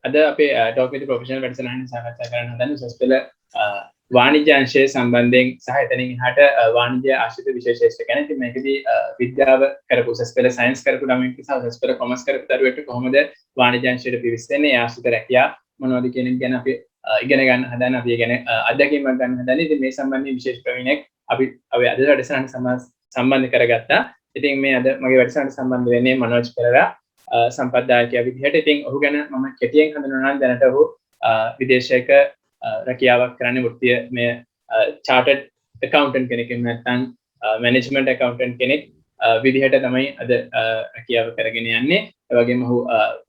අද අපේ talk විත් professional වැඩසටහන සාකච්ඡා කරන්න හදන්නේ උසස් පෙළ වාණිජ්‍ය අංශය සම්බන්ධයෙන් සහ එතනින් එහාට වාණිජ්‍ය ආශ්‍රිත විශේෂ ශිෂ්ට ගැන. ඉතින් මේකදී විද්‍යාව කරපු උසස් පෙළ සයන්ස් කරපු ළමයෙක් සහ උසස් පෙළ කොමර්ස් කරපු දරුවෙක්ට කොහොමද වාණිජ්‍ය අංශයට පිවිසෙන්නේ, ඒ ආශ්‍රිත රැකියා මොනවද කියන එක ගැන අපි ඉගෙන ගන්න හදන, අපි ගැන අත්දැකීමක් ගන්න හදන. ඉතින් මේ සම්බන්ධයෙන් විශේෂ ප්‍රවීණෙක් අපි අද වැඩසටහන සම්බන්ධ කරගත්තා. ඉතින් මේ අද මගේ වැඩසටහන සම්බන්ධ වෙන්නේ මනෝජ් පෙරේරා සම්පත්දායකයා විදිහට. ඉතින් ඔහු ගැන මම කෙටියෙන් හඳුන්වනවා නම් දැනට ඔහු විදේශයක රැකියාවක් කරන්නේ, වෘත්තීය මේ chartered accountant කෙනෙක්, එහෙම නැත්නම් management accountant කෙනෙක් විදිහට තමයි අද රැකියාව කරගෙන යන්නේ. ඒ වගේම ඔහු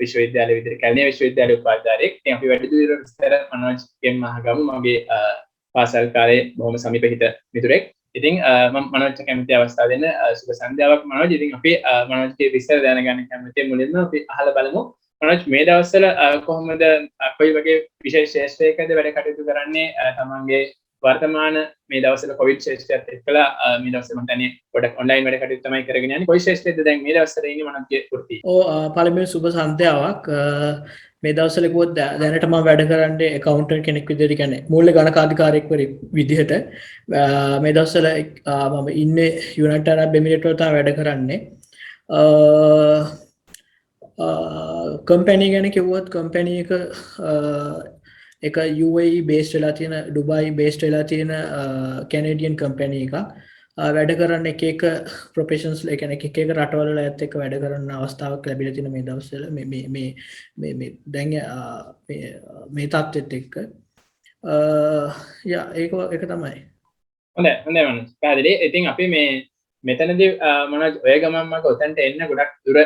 විශ්වවිද්‍යාලය විදිහට කැලණිය විශ්වවිද්‍යාලයේ උපාධිධාරියෙක්. ඉතින් අපි වැඩිදුර විස්තර මනෝජ්ගෙන් අහගමු. මගේ පාසල් කාලේ බොහොම සමීපහිත මිතුරෙක්. ඉතින් මම මනෝජ්ට කැමති අවස්ථාව දෙන්න. සුබ සන්ධ්‍යාවක් මනෝජ්. ඉතින් අපි මනෝජ්ගේ විස්තර දැනගන්න කැමතියි. මුලින්ම අපි අහලා බලමු මනෝජ් මේ දවස්වල කොහොමද, කොයි වගේ විශේෂ ශේෂ්ත්‍රයකද වැඩ කටයුතු කරන්නේ? තමන්ගේ වර්තමාන මේ දවස්වල කොවිඩ් ශේෂ්ත්‍රයත් එක්කලා මේ දවස්වල මම දන්නේ පොඩක් ඔන්ලයින් වැඩ කටයුතු තමයි කරගෙන යන්නේ. කොයි ශේෂ්ත්‍රයේද දැන් මේ දවස්වල ඉන්නේ මනෝජ්ගේ වෘත්තිය? පළමුවෙන් සුබ සන්ධ්‍යාවක්. මේ දවස්වල කිව්වොත් දැනට මම වැඩ කරන්නේ accountant කෙනෙක් විදිහට, කියන්නේ මූල්‍ය ගණකාධිකාරියෙක් විදිහට. මේ දවස්වල මම ඉන්නේ යුනයිටඩ් අරබ් එමිරේට් වල තමයි වැඩ කරන්නේ. කම්පැනි ගැන කිව්වොත් කම්පැනි එක UAE බේස්ඩ් වෙලා තියෙන, ඩුබායි බේස්ඩ් වෙලා තියෙන කැනේඩියන් කම්පැනි එකක්. වැඩ කරන්න එක ප්‍රොෆෙෂන්ස්, ඒ කියන්නේ එක රටවල ඇත් එක්ක වැඩ කරන්න අවස්ථාවක් ලැබිලා තියෙන මේ දවස්වල මේ දැන් මේ තත්ත්වෙත් එක්ක. ඒක තමයි. හොඳයි මනෝජ්. පැහැදිලි. ඉතින් අපි මෙතනදී මනෝජ් ඔය ගමන්ම ඔතනට එන්න ගොඩක් දුර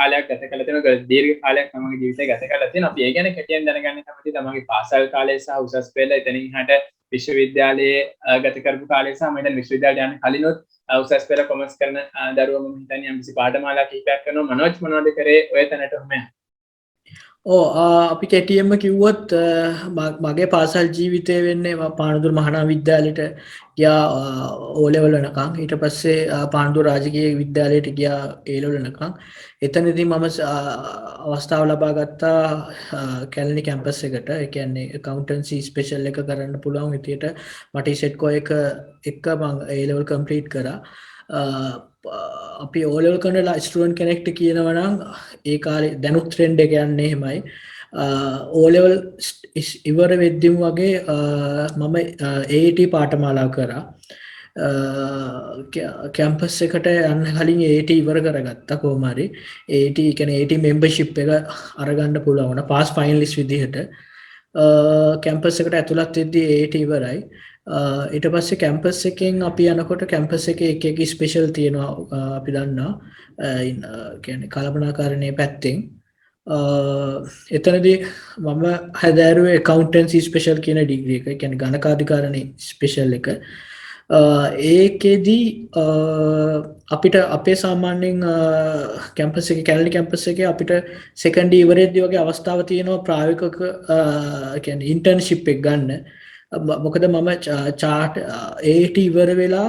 කාලයක් ගත කළ තියෙනවා, දීර්ඝ කාලයක් තමන්ගේ ජීවිතේ ගත කරලා තියෙනවා. අපි ඒ ගැන කෙටියෙන් දැනගන්න කැමතියි. තමන්ගේ පාසල් කාලය සහ උසස් පෙළ, එතනින් එහාට විශ්වවිද්‍යාලයේ ගත කරපු කාලය සහ මම විශ්වවිද්‍යාලයට යන්න කලිනුත් උසස් පෙළ කොමර්ස් කරන දරුවෝ මම හිතන්නේ යම්කිසි පාඨමාලා කිහිපයක් කරනවා. මනෝජ් මොනවද කරේ ඔය තැනට ඔහම? අපි කෙටියෙන්ම කිව්වොත් මගේ පාසල් ජීවිතය වෙන්නේ පානදුර මහා විද්‍යාලයට ගියා O level වෙනකන්. ඊට පස්සේ පානදුර රාජකීය විද්‍යාලයට ගියා A level වෙනකන්. එතනදී මම අවස්ථාව ලබා ගත්තා කැලණි කැම්පස් එකට. ඒ කියන්නේ accountancy special එක කරන්න පුළුවන් විදියට මට ඉසෙට්කෝ එක මම A level complete කරා. අපි O level කරන ස්ටුඩන්ට් කෙනෙක්ට කියනවා නම් ඒ කාලේ දැනුත් ට්‍රෙන්ඩ් එක යන්නේ එහෙමයි. O level ඉවර වෙද්දිම වගේ මම AAT පාඨමාලාව කරා. කැම්පස් එකට යන්න කලින් AAT ඉවර කරගත්තා කොහොම හරි. AAT කියන්නේ AAT membership එක අරගන්න පුළුවන් වුණා පාස් ෆයිනලිස්ට් විදිහට. කැම්පස් එකට ඇතුළත් වෙද්දී AAT ඉවරයි. ඊට පස්සේ කැම්පස් එකෙන් අපි යනකොට කැම්පස් එකේ එක ස්පෙෂල් තියෙනවා, අපි දන්නවා. කියන්නේ කළමනාකරණයේ පැත්තෙන් එතනදී මම හැදෑරුවේ accountancy special කියන ඩිග්‍රී එක. කියන්නේ ගණකාධිකාරණේ ස්පෙෂල් එක. ඒකෙදී අපිට අපේ සාමාන්‍යයෙන් කැම්පස් එකේ, කැලණි කැම්පස් එකේ අපිට සෙකන්ඩ් ඉවරෙද්දී වගේ අවස්ථාවක් තියෙනවා ප්‍රායෝගික කියන්නේ ඉන්ටර්න්ෂිප් එක ගන්න. මොකද මම චාට් AAT ඉවර වෙලා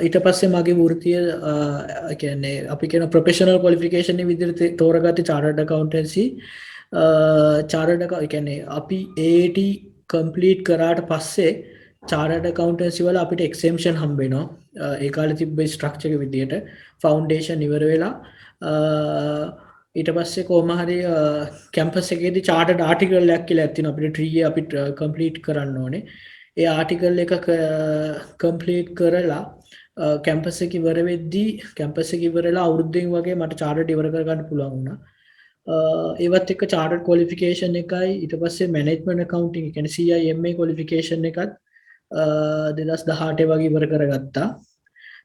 ඊට පස්සේ මගේ වෘත්තීය කියන්නේ අපි කියන ප්‍රොෆෙෂනල් ක්වොලිෆිකේෂන් එක විදිහට තෝරගත්තේ chartered accountancy. කියන්නේ අපි AAT කම්ප්ලීට් කරාට පස්සේ chartered accountancy වල අපිට exemption හම්බ වෙනවා. ඒ කාලේ තිබ්බ ස්ට්‍රක්චර් එක විදිහට ෆවුන්ඩේෂන් ඉවර වෙලා ඊට පස්සේ කොහොම හරි කැම්පස් එකේදී chartered article එකක් කියලා තියෙනවා. අපිට 3 year අපිට කම්ප්ලීට් කරන්න ඕනේ. ඒ ආටිකල් එක කම්ප්ලීට් කරලා කැම්පස් එක ඉවර වෙද්දී, කැම්පස් එක ඉවරලා අවුරුද්දෙන් වගේ මට chartered ඉවර කරගන්න පුළුවන් වුණා. ඒවත් එක්ක chartered qualification එකයි ඊට පස්සේ management accounting කියන්නේ CIMA qualification එකත් 2018 වගේ ඉවර කරගත්තා.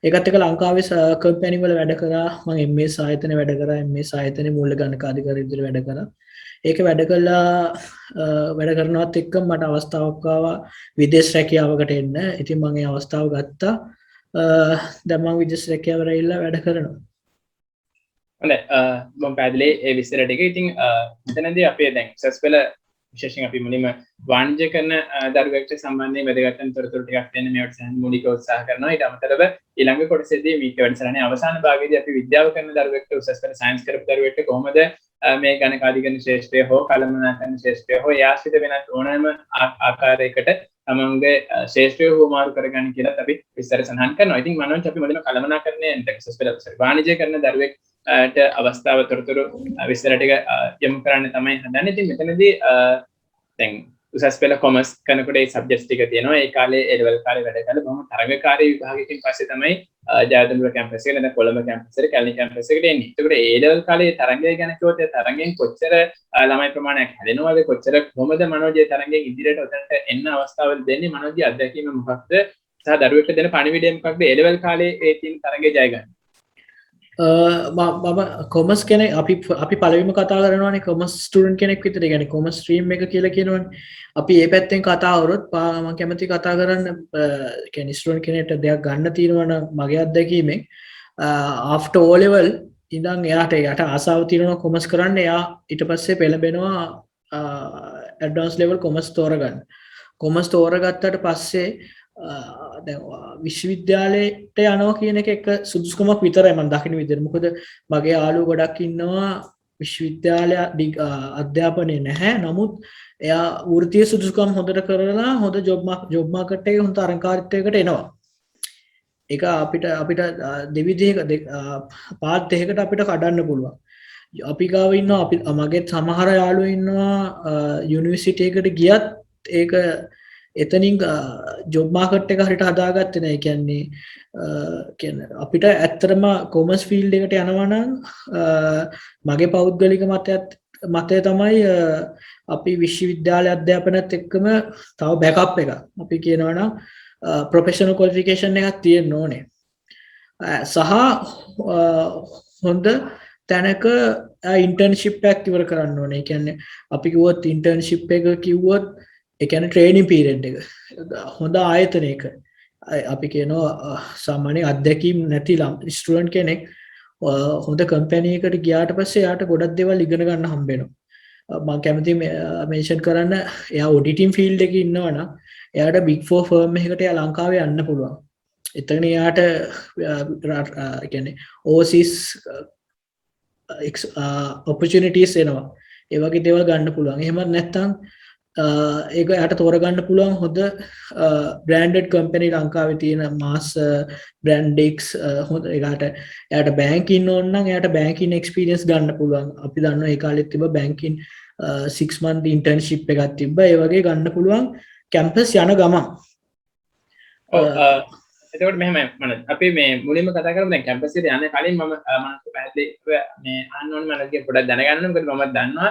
ඒකත් එක්ක ලංකාවේ කම්පැනි වල වැඩ කරා. මම MS ආයතනයේ වැඩ කරා. MS ආයතනයේ මූල්‍ය ගණකාධිකාරිය විදිහට වැඩ කරා. ඒක වැඩ කරනවත් එක්ක මට අවස්ථාවක් ආවා විදේශ රැකියාවකට එන්න. ඉතින් මම ඒ අවස්ථාව ගත්තා. දැන් මම විදේශ රැකියාවට ඇවිල්ලා වැඩ කරනවා. හොඳයි. මම පැහැදිලි ඒ විස්තර ටික. ඉතින් මෙතනදී අපේ දැන් උසස් පෙළ විශේෂයෙන් අපි මුලින්ම වාණිජ්‍ය කරන දරුවෙක්ට සම්බන්ධයෙන් වැදගත් තොරතුරු ටිකක් දෙන්න මේවට සෑහෙන මූලික උත්සාහ කරනවා. ඊට අමතරව ඊළඟ කොටසේදී මේක වැඩසටහනේ අවසාන භාගයේදී අපි විද්‍යාව කරන දරුවෙක්ට උසස් පෙළ සයන්ස් කරපු දරුවෙක්ට කොහොමද මේ ගණකාධිකරණ ශාස්ත්‍රය හෝ කළමනාකරණ ශාස්ත්‍රය හෝ යාසිත වෙනත් ඕනෑම ආකාරයකට තමන්ගේ ශාස්ත්‍රය හුවමාරු කරගන්න කියලා අපි විස්තර සඳහන් කරනවා. ඉතින් මනෝජ් අපි මොකද කළමනාකරණයෙන් වාණිජ්‍ය කරන දරුවෙක්ට අවස්ථාව තොරතුරු විස්තර ටික යොමු කරන්න තමයි හදන්නේ. ඉතින් මෙතනදී දැන් උසස් පෙළ කොමර්ස් කරනකොට ඒ සබ්ජෙක්ට්ස් ටික තියෙනවා. ඒ කාලේ ඒ ලෙවල් කාලේ වැඩ කළා බොහොම තරඟකාරී විභාගයකින් පස්සේ තමයි ජයවර්ධනපුර කැම්පස් එකට නැත්නම් කොළඹ කැම්පස් එකට කැලණි කැම්පස් එකට එන්නේ. ඒකට ඒ ලෙවල් කාලේ තරඟය ගැන කිව්වොත් ඒ තරඟෙන් කොච්චර ළමයි ප්‍රමාණයක් හැදෙනවද කොච්චර කොහොමද මනෝජය තරඟෙන් ඉදිරියට උතන්ට එන්න අවස්ථාවල් දෙන්නේ මනෝජය අත්දැකීම මොකක්ද සහ දරුවෙක්ට දෙන පණිවිඩය මොකක්ද ඒ ලෙවල් කාලේ ඒ තියෙන තරඟේ ජය ගන්න? මම කොමස් කෙනෙ අපි පලවිම කතා කරනවානේ කොමස් ස්ටඩන් කෙනෙක් විතර ගැන කොමස් ත්‍රීම් එක කියල කියෙනවන් අපි ඒ පැත්තෙන් කතාවරොත් පාම කැමති කතා කරන්න කැනිස්ටරන් කෙනෙට දෙයක් ගන්න තීරවන මගේ අත්දැකීමෙන් ආෆ්ට ඕලෙවල් ඉඳං එයාට යට ආසාාව තිරන කොමස් කරන්න එයා ඉට පස්සේ පෙළබෙනවා ඇඩ්ඩන්ස් ලෙවල් කොමස් තෝරගන්න කොමස් තෝරගත්තට පස්සේ විශ්වවිද්‍යාලයට යනවා කියන එක සුදුස්කමක් විතරයි මම දකින විදිහට. මොකද මගේ යාළුවෝ ගොඩක් ඉන්නවා විශ්වවිද්‍යාලය අධ්‍යාපනය නැහැ. නමුත් එයා වෘත්තීය සුදුසුකම් හොඳට කරලා හොඳ ජොබ් මාකට් එකේ හොඳ තරඟකාරීත්වයකට එනවා. ඒක අපිට දෙවිදිහක පාත් දෙකකට අපිට කඩන්න පුළුවන්. අපි ගාව ඉන්නවා අපි මගේ සමහර යාළුවෝ ඉන්නවා යුනිවර්සිටි එකට ගියත් ඒක එතනින් ජොබ් මාකට් එක හරියට හදාගත්තේ නැහැ. කියන්නේ අපිට ඇත්තටම කොමර්ස් ෆීල්ඩ් එකට යනවා නම් මගේ පෞද්ගලික මතය තමයි අපි විශ්වවිද්‍යාල අධ්‍යාපනයත් එක්කම තව බෑකප් එකක් අපි කියනවා නම් ප්‍රොෆෙෂනල් ක්වොලිෆිකේෂන් එකක් තියෙන්න ඕනේ. සහ හොඳ තැනක ඉන්ටර්න්ෂිප් එකක් ඉවර කරන්න ඕනේ. කියන්නේ අපි කිව්වොත් ඉන්ටර්න්ෂිප් එක කිව්වොත් එකන ට්‍රේනින් පීරෙන්් එක හොඳ ආයතනයක අපි කියනවා සාමාන්‍ය අත්දැකීම් නැති ස්ටුඩන්ට් කෙනෙක් හොඳ කම්පැනියකට ගියාට පස්සේ යාට ගොඩක් දේවල් ඉගෙන ගන්න හම්බෙනවා. මම කැමති මේෂන් කරන්න එයා ඔඩිටින් ෆීල්ඩ් එකේ ඉන්නවනම් එයාට බිග් 4 ෆර්ම් එකකට එයා ලංකාවේ යන්න පුළුවන්. එතන එයාට කියන්නේ ඕවර්සීස් ඔපචුනිටිස් එනවා. ඒ වගේ දේවල් ගන්න පුළුවන්. එහෙම නැත්නම් ඒක යට තෝරගන්න පුළුවන් හොඳ බ්‍රෑන්ඩඩ් කම්පැනි ලංකාවේ තියෙන මාස් බ්‍රෑන්ඩෙක්ස් හොඳ එකට එයාට බැංකින් ඕන නම් එයාට බැංකින් එක්ස්පීරියන්ස් ගන්න පුළුවන්. අපි දන්නවා ඒ කාලෙත් තිබ්බ බැංකින් 6 month ඉන්ටර්න්ෂිප් එකක් තිබ්බා. ඒ වගේ ගන්න පුළුවන් කැම්පස් යන ගමන්. එතකොට මෙහෙම අපි මේ මුලින්ම කතා කරමු දැන් කැම්පස් එකට යන්න කලින් මම මනස පැහැදිලි මේ අහන්න ඕනේ මනසගේ පොඩ්ඩක් දැනගන්න මොකද මම දන්නවා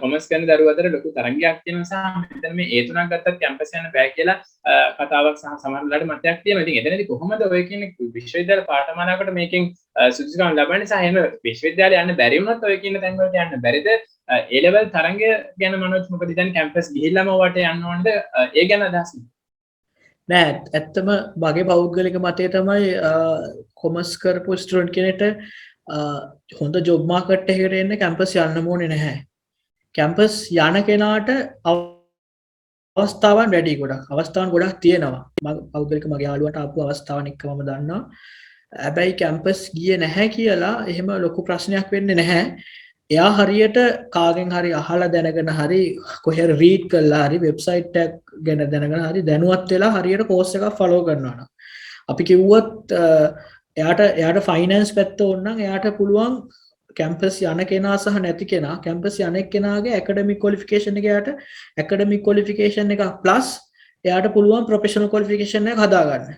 කොමර්ස් කරන දරුවෝ අතර ලොකු තරංගයක් තියෙනවා සහ මෙතන මේ ඒ තුනක් ගත්තත් කැම්පස් යන්න බෑ කියලා කතාවක් සහ සමහර වෙලාවට මතයක් තියෙනවා. ඉතින් එතනදී කොහොමද ඔය කියන්නේ විශ්වවිද්‍යාල පාඨමාලාවකට මේකෙන් සුදුසුකම් ලබන්නේ සහ එහෙම විශ්වවිද්‍යාලය යන්න බැරි වුණොත් ඔය කියන තැන් වලට යන්න බැරිද? ඒ ලෙවල් තරංගය ගැන මනෝජ් මොකද දැන් කැම්පස් ගිහිල්ලාම වට යන්න ඕනද? ඒ ගැන අදහස් නෑ ඇත්තම මගේ පෞද්ගලික මතය තමයි කොමර්ස් කරපු ස්ටුඩන්ට් කෙනෙක්ට හොඳ ජොබ් මාකට් එකකට එන්න කැම්පස් යන්න ඕනේ නැහැ. කැම්පස් යන කෙනාට අවස්ථාවන් වැඩි අවස්ථාවන් ගොඩක් තියෙනවා. පෞද්ගලික මගේ යාළුවට ආපු අවස්ථාවන් එක්ක මම දන්නවා. හැබැයි කැම්පස් ගියේ නැහැ කියලා එහෙම ලොකු ප්‍රශ්නයක් වෙන්නේ නැහැ. එයා හරියට කාගෙන් හරි අහලා දැනගෙන හරි කොහේ රීඩ් කරලා හරි වෙබ්සයිට් එකක් ගැන දැනගෙන හරි දැනුවත් වෙලා හරියට කෝස් එකක් ෆලෝ කරනවා නම් අපි කිව්වොත් එයාට ෆයිනෑන්ස් පැත්ත ඕන නම් එයාට පුළුවන් කැම්පස් යන කෙනා සහ නැති කෙනා කැම්පස් යන කෙනාගේ ඇකඩමික් ක්වොලිෆිකේෂන් එක එයාට ඇකඩමික් ක්වොලිෆිකේෂන් එක ප්ලස් එයාට පුළුවන් ප්‍රොෆෙෂනල් ක්වොලිෆිකේෂන් එක හදාගන්න.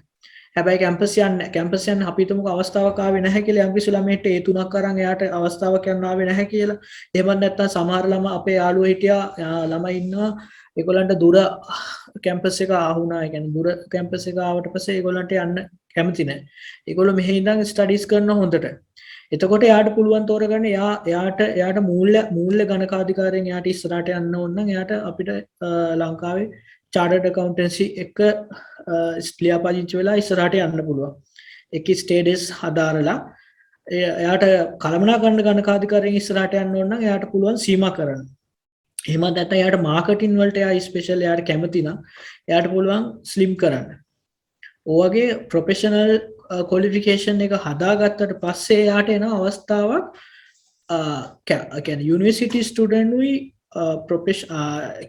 හැබැයි කැම්පස් යන්න අපි හිතමුකෝ අවස්ථාවක් ආවේ නැහැ කියලා යම්කිසි ළමයෙක්ට ඒ තුනක් අරන් එයාට අවස්ථාවක් යන්න ආවේ නැහැ කියලා. එහෙම නැත්නම් සමහර ළමයි අපේ යාළුවෝ හිටියා ළමයි ඉන්නවා ඒගොල්ලන්ට දුර කැම්පස් එක ආවුණා. ඒ කියන්නේ දුර කැම්පස් එක ආවට පස්සේ ඒගොල්ලන්ට යන්න කැමති නැහැ. ඒගොල්ලෝ මෙහි ඉඳන් ස්ටඩීස් කරනවා හොඳට. එතකොට එයාට පුළුවන් තෝරගන්න එයාට මූල්‍ය ගණකාධිකාරියෙන් එයාට ඉස්සරහට යන්න ඕන නම් එයාට අපිට ලංකාවේ chartered accountancy එක ලියාපදිංචි වෙලා ඉස්සරහට යන්න පුළුවන්. ඒකේ ස්ටේටස් හදාරලා එයාට කළමනාකරන ගණකාධිකාරියෙන් ඉස්සරහට යන්න ඕන නම් එයාට පුළුවන් සීමා කරන්න. එහෙම නැත්නම් එයාට මාකටිං වලට එයා ස්පෙෂල් එයාට කැමති නම් එයාට පුළුවන් ස්ලිම් කරන්න. ඔයගේ ප්‍රොෆෙෂනල් ක්වොලිෆිකේෂන් එක හදාගත්තට පස්සේ එයාට එන අවස්ථාවක් යුනිවර්සිටි ස්ටුඩන්ට්ුයි ප්‍රොෆෙෂ්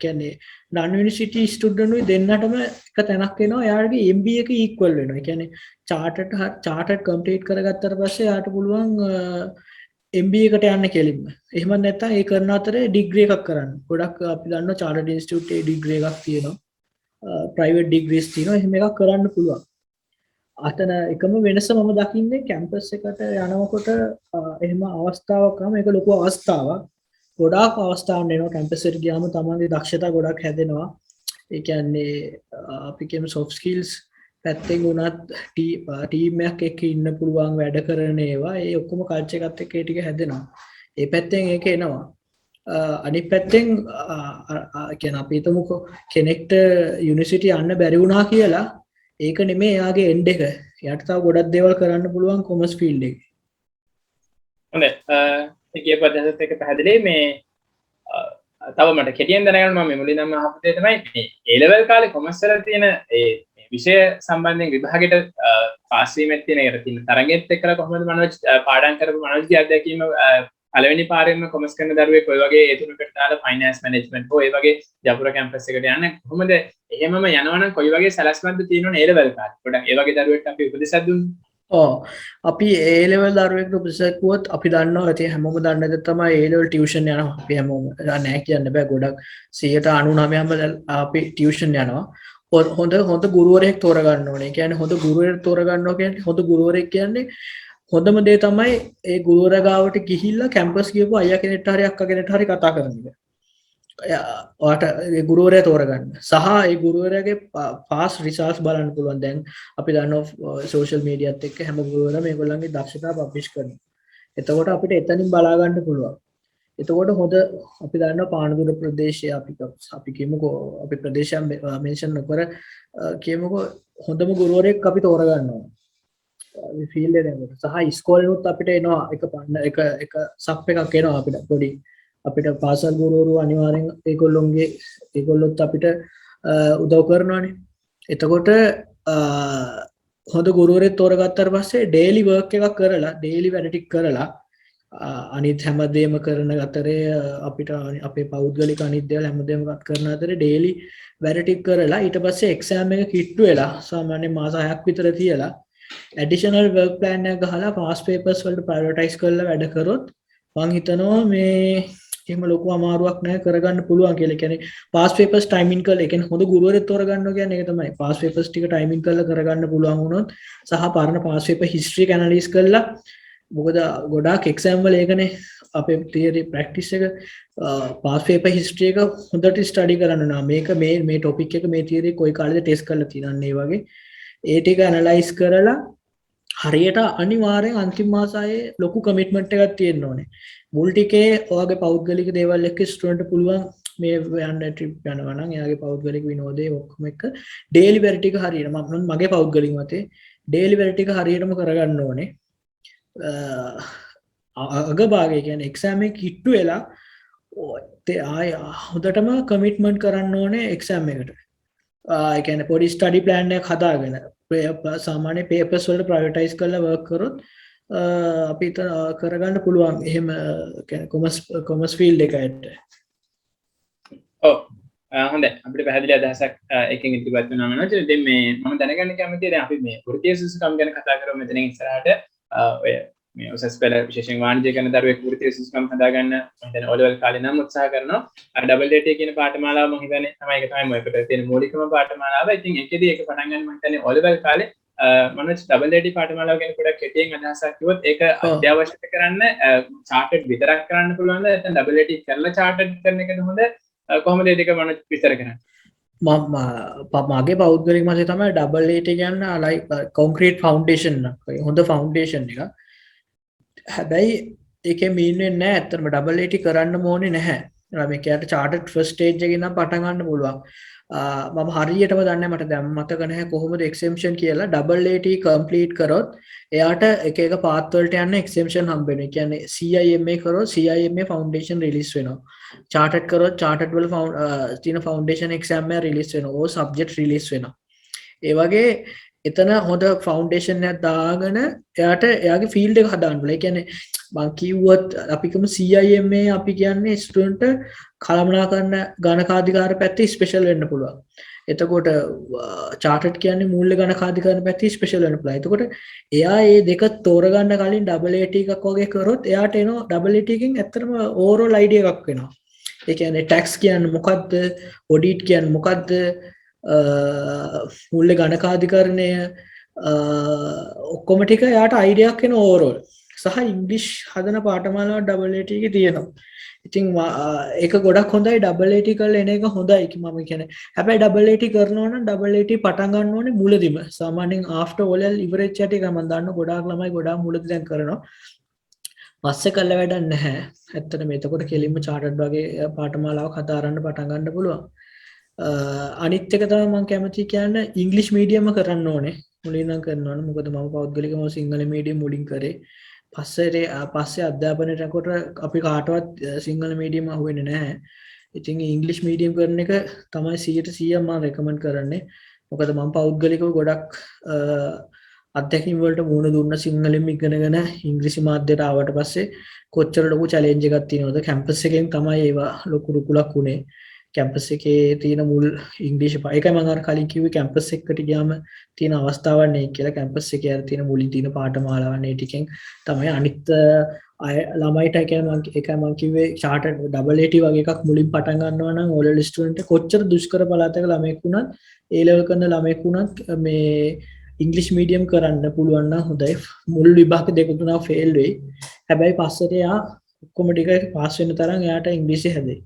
කියන්නේ non university ස්ටුඩන්ට්ුයි දෙන්නටම එක තැනක් වෙනවා යාගේ MBA එක equal වෙනවා. ඒ කියන්නේ chartered complete කරගත්තට පස්සේ යාට පුළුවන් MBA එකට යන්න කෙලින්ම. එහෙම නැත්නම් ඒ කරන අතරේ ඩිග්‍රී එකක් කරන්න. ගොඩක් අපි දන්නවා chartered institute එකේ ඩිග්‍රී එකක් තියෙනවා. private degrees තියෙනවා. එහෙම එකක් කරන්න පුළුවන්. අතන එකම වෙනස මම දකින්නේ කැම්පස් එකට යනකොට එහෙම අවස්ථාවක් ආවම ඒක ලොකු අවස්ථාවක්. ගොඩාක් අවස්ථාවන් එනවා කැම්පස් එකට ගියාම තමන්ගේ දක්ෂතා ගොඩක් හැදෙනවා. ඒ කියන්නේ අපි කියමු soft skills පැත්තෙන් උනත් ටීම් එකක් එක්ක ඉන්න පුළුවන් වැඩ කරන ඒවා ඒ ඔක්කොම කල්චර් එකත් එක්ක ඒ ටික හැදෙනවා. ඒ පැත්තෙන් ඒක එනවා. අනිත් පැත්තෙන් කියන්නේ අපි හිතමුකෝ කෙනෙක්ට යුනිවර්සිටි යන්න බැරි වුණා කියලා ඒක නෙමෙයි එයාගේ එන්ඩ් එක. එයාට තව ගොඩක් දේවල් කරන්න පුළුවන් කොමර්ස් ෆීල්ඩ් එකේ. හොඳයි. ඒ කියපු අදහසත් එක්ක පැහැදිලි මේ තව මට කෙටියෙන් දැනගන්න මම මුලින්ම අහපු දේ තමයි මේ A level කාලේ කොමර්ස් වල තියෙන ඒ විෂය සම්බන්ධයෙන් විභාගෙට පාස් වීමෙත් තියෙන ඒකට තියෙන තරගෙත් එක්කලා කොහොමද මනෝජ් පාඩම් කරපු මනෝජ්ගේ අත්දැකීම පළවෙනි පාරෙන්ම කොමර්ස් කරන දරුවෙක් ඔය වගේ ඒ තුනකට දාලා ෆයිනෑන්ස් මැනේජ්මන්ට් හෝ ඒ වගේ ජපුර කැම්පස් එකට යන්න කොහොමද එහෙමම යනවනම් කොයි වගේ සැලැස්මක්ද තියෙනවනේ A level කාලේ පොඩ්ඩක් ඒ වගේ දරුවෙක්ට අපි උපදෙසක් දුන්නා. අපි A level දරුවෙක්ට උපදෙසක් කිව්වොත් අපි දන්නවා ඉතින් හැමෝම දන්න දේ තමයි A level ටියුෂන් යනවා. අපි හැමෝම නෑ කියන්න බෑ ගොඩක් 99%ම අපි ටියුෂන් යනවා. හොඳ ගුරුවරයෙක් තෝරගන්න ඕනේ. ඒ කියන්නේ හොඳ ගුරුවරයෙක් තෝරගන්නවා කියන්නේ හොඳ ගුරුවරයෙක් කියන්නේ හොඳම දේ තමයි ඒ ගුරුවරයා ගාවට ගිහිල්ලා කැම්පස් ගියපු අයියා කෙනෙක්ට හරි අක්කා කෙනෙක්ට හරි කතා කරන එක. ඔයාට ඒ ගුරුවරයා තෝරගන්න. සහ ඒ ගුරුවරයාගේ පාස් රිසල්ට්ස් බලන්න පුළුවන්. දැන් අපි දන්නවා සෝෂල් මීඩියාත් එක්ක හැම ගුරුවරයාම මේගොල්ලන්ගේ දක්ෂතා පබ්ලිෂ් කරනවා. එතකොට අපිට එතනින් බලා ගන්න පුළුවන්. එතකොට හොඳ අපි දන්නවා පානදුර ප්‍රදේශයේ අපි කියමුකෝ අපි ප්‍රදේශය මෙන්ෂන් නොකර කියමුකෝ හොඳම ගුරුවරයෙක් අපි තෝරගන්න ඕනේ. ෆීල්ඩ් එකකට සහ ඉස්කෝලේනොත් අපිට එනවා එක සප් එකක් එනවා අපිට පොඩි අපිට පාසල් ගුරුවරු අනිවාර්යෙන් ඒගොල්ලොත් අපිට උදව් කරනවානේ. එතකොට හොඳ ගුරුවරයෙක් තෝරගත්තාට පස්සේ ඩේලි වර්ක් එකක් කරලා ඩේලි වැඩ ටික කරලා අනිත් හැමදේම කරන අතරේ අපිට අපේ පෞද්ගලික අනිත් දේවල් හැමදේම කරන අතරේ ඩේලි වැඩ ටික කරලා ඊට පස්සේ එක්සෑම් එක කිට්ටු වෙලා සාමාන්‍යයෙන් මාස 6ක් විතර තියලා ඇඩිෂනල් වර්ක් ප්ලෑන් එකක් ගහලා පාස් පේපර්ස් වලට ප්‍රයොරිටයිස් කරලා වැඩ කරොත් මම හිතනවා මේ එහෙම ලොකු අමාරුවක් නැහැ කරගන්න පුළුවන් කියලා. කියන්නේ පාස් පේපර්ස් ටයිමින් කරලා ඒ කියන්නේ හොඳ ගුරුවරයෙක් තෝරගන්නවා කියන්නේ ඒක තමයි. පාස් පේපර්ස් ටික ටයිමින් කරලා කරගන්න පුළුවන් වුණොත් සහ පරණ පාස් පේපර් හිස්ටරි එක ඇනලයිස් කරලා මොකද ගොඩාක් එක්සෑම් වල ඒකනේ අපේ තියරි ප්‍රැක්ටිස් එක පාස් පේපර් හිස්ටරි එක හොඳට ස්ටඩි කරන්න ඕන. මේක මේ ටොපික් එක මේ තියරි කොයි කාලෙද ටෙස්ට් කරලා තියෙනන්නේ ඒ වගේ ඒ ටික ඇනලයිස් කරලා හරියට අනිවාර්යෙන් අන්තිම මාසයේ ලොකු කමිට්මන්ට් එකක් තියෙන්න ඕනේ. මුල් ටිකේ ඔයාගේ පෞද්ගලික දේවල් එක්ක ස්ටුඩන්ට් පුළුවන් මේ යන්න ට්‍රිප් යනවා නම් එයාගේ පෞද්ගලික විනෝදේ ඔක්කොම එක්ක ඩේලි වැඩ ටික හරියට මගේ පෞද්ගලික මතේ ඩේලි වැඩ ටික හරියටම කරගන්න ඕනේ. අගභාගය කියන්නේ එක්සෑම් එක කිට්ටු වෙලා ආය හොඳටම කමිට්මන්ට් කරන්න ඕනේ එක්සෑම් එකට. ඒ කියන්නේ පොඩි ස්ටඩි ප්ලෑන් එකක් හදාගෙන සාමාන්‍ය පේපර්ස් වලට ප්‍රයොරිටයිස් කරලා වර්ක් කරොත් අපිට කරගන්න පුළුවන්. එහෙම කියන්නේ කොමර්ස් ෆීල්ඩ් එකට. ඔව් හොඳයි අපිට පැහැදිලි අදහසක් එකකින් ඉදිරිපත් වෙනවා මනෝජ්. ඉතින් මේ මම දැනගන්න කැමතියි දැන් අපි මේ වෘත්තීය සුසුකම් ගැන කතා කරමු මෙතනින් ඉස්සරහට. ඔය මේ උසස් පෙළ විශේෂයෙන් වාණිජ්‍ය කරන දරුවෙක් වෘත්තීය සුසුකම් හදාගන්න මම හිතන්නේ O level කාලේ නම් උත්සාහ කරනවා. අර ඩබල් ඩේටා කියන පාඨමාලාව මම හිතන්නේ තමයි ඒක තමයි මොකද තියෙන මූලිකම පාඨමාලාව. ඉතින් ඒකෙදී ඒක පටන් ගන්න මම හිතන්නේ O level කාලේ මනෝජ් ඩබල් ඩේටා පාඨමාලාව ගැන පොඩ්ඩක් කෙටියෙන් අදහසක් කිව්වොත් ඒක අත්‍යවශ්‍ය කරන්න චාර්ටඩ් විතරක් කරන්න පුළුවන්ද නැත්නම් ඩබල් ඩේටා කරලා චාර්ටඩ් කරන එකද හොඳ කොහොමද ඒ දෙක මනෝජ් විස්තර කරන්නේ? මගේ පෞද්ගලික මතය තමයි ඩබල් ඩේටා කියන්නේ ලයික් කොන්ක්‍රීට් ෆවුන්ඩේෂන් එක. හොඳ ෆවුන්ඩේෂන් එක. හැබැයි ඒකේ මීන් වෙන්නේ නැහැ ඇත්තටම ඩබල් ඩේටා කරන්න ඕනේ නැහැ. මේකයට චාර්ටඩ් ෆස්ට් ස්ටේජ් එකේ ඉඳන් පටන් ගන්න පුළුවන්. මම හරියටම දන්නේ මට දැන් මතක නැහැ කොහොමද එක්සෙම්පෂන් කියලා. ඩබල් ඩේටා කම්ප්ලීට් කරොත් එයාට එක එක පාත් වලට යන්න එක්සෙම්පෂන් හම්බ වෙනවා. ඒ කියන්නේ CIMA කරොත් CIMA ෆවුන්ඩේෂන් රිලීස් වෙනවා. චාර්ටඩ් කරොත් චාර්ටඩ් වල තියෙන ෆවුන්ඩේෂන් එක්සෑම් එක රිලීස් වෙනවා. ඕ සබ්ජෙක්ට් රිලීස් වෙනවා. ඒ වගේ එතන හොඳ ෆවුන්ඩේෂන් එකක් දාගෙන එයාට එයාගේ ෆීල්ඩ් එක හදාන්න ඕනේ. ඒ කියන්නේ මං කිව්වොත් අපිකම CIMA අපි කියන්නේ ස්ටුඩන්ට් කළමනාකරන ගණකාධිකාර පැත්තේ ස්පෙෂල් වෙන්න පුළුවන්. එතකොට චාර්ටඩ් කියන්නේ මූල්‍ය ගණකාධිකරණ පැත්තේ ස්පෙෂල් වෙන්න පුළුවන්. එතකොට එයා මේ දෙක තෝරගන්න කලින් AAT එකක් වගේ කරොත් එයාට එනවා AAT එකෙන් ඇත්තටම ඕවරෝල් අයිඩියා එකක් වෙනවා. ඒ කියන්නේ ටැක්ස් කියන්නේ මොකද්ද, ඔඩිට් කියන්නේ මොකද්ද, මූල්‍ය ගණකාධිකරණය ඔක්කොම ටික එයාට අයිඩියාවක් වෙන ඕවරෝල්. සහ ඉංග්ලිෂ් හදන පාඨමාලාව AAT එකේ තියෙනවා. ඉතින් ඒක ගොඩක් හොඳයි AAT කරලා එන එක හොඳයි මම කියන්නේ. හැබැයි AAT කරනවා නම් AAT පටන් ගන්න ඕනේ මුලදීම. සාමාන්‍යයෙන් after O level ඉවරෙච්ච හැටි මම දන්න ගොඩාක් ළමයි ගොඩාක් මුලදී දැන් කරනවා. පස්සේ කළා වැඩක් නැහැ. ඇත්තටම එතකොට කෙලින්ම chartered වගේ පාඨමාලාවක් හදාරන්න පටන් ගන්න පුළුවන්. අනිත් එක තමයි මම කැමති කියන්නේ ඉංග්ලිෂ් මීඩියම කරන්න ඕනේ. මුලින් නම් කරන්න ඕනේ. මොකද මම පෞද්ගලිකව සිංහල මීඩියම් මුලින් කරේ. පස්සේ අධ්‍යාපනයට යනකොට අපි කාටවත් සිංහල මීඩියම් අහුවෙන්නේ නැහැ. ඉතින් ඉංග්ලිෂ් මීඩියම් කරන එක තමයි 100% මම රෙකමන්ඩ් කරන්නේ. මොකද මම පෞද්ගලිකව ගොඩක් අත්දැකීම් වලට මුහුණ දුන්න සිංහලෙන් ඉගෙනගෙන ඉංග්‍රීසි මාධ්‍යයට ආවට පස්සේ කොච්චර ලොකු චැලෙන්ජ් එකක් තියෙනවද කැම්පස් එකෙන් තමයි ඒවා ලොකු රුකුලක් උනේ. කැම්පස් එකේ තියෙන මුල් ඉංග්‍රීසි ඒකයි මම අර කලින් කිව්වේ කැම්පස් එකට ගියාම තියෙන අවස්ථාවක් නේ කියලා. කැම්පස් එකේ අර තියෙන මුලින් තියෙන පාඨමාලාවන් ඒ ටිකෙන් තමයි අනිත් අය ළමයිට ඒකයි මම කිව්වේ chartered AAT වගේ එකක් මුලින් පටන් ගන්නවා නම් O level student කොච්චර දුෂ්කර පළාතක ළමයෙක් වුණත් A level කරන ළමයෙක් වුණත් මේ ඉංග්‍රීසි මීඩියම් කරන්න පුළුවන් නම් හොඳයි. මුල් විභාග දෙක තුනක් ෆේල් වෙයි. හැබැයි පස්සට එයා ඔක්කොම ටික පාස් වෙන තරම් එයාට ඉංග්‍රීසි හැදෙයි.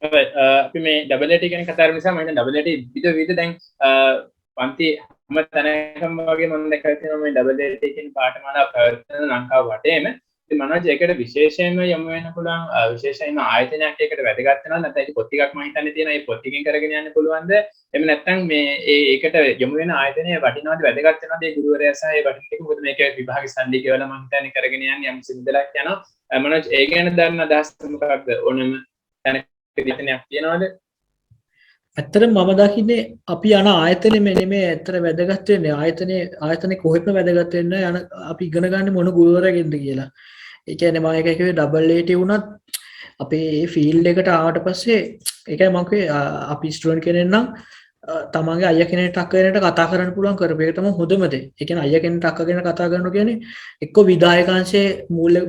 අපි මේ AAT ගැන කතා කරන නිසා මම AAT විවිධ දැන් පන්ති හැම තැනකම වගේ මම දැක්කා තියෙනවා මේ AAT කියන පාඨමාලාව පැවැත්වෙන ලංකාව වටේම. ඉතින් මනෝජ් ඒකට විශේෂයෙන්ම යොමු වෙන්න පුළුවන් විශේෂයෙන්ම ආයතනයක් ඒකට වැදගත් වෙනවා නැත්නම් ඒක පොත් ටිකක් මම හිතන්නේ තියෙනවා ඒ පොත් ටිකෙන් කරගෙන යන්න පුළුවන්ද? එහෙම නැත්නම් මේ ඒකට යොමු වෙන ආයතනය වටිනවද වැදගත් වෙනවද ඒ ගුරුවරයා සහ ඒ වටින ටික මොකද මේක විභාග සම්දි කියලා මම හිතන්නේ කරගෙන යන්නේ යම් සිද්දලක් යනවා. මනෝජ් ඒ ගැන දන්න අදහස් මොකක්ද? ඕනම තැනක විතනයක් තියනවද? ඇත්තටම මම දකින්නේ අපි යන ආයතනෙ නෙමෙයි ඇත්තට වැදගත් වෙන්නේ ආයතනේ කොහෙත්ම වැදගත් වෙන්නේ යන අපි ඉගෙන ගන්න මොන ගුරුවරයෙක්ද කියලා. ඒ කියන්නේ මම එක කිව්වේ AAT වුණත් අපේ මේ ෆීල්ඩ් එකට ආවට පස්සේ ඒකයි මම කිව්වේ අපි ස්ටුඩන්ට් කෙනෙක් නම් තමන්ගේ අයියා කෙනෙක්ට අක්කා කෙනෙක්ට කතා කරන්න පුළුවන් කරපු එක තමයි හොඳම දේ. ඒ කියන්නේ අයියා කෙනෙක්ට අක්කා කෙනෙක් කතා කරනවා කියන්නේ එක්ක විධායකාංශයේ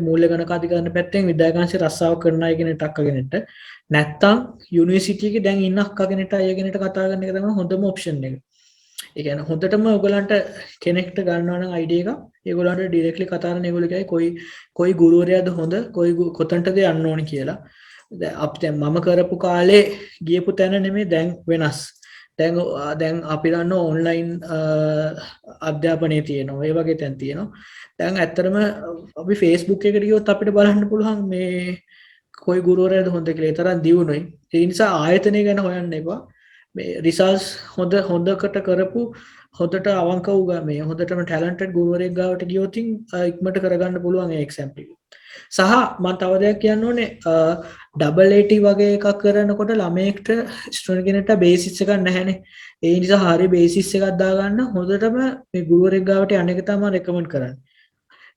මූල්‍ය ගණකාධිකරණ පැත්තෙන් විධායකාංශයේ රස්සාව කරන අය කෙනෙක්ට අක්කා කෙනෙක්ට නැත්තම් යුනිවර්සිටි එකේ දැන් ඉන්න අක්කා කෙනෙක්ට අයියා කෙනෙක්ට කතා කරන එක තමයි හොඳම ඔප්ෂන් එක. ඒ කියන්නේ හොඳටම ඔයගලන්ට කෙනෙක්ට ගන්නවා නම් අයිඩියා එක ඒගොල්ලන්ට ඩිරෙක්ට්ලි කතා කරන ඒගොල්ලෝ කියයි කොයි ගුරුවරයාද හොඳ කොතනටද යන්න ඕනේ කියලා. දැන් මම කරපු කාලේ ගියපු තැන නෙමෙයි දැන් වෙනස්. දැන් අපි දන්න ඔන්ලයින් අධ්‍යාපනය තියෙනවා. ඒ වගේ තැන් තියෙනවා. දැන් ඇත්තටම අපි Facebook එකට ගියොත් අපිට බලන්න පුළුවන් මේ කොයි ගුරුවරයාද හොඳ කියලා. ඒ තරම් දියුණුයි. ඒ නිසා ආයතනය ගැන හොයන්න එපා. මේ රිසල්ට්ස් හොඳකට කරපු හොඳට අවංක වූ මේ හොඳටම ටැලන්ටඩ් ගුරුවරයෙක් ගාවට ගියොත් ඉක්මනට කරගන්න පුළුවන් ඒ එක්සෑම් ටික. සහ මම තව දෙයක් කියන්න ඕනේ AAT වගේ එකක් කරනකොට ළමයෙක්ට ස්ටුඩන්ට් කෙනෙක්ට බේසික්ස් එකක් නැහැනේ. ඒ නිසා හරිය බේසික්ස් එකක් දාගන්න හොඳටම මේ ගුරුවරයෙක් ගාවට යන්න එක තමයි රෙකමන්ඩ් කරන්නේ.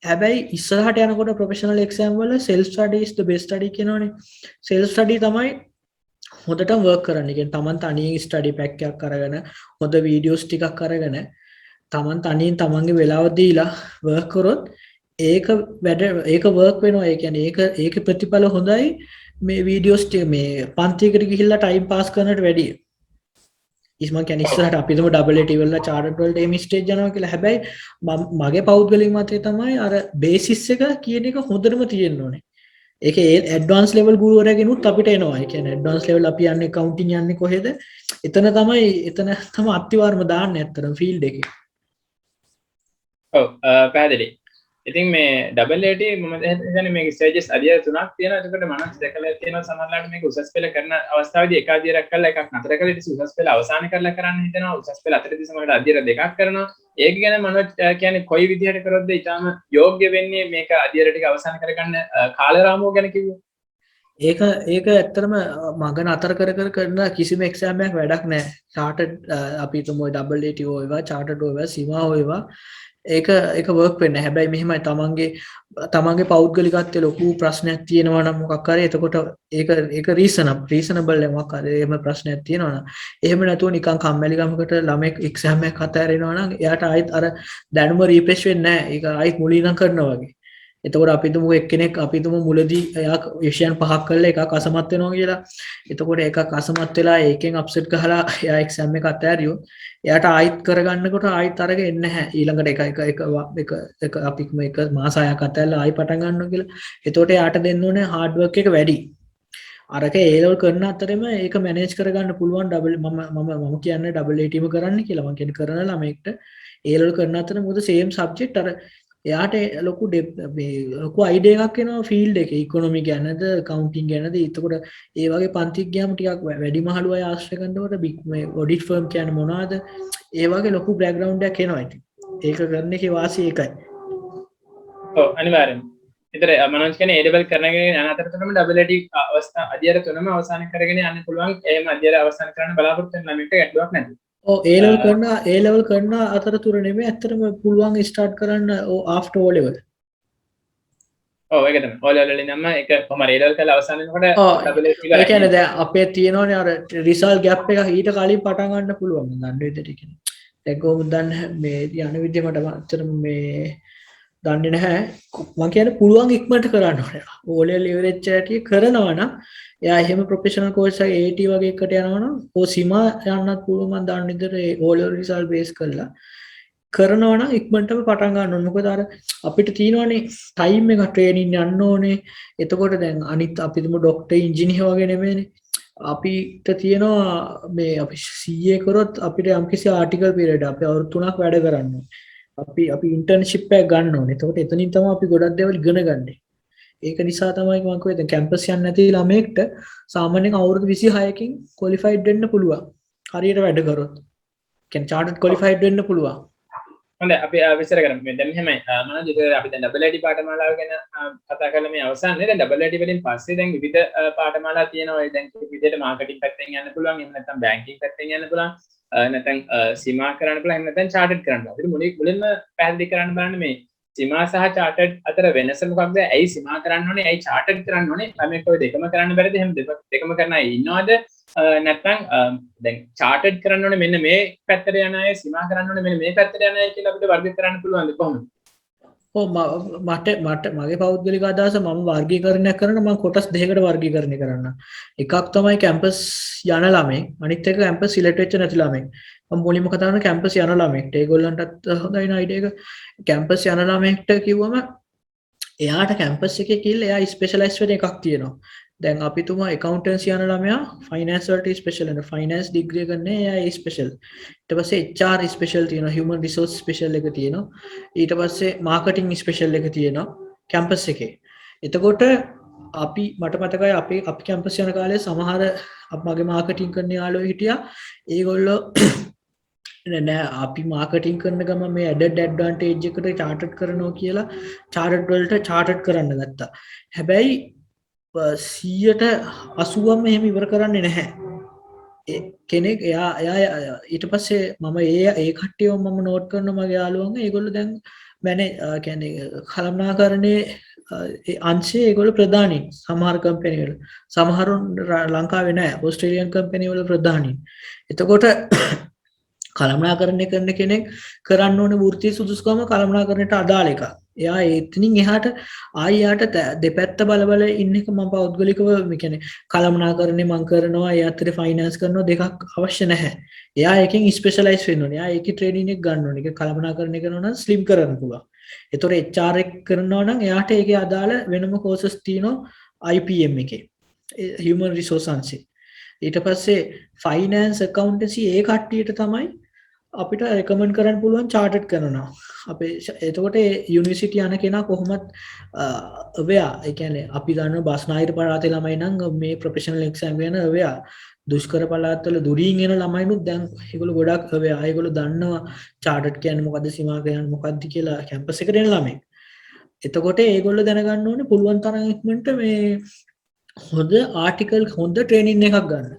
හැබැයි ඉස්සරහට යනකොට ප්‍රොෆෙෂනල් එක්සෑම් වල self study is the best study කියනවනේ. self study තමයි හොඳටම වර්ක් කරන්න. ඒ කියන්නේ තමන් තනියෙන් ස්ටඩි පැක් එකක් අරගෙන හොඳ වීඩියෝස් ටිකක් අරගෙන තමන් තනියෙන් තමන්ගේ වෙලාව දීලා වර්ක් කරොත් ඒක වර්ක් වෙනවා. ඒ කියන්නේ ඒක ප්‍රතිඵල හොඳයි මේ වීඩියෝස් ටික මේ පන්තියකට ගිහිල්ලා ටයිම් පාස් කරනට වැඩිය. ඉස්මන් කියන්නේ ඉස්සරහට අපි හිතමු AAT වල chartered වලට එම් ස්ටේජ් යනවා කියලා. හැබැයි මගේ පෞද්ගලික මතය තමයි අර බේසිස් එක කියන එක හොඳටම තියෙන්න ඕනේ. ඒකේ ඇඩ්වාන්ස් ලෙවල් ගුරුවරයෙකුනුත් අපිට එනවා. ඒ කියන්නේ ඇඩ්වාන්ස් ලෙවල් අපි යන්නේ කවුන්ටින් යන්නේ කොහෙද? එතන තමයි අත්තිවාරම දාන්නේ ඇත්තටම ෆීල්ඩ් එකේ. ඔව් පැහැදිලි. ඉතින් මේ AAT මම හිතන්නේ මේක ස්ටේජස් අධ්‍යය තුනක් තියෙනවා. එතකොට මම දැකලා තියෙනවා සමහරවිට මේක උසස් පෙළ කරන අවස්ථාවේදී එක අධ්‍යයනයක් කරලා එකක් නතර කරලා ඊට උසස් පෙළ අවසන් කරලා කරන්න හිතනවා. උසස් පෙළ අතරදී සමහරවිට අධ්‍යයන දෙකක් කරනවා. ඒක ගැන මම කියන්නේ කොයි විදිහට කරොත්ද ඊටම යෝග්‍ය වෙන්නේ මේක අධ්‍යයන ටික අවසන් කරගන්න කාලරාමුව ගැන කිව්වොත්? ඒක ඇත්තරම මගන අතර කර කරන කිසිම එක්ෂෑමයක් වැඩක් නෑ චාට අපි තුම ඩබල්ට ඕවා චාටට ඔව සිවා ඔයවා ඒක වර්ක් වෙන්න හැබැයි මෙහෙමයි තමන්ගේ පෞද්ගලිකත්ය ලොකු ප්‍රශ්නයක් තියෙනවා නම් මොකක්කර එතකොට ඒක රීසනබල් මක්කර එම ප්‍රශ්නයක් තියෙනවන එහෙම නැතුව නිකන් කම්මැලිකමකට ළමෙක් එක්ෂෑමයක් කතාරෙනවන එයාට අයිත් අර දැනුම රීපෙශ් වෙන්න ඒ අයිත් මුලිනම් කරන වගේ එතකොට අපිතුම එක්කෙනෙක් අපිතුම මුලදී එයා විෂයන් පහක් කරල එක අසමත් වෙනවා කියලා එතකොට එක අසමත් වෙලා ඒකෙන් අප්සෙට් කහලා එයා එක්සැම්ම එක අතෑරියෝ එයාට ආයිත් කරගන්නකොට ආයිත් අරග එන්න හැ ඊළඟට එක අපිම එක මාසායක් අතැල්ල ආයි පටගන්න කියලා එතෝට යාට දෙන්න ඕනේ හාඩුවක් එක වැඩි අරක ඒලවල් කරන අතරම ඒක මැනේජ් කරගන්න පුළුවන් ඩබල් මම කියන්න ඩබල්ටීම කරන්න කියලාම කියෙන කරන ළමෙක්ට ඒලල් කරන අතර මුද සේම් සබ්ජෙක්් අර එයාට ලොකු ලොකු අයිඩයක් න ෆිල්ඩ එක ඉකොනොමි ගැනද කවන්ටින් ගැනද එතකොට ඒවගේ පන්තික් ගෑම ටිකක් වැඩි මහළුව ආශ්‍රකන්ටවට බික්ම ොඩිට ෆර්ම් කියන මොනාද ඒවගේ ලොකු බ්‍රග්‍රවන්්ඩක් කෙනවායිති ඒක කරන්න එක වාසය එකයි අනිවාරෙන් එතර මනස්කන ඒඩබල් කරනගෙන අනතරතම ඩබලට අවස්ථා අධියර තුනම අවසාන කරගෙන යන්න පුළුවන් ඒම අධ්‍යර අවසාන කරන බලාපොරත්ත ලමට ඇඩුවක් නැ ඒලවල් කරන්න අතර තුර නෙමේ ඇත්තරම පුළුවන් ස්ටාර්ට් කරන්න ආෆ්ට ඕලෙවල් ඕකත ඕලලි නම එක පොම රේඩල් කල අවසානකොට කැන ද අපේ තියෙනවන අර රිසල් ගැප් එක ඊට කලින් පටන්ගන්න පුළුවන් දන්න දෙටිකෙන දැකෝ දන්න මේ යන විද්‍යමට මච්චර මේ දන්න නැහැ මං කියන පුළුවන් ඉක්මට කරන්න ඕල ලිවරච්චට කරනවන යා එහෙම ප්‍රපේෂනල් කෝස ඒට වගේ එකට යනවන ඕ සිම යන්නත් පුළුවමන් දන්නනිදර ඕල රිසල් බේස් කරලා කරනවන ඉක්මටම පටන්ගන්න නොක දර අපිට තියෙනවනේ ටයිම් එක ට්‍රේනින් යන්න ඕනේ එතකොට දැන් අනිත් අපිතුම ඩොක්ට ඉංජිනි වගෙනවෙන අපිට තියෙනවා මේ අපි සීයකොරොත් අපිට යම්කිසි ආටිකල් පිරට අප අවුත්තුනක් වැඩ කරන්න අපි ඉන්ටර්න්ශිප්පය ගන්න ඕනේ තකොට එතනින් තම අපි ගොඩක් දෙවල් ගන ගන්නේ ඒක නිසා තමයි මංකව කැම්පසියන් නැති ළමෙක්ට සාමාන්‍යෙන් අවුරුදු 26කින් කොලිෆයිඩ් වෙන්න පුළුවන් හරියට වැඩ කරොත් කැන් චාට් කොලිෆයිඩ් වෙන්න පුළුවන් හොඳ අපි විස්තර කරමු දැන් එහෙමයි මම ජීවිතේ අපි දැන් ඩබල් පාඨමාලාව ගැන කතා කරලා මේ අවසානයේ දැන් ඩබල් වලින් පස්සේ දැන් විවිධ පාඨමාලා තියෙනවා දැන් විවිධ මාකටිංగ్ පැත්තෙන් යන්න පුළුවන් එහෙම නැත්නම් බැංකින් පැත්තෙන් යන්න පුළුවන් නැත්නම් සීමා කරන්න පුළුවන් එහෙම නැත්නම් චාර්ටඩ් කරන්න පුළුවන්. අපිට මුලින්ම පැහැදිලි කරන්න බලන්න මේ සීමා සහ චාර්ටඩ් අතර වෙනස මොකක්ද? ඇයි සීමා කරන්න ඕනේ? ඇයි චාර්ටඩ් කරන්න ඕනේ? ළමෙක් ඔය දෙකම කරන්න බැරිද? එහෙම දෙකම කරන අය ඉන්නවද? නැත්නම් දැන් චාර්ටඩ් කරන්න ඕනේ මෙන්න මේ පැත්තට යන අය සීමා කරන්න ඕනේ මෙන්න මේ පැත්තට යන අය කියලා අපිට වර්ග කරන්න පුළුවන්ද කොහොමද? මට මගේ පෞද්ගලික අදහස මම වර්ගීකරණයක් කරන මම කොටස් දෙකකට වර්ගීකරණය කරන්න. එකක් තමයි කැම්පස් යන ළමයි අනිත් එක කැම්පස් සිලෙක්ට් වෙච්ච නැති ළමයි. මම මුලින්ම කතා කරන කැම්පස් යන ළමයින්ට ඒගොල්ලන්ටත් හොඳයි නේ අයිඩියා එක. කැම්පස් යන ළමයින්ට කිව්වම එයාට කැම්පස් එකේ කිල්ල එයා ස්පෙෂලයිස් වෙන එකක් තියෙනවා. දැන් අපි තුමා එකවුන්ටන්සි යන ළමයා ෆයිනෑන්ස් වලට ස්පෙෂල් වෙනවා. ෆයිනෑන්ස් ඩිග්‍රී කරන්නේ එයා ස්පෙෂල්. ඊට පස්සේ HR ස්පෙෂල් තියෙනවා. හියුමන් රිසෝස් ස්පෙෂල් එක තියෙනවා. ඊට පස්සේ මාකටිං ස්පෙෂල් එක තියෙනවා කැම්පස් එකේ. එතකොට අපි මට මතකයි අපි කැම්පස් යන කාලේ සමහර මගේ මාකටිං කරන යාළුවෝ හිටියා. ඒගොල්ලෝ නෑ අපි මාකටිං කරන ගම මේ ඇඩඩ් ඇඩ්වාන්ටේජ් එකට චාර්ටඩ් කරනවා කියලා චාර්ටඩ් වලට චාර්ටඩ් කරන්න ගත්තා. හැබැයි 180ම එහෙම ඉවර කරන්නේ නැහැ. කෙනෙක් එයා ඊට පස්සේ මම ඒ කට්ටියව මම නෝට් කරනවා මගේ යාළුවන්ගේ ඒගොල්ලෝ දැන් මැනේ කියන්නේ කළමනාකරණයේ අංශයේ ඒගොල්ලෝ ප්‍රධානී සමහර කම්පැනි වල සමහරුන් ලංකාවේ නැහැ ඕස්ට්‍රේලියන් කම්පැනි වල ප්‍රධානී. එතකොට කළමනාකරණය කරන කෙනෙක් කරන්න ඕනේ වෘත්තීය සුදුසුකම කළමනාකරණයට අදාළ එකක්. එයා එතනින් එහාට ආයෙත් දෙපැත්ත බල බල ඉන්න එක මම පෞද්ගලිකව මේ කියන්නේ කළමනාකරණය මම කරනවා ඒ අතරේ ෆයිනෑන්ස් කරනවා දෙකක් අවශ්‍ය නැහැ. එයා එකෙන් ස්පෙෂලායිස් වෙන්න ඕනේ. එයා ඒකේ ට්‍රේනින් එක ගන්න ඕනේ. ඒක කළමනාකරණය කරනවා නම් ස්ලිම් කරන්න පුළුවන්. ඒතොර HR එක කරනවා නම් එයාට ඒකේ අදාළ වෙනම කෝසස් තියෙනවා IPM එකේ. Human Resource අංශේ. ඊට පස්සේ ෆයිනෑන්ස් accountancy ඒ කට්ටියට තමයි අපිට රෙකමන්ඩ් කරන්න පුළුවන් චාර්ටඩ් කරනවා. අපේ එතකොට යුනිවර්සිටි යන කෙනා කොහොමත් අවයා ඒ කියන්නේ අපි ගන්න බස්නාහිර පළාතේ ළමයි නම් මේ ප්‍රොෆෙෂනල් එක්සෑම් වෙන අවයා දුෂ්කර පළාත්වල දුරින් එන ළමයිනුත් දැන් ඒගොල්ලෝ ගොඩක් අවයා ඒගොල්ලෝ දන්නවා චාර්ටඩ් කියන්නේ මොකද්ද සීමා කියන්නේ මොකද්ද කියලා කැම්පස් එකට එන ළමයි. එතකොට ඒගොල්ලෝ දැනගන්න ඕනේ පුළුවන් තරම් ඉක්මනට මේ හොඳ ආටිකල් හොඳ ට්‍රේනින් එකක් ගන්න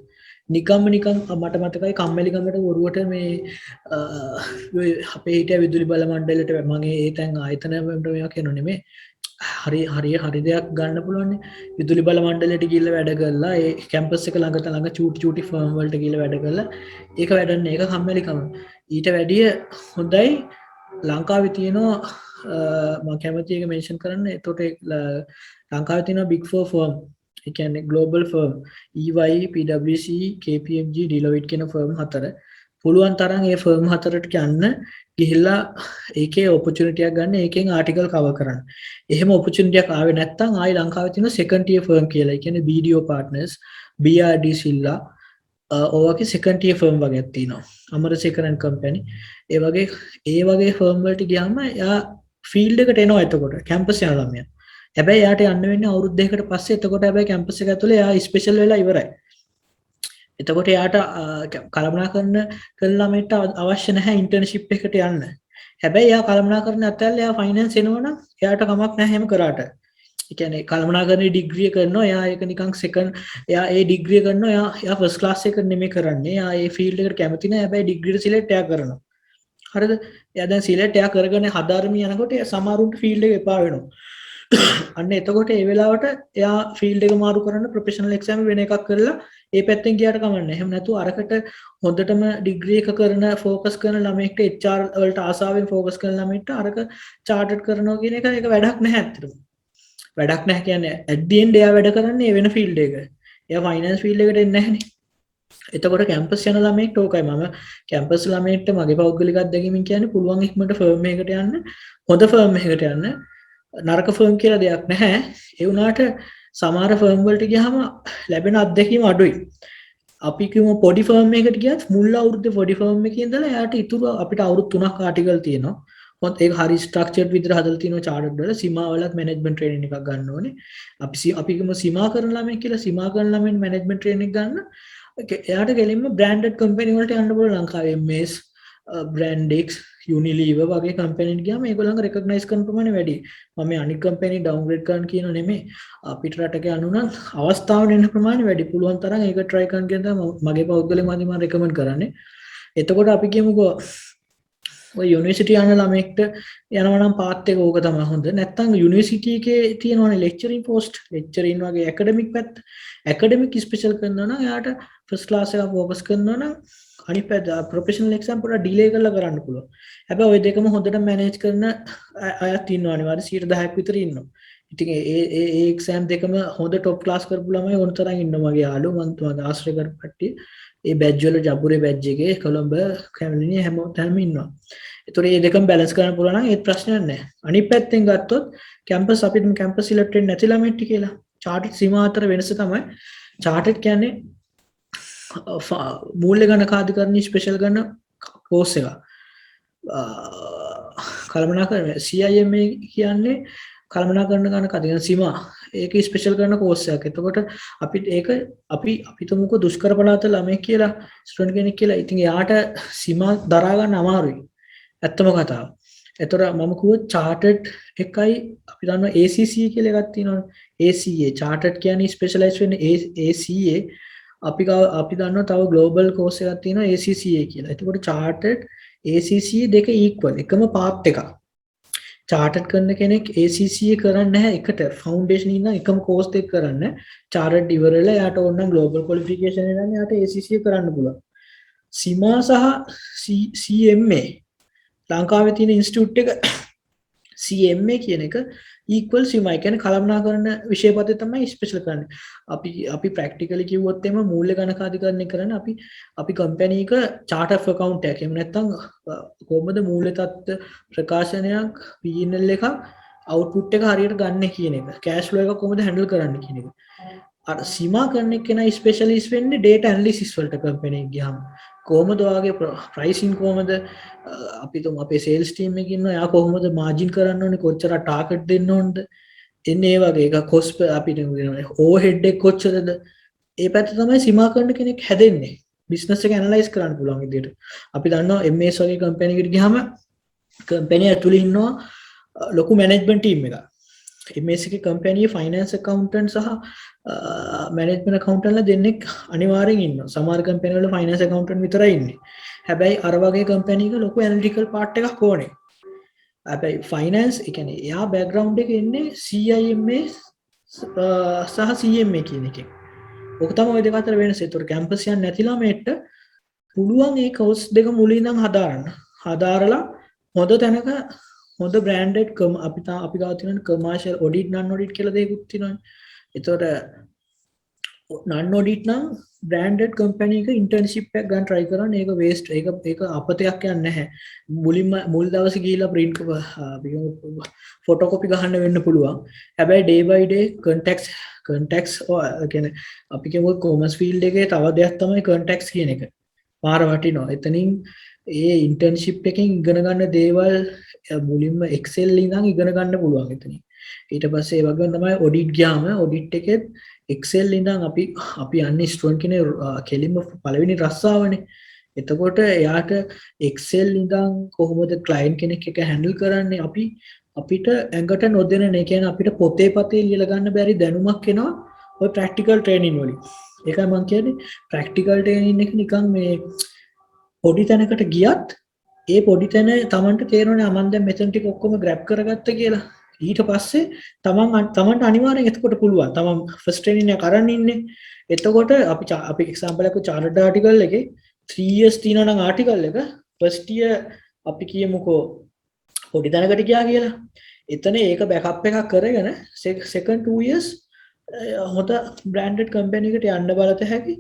නිකම් මට මතකයි කම්මැලිකමට ඔරුවට මේ අපේ හිට විදුලි බල මණ්ඩලට මගේ ඒ තැන් ආයතනට මෙයක් නෙමේ හරි දෙයක් ගන්න පුළුවන් විදුලි බල මණ්ඩලට කියල වැඩ කරලා ඒ කැම්පස් එක ළඟට ළඟ චුටි ෆර්ම්වලට කියල වැඩ කරලා ඒක වැඩන්න ඒක කම්මැලිකම ඊට වැඩිය හොඳයි ලංකාව තියනවා කැමතික මේෂන් කරන්න එතොට ලංකාව තින බික් ෆෝර්ම් එකන global firm EY PwC KPMG ඩිලොවිට් කෙන ෆර්ම් හතර පුළුවන් තරන් ඒ ෆර්ම් හතරට යන්න ගිහිල්ලා ඒක ඔපචනිටයක් ගන්න ඒකෙන් ආටිකල් කව කරන්න එහෙම ඔපචනිටියක් ආව නැත්තම් ආයි ලංකාව තින සෙකන්ටිය ෆර්ම් කියලා කියන BDO පාර්ට්නර්ස් BRD සිල්ලා ඕවගේ සෙකන්ටිය ෆර්ම් වගේ තිනවා අමර සෙකරන් කම්පැනි ඒ වගේ ෆර්ම්වලට ගියාම යා ෆීල්ඩ එකට එනවා එතකොට කැම්පස් යන ළමයා හැබැයි යාට යන්න වෙන්නේ අවුරුදු දෙකකට පස්සේ එතකොට හැබැයි කැම්පස් එක ඇතුලේ යා ස්පෙෂල් වෙලා ඉවරයි එතකොට යාට කළමනා කරන ළමයට අවශ්‍ය නැහැ ඉන්ටර්න්ෂිප් එකට යන්න හැබැයි යා කළමනා කරන අතල් යා ෆයිනන්ස් එනවනම් එයාට කමක් නැහැ එහෙම කරාට ඒ කියන්නේ කළමනා කරන ඩිග්‍රිය කරනවා එයා ඒක නිකන් සෙකන්ඩ් එයා ඒ ඩිග්‍රිය කරනවා එයා ෆස්ට් ක්ලාස් එක නෙමෙයි කරන්නේ එයා ඒ ෆීල්ඩ් එකට කැමති නැහැ හැබැයි ඩිග්‍රියට සිලෙක්ට් එයා කරනවා හරිද එයා දැන් සිලෙක්ට් එයා කරගෙන හදාරමින් යනකොට සමහරුන්ට ෆීල්ඩ් එක එපා වෙනවා අන්න එතකොට ඒ වෙලාවට එයා ෆීල්ඩ් එක මාරු කරන්න ප්‍රොෆෙෂනල් එක්සෑම් වෙන එකක් කරලා ඒ පැත්තෙන් ගියාට කමන්නේ. එහෙම නැතුව අරකට හොඳටම ඩිග්‍රී එක කරන ફોකස් කරන ළමයෙක්ට HR වලට ආසාවෙන් ફોකස් කරන ළමයෙක්ට අරක චාර්ටඩ් කරනවා කියන එක ඒක වැඩක් නැහැ ඇත්තටම. වැඩක් නැහැ කියන්නේ at the end එයා වැඩ කරන්නේ වෙන ෆීල්ඩ් එක. එයා ෆයිනෑන්ස් ෆීල්ඩ් එකට එන්නේ නැහනේ. එතකොට කැම්පස් යන ළමයෙක්ට ඕකයි මම කැම්පස් ළමයෙක්ට මගේ පෞද්ගලික අත්දැකීමෙන් කියන්නේ පුළුවන් ඉක්මනට ෆර්ම් එකකට යන්න හොඳ ෆර්ම් එකකට යන්න නරක ෆර්ම් කියලා දෙයක් නැහැ. ඒ වුණාට සමහර ෆර්ම් වලට ගියාම ලැබෙන අත්දැකීම අඩුයි. අපි කිව්ව පොඩි ෆර්ම් එකකට ගියත් මුල් අවුරුද්දේ පොඩි ෆර්ම් එකේ ඉඳලා එයාට ඉතුරු අපිට අවුරුදු 3ක් ආටිකල් තියෙනවා. මොකද ඒක හරි ස්ට්‍රක්චර්ඩ් විදිහට හදලා තියෙනවා චාර්ටර්ඩ් වල සීමා වලත් මැනේජ්මන්ට් ට්‍රේනින් එකක් ගන්න ඕනේ. අපි කිව්ව සීමා කරන ළමයි කියලා සීමා කරන ළමයින් මැනේජ්මන්ට් ට්‍රේනින් එක ගන්න. එයාට ගෙලින්ම බ්‍රෑන්ඩඩ් කම්පැනි වලට යන්න පුළුවන් ලංකාවේ MS Brandex Unilever වගේ කම්පැනිට ගියාම ඒගොල්ලන්ගේ රෙකග්නයිස් කරන ප්‍රමාණය වැඩි. මම මේ අනිත් කම්පැනි ඩවුන්ග්‍රේඩ් කරන්න කියන නෙමෙයි. අපිට රටක යන්න නම් අවස්ථාව දෙන්න ප්‍රමාණය වැඩි. පුළුවන් තරම් ඒක try කරන්න කියන තමයි මගේ පෞද්ගලික මාධ්‍ය මම රෙකමන්ඩ් කරන්නේ. එතකොට අපි කියමුකෝ ඔය යුනිවර්සිටි යන ළමෙක්ට යනවා නම් පාත් එක ඕක තමයි හොඳ. නැත්නම් යුනිවර්සිටි එකේ තියෙනවනේ ලෙක්චරින් පෝස්ට්, ලෙක්චරින් වගේ ඇකඩමික් පැත්ත. ඇකඩමික් ස්පෙෂල් කරනවා නම් එයාට ෆස්ට් ක්ලාස් එක ફોකස් කරනවා නම් අනිත් පැත්ත ප්‍රොෆෙෂනල් එක්සෑම් පොඩ්ඩක් ඩිලේ කරලා කරන්න පුළුවන්. හැබැයි ওই දෙකම හොඳට මැනේජ් කරන අයත් ඉන්නවා අනිවාර්ය 10% විතර ඉන්නවා. ඉතින් ඒ එක්සෑම් දෙකම හොඳ টොප් ක්ලාස් කරපු ළමයි ඕන තරම් ඉන්නවා මගේ යාළුවෝ මම ආශ්‍රය කරපු කට්ටිය. ඒ බැජ් වල ජබුරේ බැජ් එකේ කොළඹ කැමලිනිය හැමෝටම ඉන්නවා. ඒතකොට මේ දෙකම බැලන්ස් කරන්න පුළුවන් නම් ඒත් ප්‍රශ්නයක් නැහැ. අනිත් පැත්තෙන් ගත්තොත් කැම්පස් අපිට කැම්පස් සිලෙක්ට් වෙන්නේ නැති ළමයින්ට කියලා. චාර්ටර්ඩ් සීමා අතර වෙනස තමයි චාර්ටර්ඩ් කියන්නේ මූල්‍ය ගණකාධිකරණය ස්පෙෂල් ගන්න කෝස් එක. කළමනාකරණය CIMA කියන්නේ කළමනාකරණ ගණකාධිකරණ සීමා ඒක ස්පෙෂල් කරන කෝස් එකක්. එතකොට අපිට ඒක අපි තුමුකෝ දුෂ්කර පළාත ළමයි කියලා ස්ටුඩන්ට් කෙනෙක් කියලා. ඉතින් එයාට සීමා දරා ගන්න අමාරුයි. ඇත්තම කතාව. එතකොට මම කිව්වොත් chartered එකයි අපි දන්නවා ACCA කියලා එකක් තියෙනවනේ. ACA chartered කියන්නේ ස්පෙෂලායිස් වෙන්නේ ACA අපි දන්නවා තව ග්ලෝබල් කෝස් එකක් තියෙනවා ACCA කියලා. එතකොට chartered ACCA දෙක equal එකම path එකක්. chartered කරන කෙනෙක් ACCA කරන්නේ නැහැ එකට ෆවුන්ඩේෂන් ඉන්න එකම කෝස් දෙක කරන්න. chartered ඉවරලා යාට ඕන නම් global qualification එක නම් යාට ACCA කරන්න පුළුවන්. සීමා සහ CMA ලංකාවේ තියෙන ඉන්ස්ටිටියුට් එක CMA කියන එක equal සීමා කියන්නේ කළමනාකරණ විෂයපතේ තමයි ස්පෙෂල් කරන්නේ. අපි ප්‍රැක්ටිකලි කිව්වොත් එම මූල්‍ය ගණකාධිකරණය කරන්නේ අපි කම්පැනි එක chart of account එකක්. එහෙම නැත්නම් කොහොමද මූල්‍ය තත්ත්ව ප්‍රකාශනයක් P&L එකක් output එක හරියට ගන්න කියන එක. cash flow එක කොහොමද handle කරන්න කියන එක. අර සීමා කරන කෙනා ස්පෙෂලිස්ට් වෙන්නේ data analysis වලට කම්පැනි එක ගියාම. කොහොමද ඔයාගේ ප්‍රයිසින් කොහොමද අපි තුම අපේ සේල්ස් ටීම් එකේ ඉන්නවා යා කොහොමද මාජින් කරන්න ඕනේ කොච්චර ටාගට් දෙන්න ඕනද එන්නේ ඒ වගේ එක කොස්ට් අපිට කියනවා ඕවර්හෙඩ් එක කොච්චරද ඒ පැත්ත තමයි සීමා කරන කෙනෙක් හැදෙන්නේ බිස්නස් එක ඇනලයිස් කරන්න පුළුවන් විදිහට අපි දන්නවා MS වගේ කම්පැනි එකකට ගියාම කම්පැනි ඇතුලේ ඉන්නවා ලොකු මැනේජ්මන්ට් ටීම් එකක් MS එකේ කම්පැනි ෆයිනෑන්ස් accountants සහ management accountant දෙන්නෙක් අනිවාර්යෙන් ඉන්නවා. සමහර කම්පැනි වල ෆයිනෑන්ස් accountant විතරයි ඉන්නේ. හැබැයි අර වගේ කම්පැනි එක ලොකු ඇනලිටිකල් පාර්ට් එකක් ඕනේ. හැබැයි ෆයිනෑන්ස් ඒ කියන්නේ එයා බෑග්ග්‍රවුන්ඩ් එකේ ඉන්නේ CIMA සහ CMA කියන එකෙන්. ඔක තමයි ওই දෙක අතර වෙනස. ඒතර කැම්පස් යන්නේ නැති ළමයට පුළුවන් ඒ කෝස් දෙක මුලින් ඉඳන් හදාරන්න. හදාරලා හොඳ තැනක හොඳ බ්‍රෑන්ඩඩ් අපි ගාව තියෙන කමර්ෂියල් ඔඩිට් නන් ඔඩිට් කියලා දෙකකුත් තියෙනවානේ. ඒතකොට නන් ඔඩිට් නම් බ්‍රෑන්ඩඩ් කම්පැනි එක ඉන්ටර්න්ෂිප් එකක් ගන්න try කරන්න. ඒක වේස්ට් ඒක අපතයක් යන්නේ නැහැ. මුල් දවසේ ගිහිල්ලා print ෆොටෝකොපි ගහන්න වෙන්න පුළුවන්. හැබැයි day by day contacts කියන්නේ අපි කියමු කොමර්ස් ෆීල්ඩ් එකේ තව දෙයක් තමයි contacts කියන එක. පාර වටිනවා. එතනින් ඒ ඉන්ටර්න්ෂිප් එකෙන් ඉගෙන ගන්න දේවල් මුලින්ම Excel ඉඳන් ඉගෙන ගන්න පුළුවන් එතනින්. ඊට පස්සේ ඒ වගේම තමයි ඔඩිට් ගියාම ඔඩිට් එකෙත් Excel ඉඳන් අපි යන්නේ ස්ටුඩන්ට් කෙනේ කෙලින්ම පළවෙනි රස්සාවනේ. එතකොට එයාට Excel ඉඳන් කොහොමද ක්ලයන්ට් කෙනෙක් එක හැන්ඩල් කරන්නේ අපිට ඇඟට නොදෙන නේ කියන්නේ අපිට පොතේ ලියලා ගන්න බැරි දැනුමක් එනවා ඔය ප්‍රැක්ටිකල් ට්‍රේනින් වලින්. ඒකයි මම කියන්නේ ප්‍රැක්ටිකල් ට්‍රේනින් එක නිකන් මේ පොඩි තැනකට ගියත් ඒ පොඩි තැන Tamanට තේරෙන්නේ මම දැන් මෙතන ටික ඔක්කොම ග්‍රැබ් කරගත්ත කියලා. ඊට පස්සේ තමන්ට අනිවාර්යෙන් එතකොට පුළුවන්. තමන් ෆස්ට් ට්‍රේනින් එක අරන් ඉන්නේ. එතකොට අපි එක්සැම්පල් එකක් චාර්ටර්ඩ් ආටිකල් එකේ 3 years තියෙනවා නම් ආටිකල් එක ෆස්ට් ඉයර් අපි කියමුකෝ පොඩි තැනකට ගියා කියලා. එතන ඒක බෑකප් එකක් කරගෙන සෙකන්ඩ් 2 years හොඳ බ්‍රෑන්ඩඩ් කම්පැනි එකකට යන්න බලත හැකි.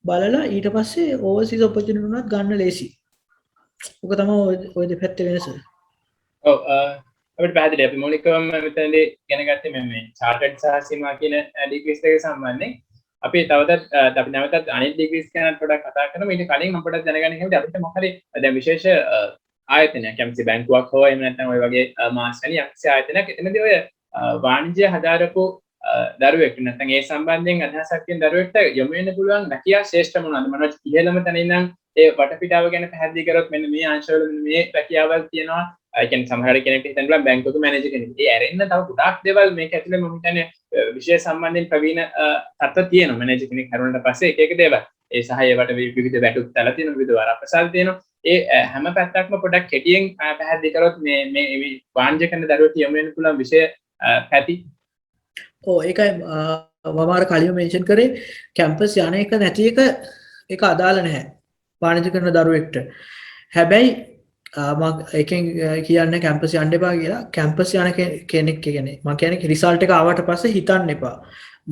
බලලා ඊට පස්සේ ඕවර්සීස් ඔපචුනිටි උනත් ගන්න ලේසි. ඔක තමයි ඔය දෙපැත්තේ වෙනස. ඔව් අපිට පැහැදිලි අපි මූලිකවම මෙතනදී ඉගෙන ගත්තේ මේ චාර්ටර්ඩ් සහ සීමා කියන ඩිග්‍රීස් දෙක සම්බන්ධයෙන් අපි තවදත් අපි නැවතත් අනිත් ඩිග්‍රීස් ගැන පොඩ්ඩක් කතා කරමු. ඊට කලින් මම පොඩ්ඩක් දැනගන්න කැමතියි අපිට මොකද දැන් විශේෂ ආයතනයක් කැමති බැංකුවක් හෝ එහෙම නැත්නම් ඔය වගේ මාස්ටර්ලි යක්ෂ ආයතනයක් එතනදී ඔය වාණිජ්‍ය හදාරපු දරුවෙක් නැත්නම් ඒ සම්බන්ධයෙන් අදහසක් තියෙන දරුවෙක්ට යොමු වෙන්න පුළුවන් රැකියා ශ්‍රේෂ්ඨ මොනවද? මොනවද ඉහළම තැන ඉඳන් ඒ වටපිටාව ගැන පැහැදිලි කරොත් මෙන්න මේ අංශවල මෙන්න මේ රැකියාවල් තියෙනවා. ඒ කියන්නේ සමහර කෙනෙක්ට හිතන්න පුළුවන් බැංකුවක මැනේජර් කෙනෙක්. ඒ ඇරෙන්න තව ගොඩාක් දේවල් මේක ඇතුලේ මම හිතන්නේ විශේෂ සම්බන්ධයෙන් ප්‍රවීණ තත්ත්ව තියෙනවා. මැනේජර් කෙනෙක් හරුණට පස්සේ එක එක දේවල්. ඒ සහ ඒවට විවිධ වැටුප් තල තියෙනවා විවිධ වරප්‍රසාද තියෙනවා. ඒ හැම පැත්තක්ම පොඩ්ඩක් කෙටියෙන් පැහැදිලි කරොත් මේ වාණිජ්‍ය කරන දරුවෝ යොමු වෙන්න පුළුවන් විෂය පැති. ඒකයි මම අර කලින් මෙන්ෂන් කරේ කැම්පස් යන එක නැති එක අදාළ නැහැ වාණිජ්‍ය කරන දරුවෙක්ට. හැබැයි මම එකෙන් කියන්නේ කැම්පස් යන්න එපා කියලා. කැම්පස් යන කෙනෙක් කියන්නේ මම කියන්නේ රිසල්ට් එක ආවට පස්සේ හිතන්න එපා.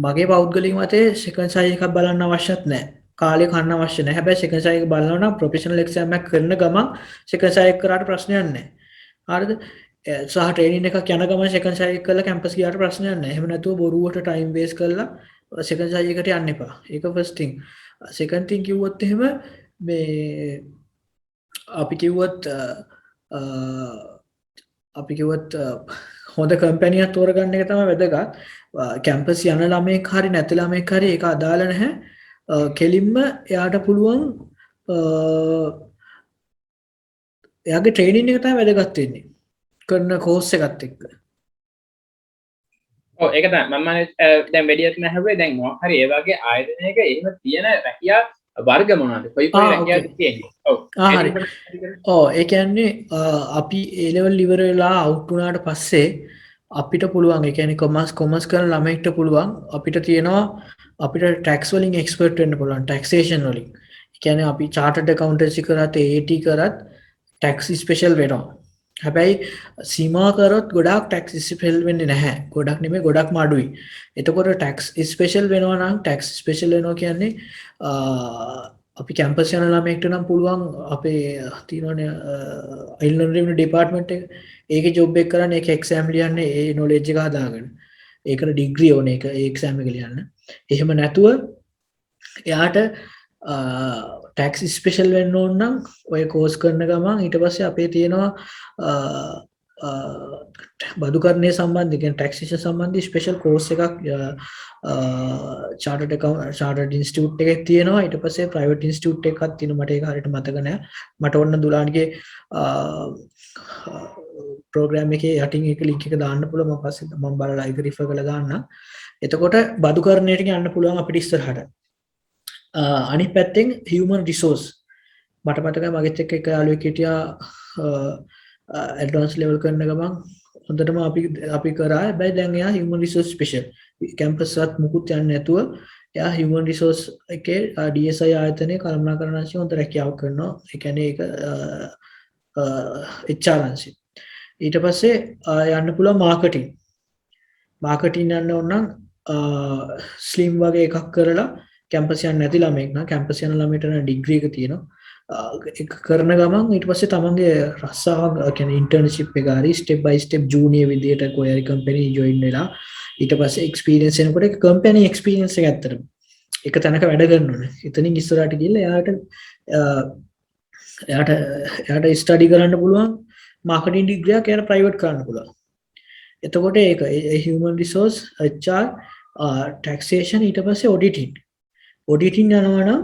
මගේ පෞද්ගලික මතේ සෙකන්ඩ් සයි එකක් බලන්න අවශ්‍යත් නැහැ. කාලේ කන්න අවශ්‍ය නැහැ. හැබැයි සෙකන්ඩ් සයි එක බලනවා නම් ප්‍රොෆෙෂනල් එක්සෑම් එකක් කරන ගමන් සෙකන්ඩ් සයි එක කරාට ප්‍රශ්නයක් නැහැ. හරිද? සහ ට්‍රේනින් එකක් යන ගමන් සෙකන්ඩ් සයි එක කරලා කැම්පස් ගියාට ප්‍රශ්නයක් නැහැ. එහෙම නැතුව බොරුවට ටයිම් වේස්ට් කරලා සෙකන්ඩ් සයි එකට යන්න එපා. ඒක ෆස්ට් තින්. සෙකන්ඩ් තින් කිව්වොත් එහෙම මේ අපි කිව්වොත් හොඳ කම්පැනියක් තෝරගන්න එක තමයි වැදගත්. කැම්පස් යන ළමයෙක් හරි නැති ළමයෙක් හරි ඒක අදාළ නැහැ. කෙලින්ම එයාට පුළුවන් එයාගේ ට්‍රේනින් එක තමයි වැදගත් වෙන්නේ. කරන කෝස් එකත් එක්ක. ඔව් ඒක තමයි මම දැන් වැඩියත් නැහැවේ දැන් මොකක් හරි ඒ වගේ ආයතනයක එහෙම තියෙන රැකියා වර්ග මොනවද? කොයි රැකියාවද තියෙන්නේ? ඔව්. හරි. ඒ කියන්නේ අපි A level ඉවර වෙලා අවුට් වුණාට පස්සේ අපිට පුළුවන් ඒ කියන්නේ කොමර්ස් කරන ළමයින්ට පුළුවන් අපිට තියෙනවා අපිට ටැක්ස් වලින් එක්ස්පර්ට් වෙන්න පුළුවන් ටැක්සේෂන් වලින්. ඒ කියන්නේ අපි චාර්ටර්ඩ් ඇකවුන්ටන්සි කරත් AAT කරත් ටැක්ස් ස්පෙෂල් වෙනවා. හැබැයි සීමා කරොත් ගොඩාක් ටැක්ස් ස්පෙෂල් වෙන්නේ නැහැ. ගොඩක් නෙමෙයි ගොඩක්ම අඩුයි. එතකොට ටැක්ස් ස්පෙෂල් වෙනවා නම් ටැක්ස් ස්පෙෂල් වෙනවා කියන්නේ අපි කැම්පස් යන ළමයෙක්ට නම් පුළුවන් අපේ තියෙනවනේ ඉන්ලන්ඩ් රෙවිනියු ඩිපාර්ට්මන්ට් එක ඒකේ ජොබ් එක කරන්න ඒක එක්සෑම් ලියන්නේ ඒ නොලෙජ් එක හදාගන්න. ඒකට ඩිග්‍රී ඕනේ ඒක ඒ එක්සෑම් එක ලියන්න. එහෙම නැතුව එයාට ටැක්ස් ස්පෙෂල් වෙන්න ඕන නම් ඔය කෝස් කරන ගමන් ඊට පස්සේ අපේ තියෙනවා බදුකරණය සම්බන්ධ කියන්නේ ටැක්සේෂන් සම්බන්ධී ස්පෙෂල් කෝස් එකක් චාර්ටර්ඩ් ඉන්ස්ටිටියුට් එකේ තියෙනවා. ඊට පස්සේ ප්‍රයිවට් ඉන්ස්ටිටියුට් එකක් තියෙනවා. මට ඒක හරියට මතක නැහැ. මට ඔන්න දුලාන්ගේ ප්‍රෝග්‍රෑම් එකේ යටින් එක ලින්ක් එක දාන්න පුළුවන් මම පස්සේ මම බලලා ඒක රිෆර් කරලා දාන්න. එතකොට බදු කරණයට යන්න පුළුවන් අපිට ඉස්සරහට. අනිත් පැත්තෙන් human resource මට මතකයි මගෙත් එක්ක එක යාළුවෙක් හිටියා ඇඩ්වාන්ස් ලෙවල් කරන ගමන් හොඳටම අපි කරා. හැබැයි දැන් එයා human resource special කැම්පස් එකත් මුකුත් යන්නේ නැතුව එයා human resource එකේ DSI ආයතනයේ කළමනාකරණ අංශය හොඳ රැකියාවක් කරනවා. ඒ කියන්නේ ඒක HR අංශය. ඊට පස්සේ යන්න පුළුවන් මාකටිං යන්න ඕන නම් ස්ලිම් වගේ එකක් කරලා කැම්පස් යන්න නැති ළමෙක් නම් කැම්පස් යන ළමයට ඩිග්‍රී එක තියෙනවා. ඒක කරන ගමන් ඊට පස්සේ තමන්ගේ රස්සාව කියන්නේ ඉන්ටර්න්ෂිප් එක හරි ස්ටෙප් බයි ස්ටෙප් ජූනියර් විදියට කොහේ හරි කම්පැනි ජොයින් වෙලා ඊට පස්සේ එක්ස්පීරියන්ස් එනකොට ඒක කම්පැනි එක්ස්පීරියන්ස් එක ඇත්තටම එක තැනක වැඩ කරන්න ඕනේ. එතනින් ඉස්සරහට ගිහලා එයාට ස්ටඩි කරන්න පුළුවන් මාකටිං ඩිග්‍රී එකක් එයාට ප්‍රයිවට් කරන්න පුළුවන්. එතකොට ඒක human resource HR taxation ඊට පස්සේ auditing යනවා නම්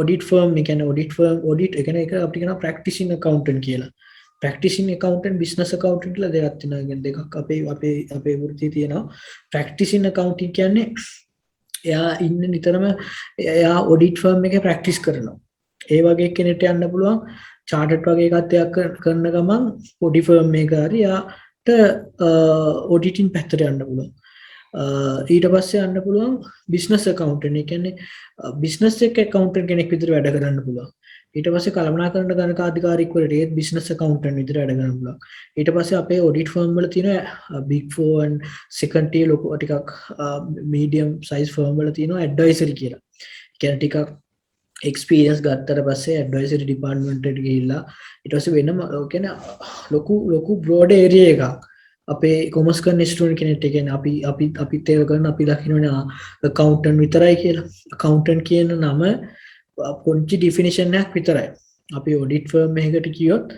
audit firm එක කියන්නේ audit එක කියන්නේ ඒක අපිට කියනවා practicing accountant කියලා. practicing accountant business accountant කියලා දෙකක් තියෙනවා. කියන්නේ දෙකක් අපේ වෘත්තියේ තියෙනවා. practicing accounting කියන්නේ එයා ඉන්න නිතරම එයා audit firm එකේ practice කරනවා. ඒ වගේ කෙනෙක්ට යන්න පුළුවන් chartered වගේ එකක් කරන ගමන් audit firm එක හරි එයාට auditing පැත්තට යන්න පුළුවන්. ඊට පස්සේ යන්න පුළුවන් business accountant. ඒ කියන්නේ business එක accountant කෙනෙක් විදිහට වැඩ කරන්න පුළුවන්. ඊට පස්සේ කළමනාකරණ ගණකාධිකාරියෙක් වලට business accountant විදිහට වැඩ කරන්න පුළුවන්. ඊට පස්සේ අපේ audit firm වල තියෙන big 4 and second tier ලොකු ටිකක් medium size firm වල තියෙනවා advisory කියලා. ඒ කියන්නේ ටිකක් experience ගත්තට පස්සේ advisory department එකට ගිහිල්ලා ඊට පස්සේ වෙනම කියන්නේ ලොකු broad area එකක් අපේ කොමර්ස් කරන ස්ටුඩන්ට් කෙනෙක්ට කියන්නේ අපිත් ඒක කරන අපි දකින්නනේ accountant විතරයි කියලා. accountant කියන නම පොන්චි ඩිෆිනිෂන් එකක් විතරයි. අපි ඔඩිට් ෆර්ම් එකකට ගියොත්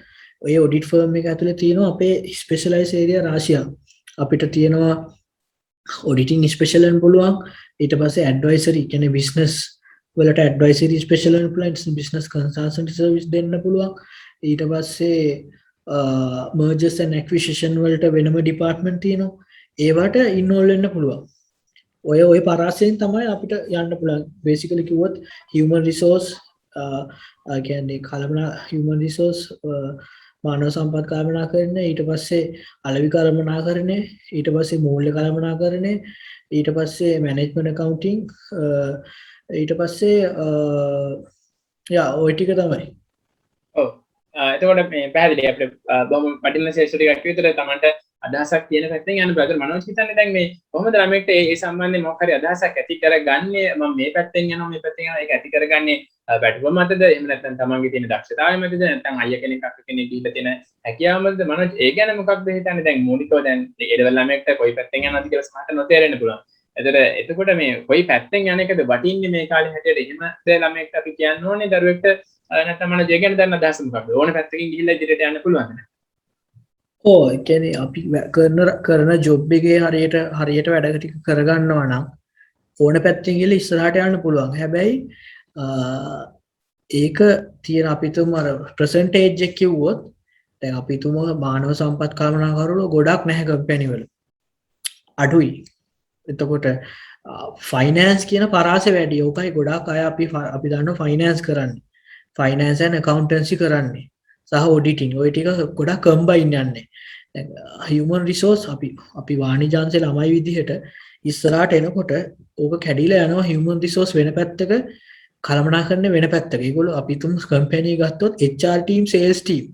ඔය ඔඩිට් ෆර්ම් එක ඇතුලේ තියෙනවා අපේ ස්පෙෂලායිස් ඒරියා රාශියක්. අපිට තියෙනවා ඔඩිටින් ස්පෙෂල් වෙන්න පුළුවන්. ඊට පස්සේ ඇඩ්වයිසරි කියන්නේ බිස්නස් වලට ඇඩ්වයිසරි ස්පෙෂල් වෙන්න පුළුවන්. බිස්නස් කන්සල්ටන්ටි සර්විස් දෙන්න පුළුවන්. ඊට පස්සේ mergers and acquisition වලට වෙනම ඩිපාර්ට්මන්ට් තියෙනවා. ඒවට ඉන්වෝල්ව් වෙන්න පුළුවන්. ඔය පරාසයෙන් තමයි අපිට යන්න පුළුවන්. බේසිකලි කිව්වොත් human resource කියන්නේ human resource මානව සම්පත් කළමනාකරණය, ඊට පස්සේ අලෙවි කළමනාකරණය, ඊට පස්සේ මූල්‍ය කළමනාකරණය, ඊට පස්සේ management accounting, ඊට පස්සේ ඔය ටික තමයි. ඔව්. එතකොට මේ පැහැදිලි අපිට බොහොම වටිනා ශේෂ්ඨ ටිකක් විතර තමන්ට අදහසක් තියෙන පැත්තෙන් යන බ්‍රදර් මනෝජ් හිතන්නේ දැන් මේ කොහොමද ළමෙක්ට ඒ සම්බන්ධයෙන් මොකක් හරි අදහසක් ඇති කරගන්නේ මම මේ පැත්තෙන් යනවා මේ පැත්තෙන් යනවා ඒක ඇති කරගන්නේ බැටුව මතද එහෙම නැත්නම් තමන්ගේ තියෙන දක්ෂතාවය මතද නැත්නම් අයියා කෙනෙක් අක්ක කෙනෙක් දීලා තියෙන හැකියාව මතද මනෝජ් ඒ ගැන මොකක්ද හිතන්නේ දැන් මූලිකව දැන් ඒ ලෙවල් ළමෙක්ට කොයි පැත්තෙන් යනවද කියලා සමහරට නොතේරෙන්න පුළුවන්. එතකොට මේ කොයි පැත්තෙන් යන එකද වටින්නේ මේ කාලේ හැටියට එහෙමද ළමෙක්ට අපි කියන්න ඕනේ දරුවෙක්ට නැත්නම් මනෝජ් ඒ ගැන දැන් අදහස මොකක්ද ඕන පැත්තකින් ගිහිල්ලා ඉදිරියට යන්න පුළුවන්ද? ඒ කියන්නේ අපි කරන ජොබ් එකේ හරියට වැඩ ටික කරගන්නවා නම් ඕන පැත්තෙන් ගිහලා ඉස්සරහට යන්න පුළුවන්. හැබැයි ඒක තියෙන අපිටම අර ප්‍රසන්ටේජ් එක කිව්වොත් දැන් අපිටම මානව සම්පත් කළමනාකරුවෝ ගොඩක් නැහැ කම්පැනි වල. අඩුයි. එතකොට ෆයිනෑන්ස් කියන පරාසය වැඩි. ඕකයි ගොඩක් අය අපි දන්නවා ෆයිනෑන්ස් කරන්නේ. ෆයිනෑන්ස් and accountancy කරන්නේ. සහ ඔඩිටින් ඔය ටික ගොඩක් කම්බයින් යන්නේ. දැන් human resource අපි වාණිජාංශ ළමයි විදිහට ඉස්සරහට එනකොට ඕක කැඩිලා යනවා human resource වෙන පැත්තක කළමනාකරණය වෙන පැත්තක. ඒගොල්ලෝ අපි තුන් කම්පැනි ගත්තොත් HR team sales team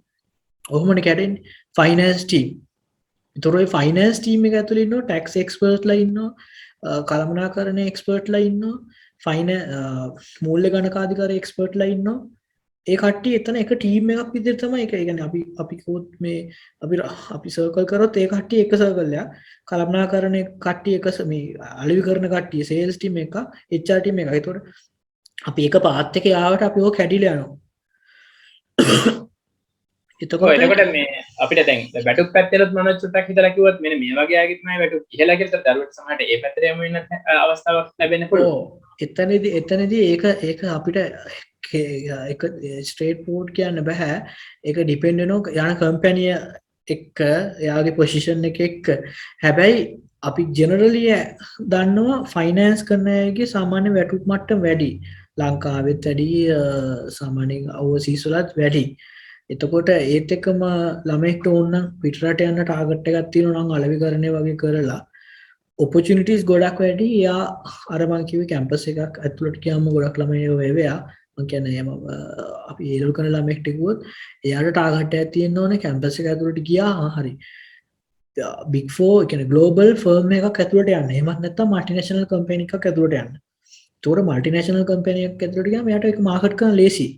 ඔහොමනේ කැඩෙන්නේ. finance team. ඒතර ඔය finance team එක ඇතුළේ ඉන්නවා tax expert ලා ඉන්නවා කළමනාකරණ expert ලා ඉන්නවා මූල්‍ය ගණකාධිකාරී expert ලා ඉන්නවා. ඒ කට්ටිය එතන එක ටීම් එකක් විදිහට තමයි ඒක. ඒ කියන්නේ අපි කොත් මේ අපි සර්කල් කරොත් ඒ කට්ටිය එක සර්කල් එකක්. කළමනාකරණ කට්ටිය එක මේ අලෙවි කරන කට්ටිය සේල්ස් ටීම් එක, HR ටීම් එක. ඒතකොට අපි එක පාත් එකේ ආවට අපි ඕක කැඩිලා යනවා. එතකොට මේ අපිට දැන් බැටුක් පැත්තේලත් මනෝජ් චුට්ටක් හිතලා කිව්වොත් මෙන්න මේ වගේ ආගෙත් තමයි බැටුක් ඉහලා කියලා දරුවට සමහරට ඒ පැත්තට යමු වෙන අවස්ථාවක් ලැබෙන්න පුළුවන්. එතනදී ඒක අපිට එක ස්ට්‍රේට් ෆෝඩ් කියන්න බෑ. ඒක ඩිපෙන්ඩ් වෙනවා යන කම්පැනිය එක්ක එයාගේ පොසිෂන් එක එක්ක හැබැයි අපි ජෙනරලි දන්නවා ෆයිනෑන්ස් කරන අයගේ සාමාන්‍ය වැටුප් මට්ටම වැඩි ලංකාවෙත් වැඩි සාමාන්‍යයෙන් overseas වලත් වැඩි එතකොට ඒත් එක්කම ළමෙක්ට ඕන පිටරට යන්න ටාගට් එකක් තියෙනවා නම් අලෙවිකරණය වගේ කරලා opportunities ගොඩක් වැඩි යා අර මං කිව්වේ කැම්පස් එකක් ඇතුළට ගියාම ගොඩක් ළමයි වෙවෙයා මං කියන්නේ එහෙම අපි ඒ ලෙවල් කරන ළමෙක්ට කිව්වොත් එයාට ටාගට් එකක් තියෙන්න ඕනේ කැම්පස් එක ඇතුළට ගියා හරි big four කියන්නේ global firm එකක් ඇතුළට යන්න එහෙමත් නැත්නම් multinational company එකක් ඇතුළට යන්න ඒතකොට multinational company එකක් ඇතුළට ගියාම එයාට ඒක මාකට් කරන්න ලේසි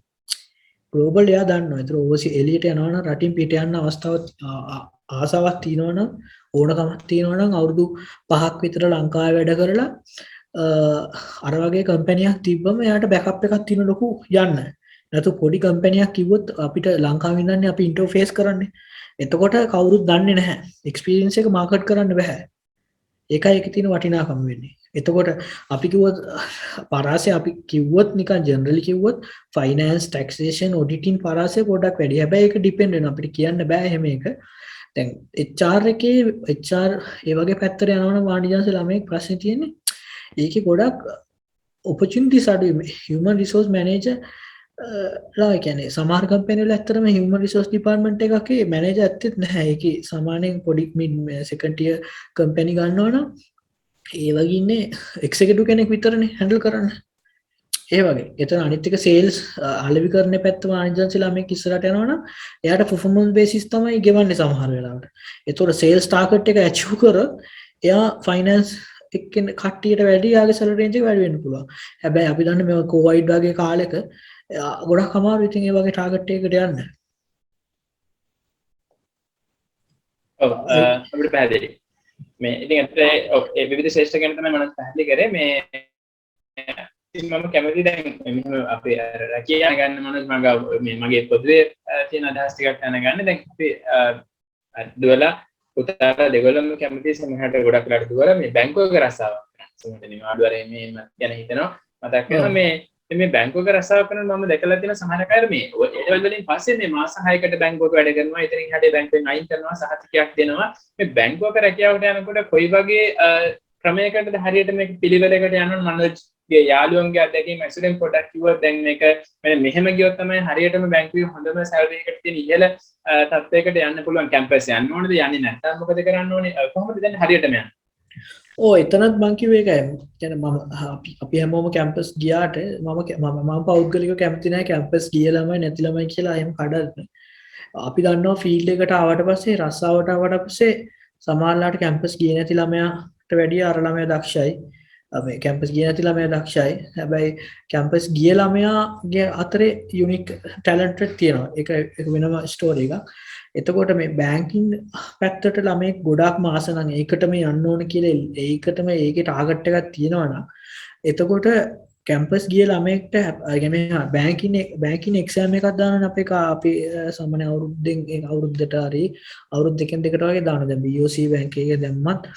ග්ලෝබල් එයා දන්නවා ඒතර ඕවර්සී එළියට යනවා නම් රටින් පිට යන්න අවස්ථාවක් ආසාවක් තියෙනවා නම් ඕනකමක් තියෙනවා නම් අවුරුදු 5ක් විතර ලංකාවේ වැඩ කරලා අර වගේ කම්පැනියක් තිබ්බම එයාට බෑකප් එකක් තියෙන ලොකු යන්න. නැතු පොඩි කම්පැනියක් කිව්වොත් අපිට ලංකාවේ ඉඳන්නේ අපි ඉන්ටර්ෆේස් කරන්නේ. එතකොට කවුරුත් දන්නේ නැහැ. එක්ස්පීරියන්ස් එක මාකට් කරන්න බෑ. ඒකයි ඒකේ තියෙන වටිනාකම වෙන්නේ. එතකොට අපි කිව්වොත් පරාසය අපි කිව්වොත් නිකන් ජෙනරලි කිව්වොත් ෆයිනෑන්ස් ටැක්සේෂන් ඔඩිටින් පරාසය පොඩ්ඩක් වැඩි. හැබැයි ඒක ඩිපෙන්ඩ් වෙනවා. අපිට කියන්න බෑ එහෙම එක. දැන් HR එකේ HR ඒ වගේ පැත්තට යනවනම් වාණිජාංශ ළමයෙක් ප්‍රශ්නේ තියෙන්නේ. ඒකේ ගොඩක් opportunities අඩුයි. human resource manager ලා කියන්නේ සමහර කම්පැනි වල ඇත්තටම human resource department එකකේ manager ඇත්තෙත් නැහැ. ඒකේ සාමාන්‍යයෙන් පොඩි mid second tier කම්පැනි ගන්නවනම් ඒ වගේ ඉන්නේ එක්සිකියුටිව් කෙනෙක් විතරනේ හැන්ඩල් කරන්න. ඒ වගේ. එතන අනිත් එක සේල්ස් අලෙවිකරණ පැත්ත වාණිජ්‍යංශ ළමෙක් ඉස්සරහට යනවනම් එයාට performance basis තමයි ගෙවන්නේ සමහර වෙලාවට. ඒතකොට සේල්ස් ටාගට් එක achieve කරොත් එයා finance එක්කෙන කට්ටියට වැඩි යාගේ salary range එක වැඩි වෙන්න පුළුවන්. හැබැයි අපි දන්නේ මේ COVID වගේ කාලෙක ගොඩක් අමාරු ඉතින් ඒ වගේ ටාගට් එකකට යන්න. ඔව් අපිට පැහැදිලි. මේ ඉතින් ඇත්තට ඒ විවිධ ශ්‍රේෂ්ඨ ගැන තමයි මම පැහැදිලි කරේ මේ මම කැමති දැන් මෙහෙම අපේ රැකියාව ගන්න මනස මගේ පොදුවේ තියෙන අදහස් ටිකක් දැනගන්න දැන් අපි දුවලා පුතාලා දෙගොල්ලම කැමති සමහරට ගොඩක් වෙලාට දුවලා මේ බැංකුවක රස්සාවක් කරන්න. සමහරට නිවාඩු වරේ මේ ගැන හිතනවා මතක් වෙනවා මේ බැංකුවක රස්සාවක් කරන මම දැකලා තියෙන සමහර අය මේ ඒ වලින් පස්සේ මේ මාස 6කට බැංකුවක වැඩ කරනවා. ඉතින් එහාට බැංකුවෙන් අයින් කරනවා සහතිකයක් දෙනවා. මේ බැංකුවක රැකියාවට යනකොට කොයි වගේ ක්‍රමයකටද හරියට මේක පිළිවෙලකට යනවද මනෝජ්ගේ යාළුවන්ගේ අත්දැකීම් ඇසුරෙන් පොඩ්ඩක් කිව්වොත් දැන් මේක මෙහෙම ගියොත් තමයි හරියටම බැංකුවේ හොඳම සැලරි එකට තියෙන ඉහළ තත්ත්වයකට යන්න පුළුවන් කැම්පස් යන්න ඕනේද යන්නේ නැත්නම් මොකද කරන්න ඕනේ කොහොමද දැන් හරියටම යන්නේ? ඕ එතනත් මං කිව්වේ ඒකයි. කියන්නේ මම අපි හැමෝම කැම්පස් ගියාට මම පෞද්ගලිකව කැමති නැහැ කැම්පස් ගිය ළමයි නැති ළමයි කියලා එහෙම කඩන්න. අපි දන්නවා ෆීල්ඩ් එකට ආවට පස්සේ රස්සාවට ආවට පස්සේ සමහරලාට කැම්පස් ගියේ නැති ළමයාට වැඩිය අර ළමයා දක්ෂයි. මේ කැම්පස් ගියේ නැති ළමයා දක්ෂයි. හැබැයි කැම්පස් ගිය ළමයාගේ අතරේ යුනික් ටැලන්ට් එකක් තියෙනවා. ඒක වෙනම ස්ටෝරි එකක්. එතකොට මේ බැංකින් පැත්තට ළමෙක් ගොඩක් මාස නම් ඒකටම යන්න ඕන කියලා ඒකටම ඒකේ ටාගට් එකක් තියෙනවා නම් එතකොට කැම්පස් ගිය ළමෙක්ට කියන්නේ බැංකින් එක්සෑම් එකක් දාන්න අපි සාමාන්‍ය අවුරුද්දට හරි අවුරුදු දෙකෙන් දෙකට වගේ දාන දැන් BOC බැංක් එකේ දැම්මත්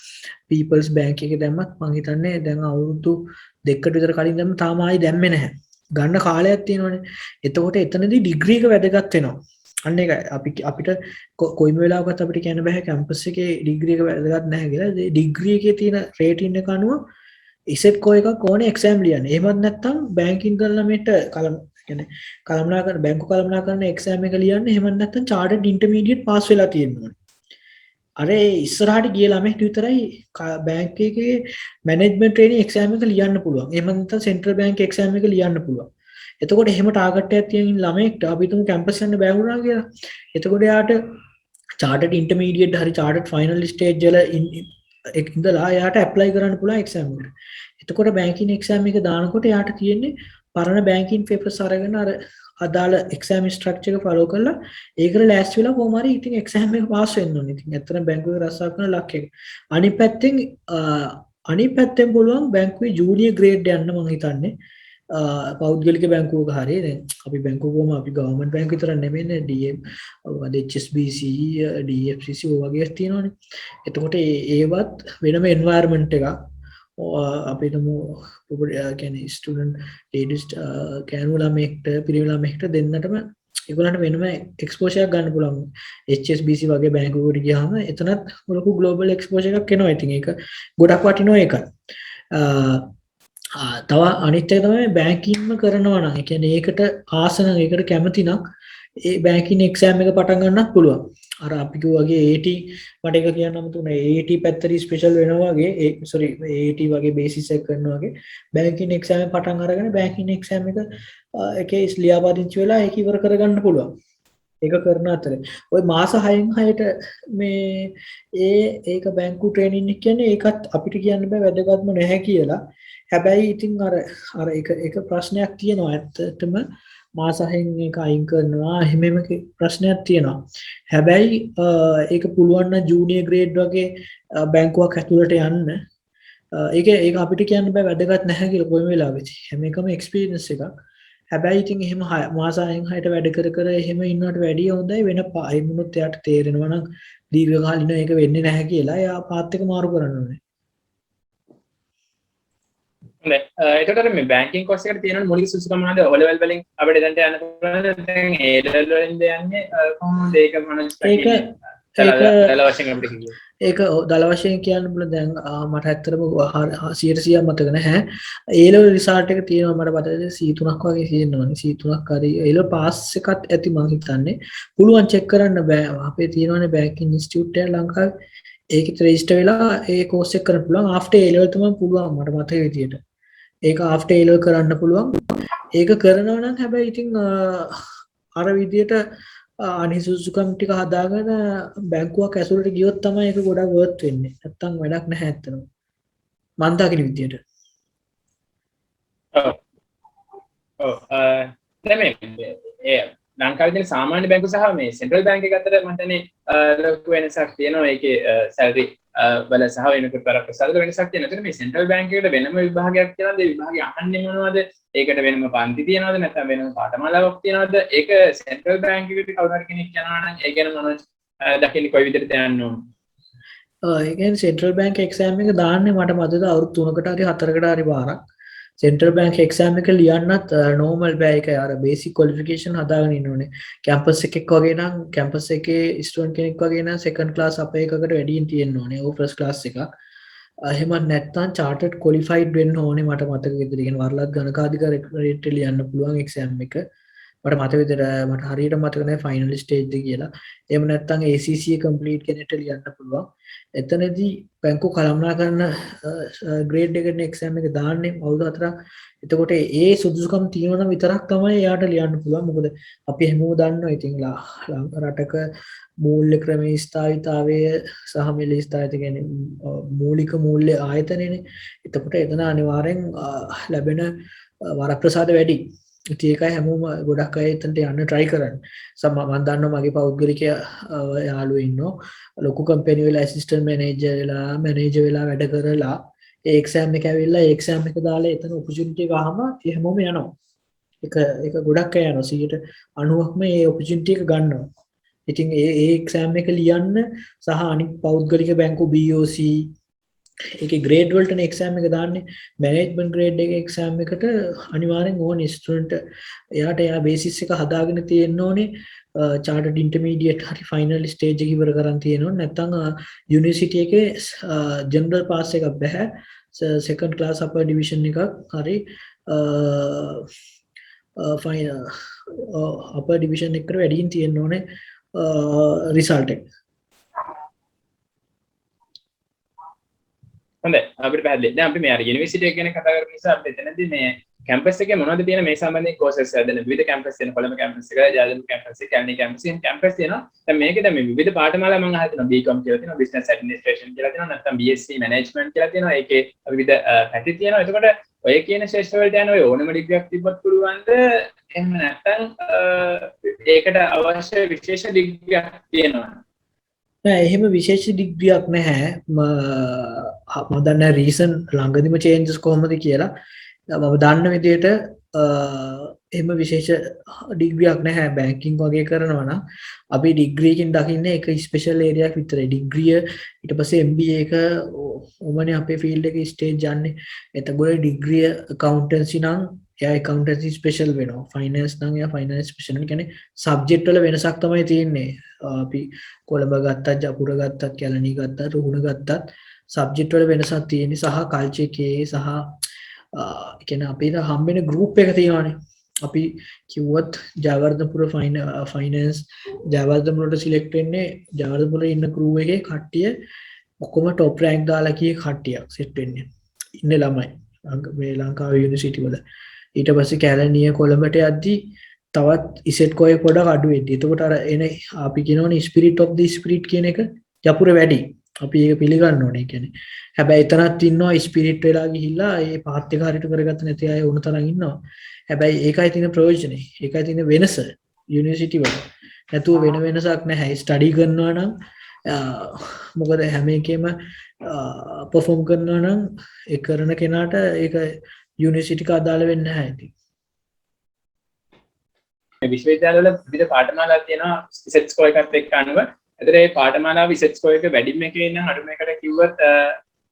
People's Bank එකේ දැම්මත් මම හිතන්නේ දැන් අවුරුදු දෙකකට විතර කලින් දැම්ම තාම ආයි දැම්මේ නැහැ ගන්න කාලයක් තියෙනවනේ එතකොට එතනදී ඩිග්‍රී එක වැදගත් වෙනවා අන්න ඒකයි අපිට කොයිම වෙලාවකත් අපිට කියන්න බෑ කැම්පස් එකේ ඩිග්‍රී එක වැදගත් නැහැ කියලා ඩිග්‍රී එකේ තියෙන රේටින් එක අනුව ඉසෙට් කෝ එකක් ඕනේ එක්සෑම් ලියන්න. එහෙමත් නැත්නම් බැංකින් කරන ළමයට කළමනාකරන බැංකු කළමනාකරන එක්සෑම් එක ලියන්න. එහෙමත් නැත්නම් chartered intermediate pass වෙලා තියෙන්න ඕනේ. අර ඉස්සරහට ගිය ළමයට විතරයි බැංක් එකේ මැනේජ්මන්ට් ට්‍රේනින් එක්සෑම් එක ලියන්න පුළුවන්. එහෙම නැත්නම් සෙන්ට්‍රල් බැංක් එක්සෑම් එක ලියන්න පුළුවන්. එතකොට එහෙම ටාගට් එකක් තියෙන ළමයෙක්ට අපි තුමු කැම්පස් යන්න බෑ වුණා කියලා. එතකොට යාට chartered intermediate හරි chartered final stage වල ඉඳලා යාට ඇප්ලයි කරන්න පුළුවන් එක්සෑම් එකට. එතකොට බැංකින් එක්සෑම් එක දානකොට යාට තියෙන්නේ පරණ බැංකින් පේපර්ස් අරගෙන අර අදාළ එක්සෑම් ස්ට්‍රක්චර් එක ෆලෝ කරලා ඒකට ලෑස්ති වෙලා කොහොම හරි ඉතින් එක්සෑම් එක පාස් වෙන්න ඕනේ. ඉතින් ඇත්තටම බැංකුවේ රස්සාව කරන ලක් එක. අනිත් පැත්තෙන් පුළුවන් බැංකුවේ ජූනියර් ග්‍රේඩ් යන්න මම හිතන්නේ. පෞද්ගලික බැංකුවක හරි දැන් අපි බැංකුවකම අපි ගවර්න්මන්ට් බැංකු විතර නෙමෙයිනේ DM HSBC DFCC වගේ තියෙනවානේ. එතකොට ඒවත් වෙනම එන්වයරන්මන්ට් එකක්. අපි හිතමු කියන්නේ ස්ටුඩන්ට් ලේඩිස් කෑනු ළමෙක්ට පිරිමි ළමෙක්ට දෙන්නටම ඒගොල්ලන්ට වෙනම එක්ස්පෝෂර් එකක් ගන්න පුළුවන්. HSBC වගේ බැංකුවකට ගියාම එතනත් ලොකු ග්ලෝබල් එක්ස්පෝෂර් එකක් එනවා. ඉතින් ඒක ගොඩක් වටිනවා ඒක. තව අනිත් එක තමයි බැංකින්ග්ම කරනවා නම් ඒ කියන්නේ ඒකට ආස නම් ඒකට කැමති නම් ඒ බැංකින් එක්සෑම් එක පටන් ගන්නත් පුළුවන්. අර අපි කිව්වා වගේ AT මට එක කියන්නම තුනේ AT පැත්තට ස්පෙෂල් වෙනවා වගේ සෝරි AT වගේ බේසිස් එක කරනවා වගේ බැංකින් එක්සෑම් එක පටන් අරගෙන බැංකින් එක්සෑම් එක එකේ ලියාපදිංචි වෙලා ඒක ඉවර කරගන්න පුළුවන්. ඒක කරන අතරේ ওই මාස 6න් 6ට මේ ඒක බැංකු ට්‍රේනින් එක කියන්නේ ඒකත් අපිට කියන්න බෑ වැදගත්ම නැහැ කියලා. හැබැයි ඉතින් අර එක ප්‍රශ්නයක් තියෙනවා ඇත්තටම මාස 6න් ඒක අයින් කරනවා එහෙමම ප්‍රශ්නයක් තියෙනවා. හැබැයි ඒක පුළුවන් නම් ජූනියර් ග්‍රේඩ් වගේ බැංකුවක් ඇතුළට යන්න. ඒක අපිට කියන්න බෑ වැදගත් නැහැ කියලා කොයි වෙලාවෙත්. හැම එකම එක්ස්පීරියන්ස් එකක්. හැබැයි ඉතින් එහෙම මාස 6න් 6ට වැඩ කර එහෙම ඉන්නවට වැඩිය හොඳයි වෙන පායිමුණුත් එයාට තේරෙනවා නම් දීර්ඝකාලීනව ඒක වෙන්නේ නැහැ කියලා එයා පාත් එක මාරු කරන්න ඕනේ. හොඳයි. එතකොට මේ බැංකින් කෝස් එකට තියෙන මූලික සුසුකම් මොනවද? O level වලින් අපිට දැන් යන්න පුළුවන්. දැන් A level වලින් යන්නේ කොහොමද ඒක මොනවද? දල වශයෙන් අපිට කියන්න. ඒක දල වශයෙන් කියන්න බුල දැන් මට ඇත්තටම 100% මතක නැහැ. A level රිසල්ට් එක තියෙනවා මට මතකද C3ක් වගේ තියෙනවනේ. C3ක් හරි A level පාස් එකක් ඇති මම හිතන්නේ. පුළුවන් චෙක් කරන්න බෑ. අපේ තියෙනවනේ බැංකින් ඉන්ස්ටිටියුට් එක ලංකාවේ. ඒකෙත් රෙජිස්ටර් වෙලා ඒ කෝස් එක කරන්න පුළුවන්. ආෆ්ටර් A level තමයි පුළුවන් මට මතක විදියට. ඒක ආෆ්ටර් A level කරන්න පුළුවන්. ඒක කරනවා නම් හැබැයි ඉතින් අර විදියට අනිසුසුකම් ටික හදාගෙන බැංකුවක් ඇතුළට ගියොත් තමයි ඒක ගොඩක් වර්ත් වෙන්නේ. නැත්තම් වැඩක් නැහැ ඇත්තටම. මන් දකින විදියට. ඔව්. දැන් මේ ලංකාවේ තියෙන සාමාන්‍ය බැංකු සහ මේ සෙන්ට්‍රල් බැංක් එක අතර මම හිතන්නේ ලොකු වෙනසක් තියෙනවා. ඒකේ සැලරි වල සහ වෙනකොට ප්‍රසාද වෙනසක් තියෙනවා. එතන මේ සෙන්ට්‍රල් බැංක් එකට වෙනම විභාගයක් තියෙනවද? ඒ විභාගය අහන්නේ මොනවද? ඒකට වෙනම පන්ති තියෙනවද? නැත්නම් වෙනම පාඨමාලාවක් තියෙනවද? ඒක සෙන්ට්‍රල් බැංක් එකට කවුරු හරි කෙනෙක් යනවා නම් ඒ ගැන මොනවද දකින්නේ කොයි විදිහට යන්න ඕන? ඒ කියන්නේ සෙන්ට්‍රල් බැංක් එක්සෑම් එක දාන්නේ මට මතකද අවුරුදු 3කට හරි 4කට හරි පාරක්. සෙන්ට්‍රල් බැංක් එක්සෑම් එක ලියන්නත් නෝමල් බෑ. ඒක අර බේසික් ක්වොලිෆිකේෂන් හදාගෙන ඉන්න ඕනේ. කැම්පස් එකක් වගේ නම් කැම්පස් එකේ ස්ටුඩන්ට් කෙනෙක් වගේ නම් සෙකන්ඩ් ක්ලාස් අපේ එකකට වැඩියෙන් තියෙන්න ඕනේ. ඕ ෆස්ට් ක්ලාස් එකක්. එහෙම නැත්නම් චාර්ටර්ඩ් ක්වොලිෆයිඩ් වෙන්න ඕනේ මට මතක විදිහට. කියන වරලත් ගණකාධිකාරියට ලියන්න පුළුවන් එක්සෑම් එක. මට මතක විදිහට මට හරියට මතක නැහැ ෆයිනල් ස්ටේජ් එක කියලා. එහෙම නැත්නම් ACCA කම්ප්ලීට් කෙනෙක්ට ලියන්න පුළුවන්. එතනදී බැංකු කළමනාකරන ග්‍රේඩ් එකට එක්සෑම් එක දාන්නේ අවුරුදු 4ක්. එතකොට ඒ සුදුසුකම් තියෙනවා නම් විතරක් තමයි එයාට ලියන්න පුළුවන්. මොකද අපි හැමෝම දන්නවා ඉතින් රටක මූල්‍ය ක්‍රමයේ ස්ථායීතාවය සහ මිල ස්ථායීත කියන්නේ මූලික මූල්‍ය ආයතනයනේ. එතකොට එතන අනිවාර්යෙන් ලැබෙන වරප්‍රසාද වැඩි. ඉතින් ඒකයි හැමෝම ගොඩක් අය එතනට යන්න try කරන්නේ. මම දන්නවා මගේ පෞද්ගලික යාළුවෝ ඉන්නවා. ලොකු කම්පැනි වල ඇසිස්ටන්ට් මැනේජර් වෙලා වැඩ කරලා ඒ එක්සෑම් එක ඇවිල්ලා ඒ එක්සෑම් එක දාලා එතන ඔපචුනිටි එක ආවම ඒ හැමෝම යනවා. ඒක ගොඩක් අය යනවා 90%ක්ම ඒ ඔපචුනිටි එක ගන්නවා. ඉතින් ඒ එක්සෑම් එක ලියන්න සහ අනිත් පෞද්ගලික බැංකු BOC ඒකේ ග්‍රේඩ් වලට එක්සෑම් එක දාන්නේ. මැනේජ්මන්ට් ග්‍රේඩ් එකේ එක්සෑම් එකට අනිවාර්යෙන් ඕනේ ස්ටුඩන්ට් එයාට එයා බේසිස් එක හදාගෙන තියෙන්න ඕනේ. චාර්ටර්ඩ් ඉන්ටර්මීඩියට් හරි ෆයිනල් ස්ටේජ් එක ඉවර කරන් තියෙනවා. නැත්නම් යුනිවර්සිටි එකේ ජෙනරල් පාස් එකක් බෑ. සෙකන්ඩ් ක්ලාස් අපර් ඩිවිෂන් එකක් හරි ෆයිනල් අපර් ඩිවිෂන් එකට වැඩියෙන් තියෙන්න ඕනේ රිසල්ට් එක. හොඳයි අපිට පැහැදිලි. දැන් අපි මේ අර යුනිවර්සිටි එක ගැන කතා කරපු නිසා අපි එතනදී මේ කැම්පස් එකේ මොනවද තියෙන මේ සම්බන්ධයෙන් කෝසස් හදන විවිධ කැම්පස් තියෙන කොළඹ කැම්පස් එක, ජයලලිත කැම්පස් එක, කැලණි කැම්පස් එක කැම්පස් තියෙනවා. දැන් මේකේ දැන් මේ විවිධ පාඨමාලා මම අහලා තියෙනවා. BCom කියලා තියෙනවා, Business Administration කියලා තියෙනවා, නැත්නම් BSc Management කියලා තියෙනවා. ඒකේ විවිධ පැති තියෙනවා. එතකොට ඔය කියන ශේෂ්ඨ වලට යන ඔය ඕනම ඩිග්‍රියක් තිබ්බත් පුළුවන්ද? එහෙම නැත්නම් ඒකට අවශ්‍ය විශේෂ ඩිග්‍රියක් තියෙනවද? නෑ එහෙම විශේෂ ඩිග්‍රියක් නැහැ. මම දන්නේ රීසන් ළඟදිම චේන්ජස් කොහොමද කියලා. මම දන්න විදිහට එහෙම විශේෂ ඩිග්‍රියක් නැහැ. බැංකින් වගේ කරනවා නම් අපි ඩිග්‍රියකින් දකින්නේ එක ස්පෙෂල් ඒරියාවක් විතරයි. ඩිග්‍රිය ඊට පස්සේ MBA එක උමනේ අපේ ෆීල්ඩ් එකේ ස්ටේජ් යන්නේ. එතකොට ඩිග්‍රිය accountancy නම් එයා accountancy special වෙනවා finance නම් එයා finance special කියන්නේ subject වල වෙනසක් තමයි තියෙන්නේ අපි කොළඹ ගත්තත් ජපුර ගත්තත් කැලණි ගත්තත් රුහුණ ගත්තත් subject වල වෙනසක් තියෙන්නේ සහ culture එකේ සහ කියන්නේ අපිට හම්බෙන group එක තියෙනවානේ අපි කිව්වත් ජයවර්ධනපුර finance ජයවර්ධනපුරට select වෙන්නේ ජයවර්ධනපුරේ ඉන්න crew එකේ කට්ටිය ඔක්කොම top rank දාලා කී කට්ටියක් set වෙන්නේ ඉන්නේ ළමයි මේ ලංකාවේ යුනිවර්සිටි වල ඊට පස්සේ කැලණිය කොළඹට යද්දි තවත් ඉසෙට් කොයි පොඩක් අඩු වෙද්දි එතකොට අර එන අපි කියනවනේ spirit of the spirit කියන එක ජපුර වැඩි අපි ඒක පිළිගන්න ඕනේ කියන්නේ හැබැයි එතනත් ඉන්නවා ස්පිරිට් වෙලා ගිහිල්ලා ඒ පාත් එක හරියට කරගත්ත නැති අය උණ තරම් ඉන්නවා හැබැයි ඒකයි තියෙන ප්‍රයෝජනේ ඒකයි තියෙන වෙනස යුනිවර්සිටි වල නැතුව වෙන වෙනසක් නැහැ ස්ටඩි කරනවා නම් මොකද හැම එකෙම perform කරනවා නම් ඒ කරන කෙනාට ඒක යුනිවර්සිටි එක අදාළ වෙන්නේ නැහැ ඉතින් විශ්වවිද්‍යාලවල විවිධ පාඨමාලා තියෙනවා ඉසෙට් ස්කෝර් එකත් එක්ක අනුව ඒතර ඒ පාඨමාලාව ඉසෙට් ස්කෝර් එක වැඩිම එකේ ඉන්න අඩුම එකට කිව්වොත්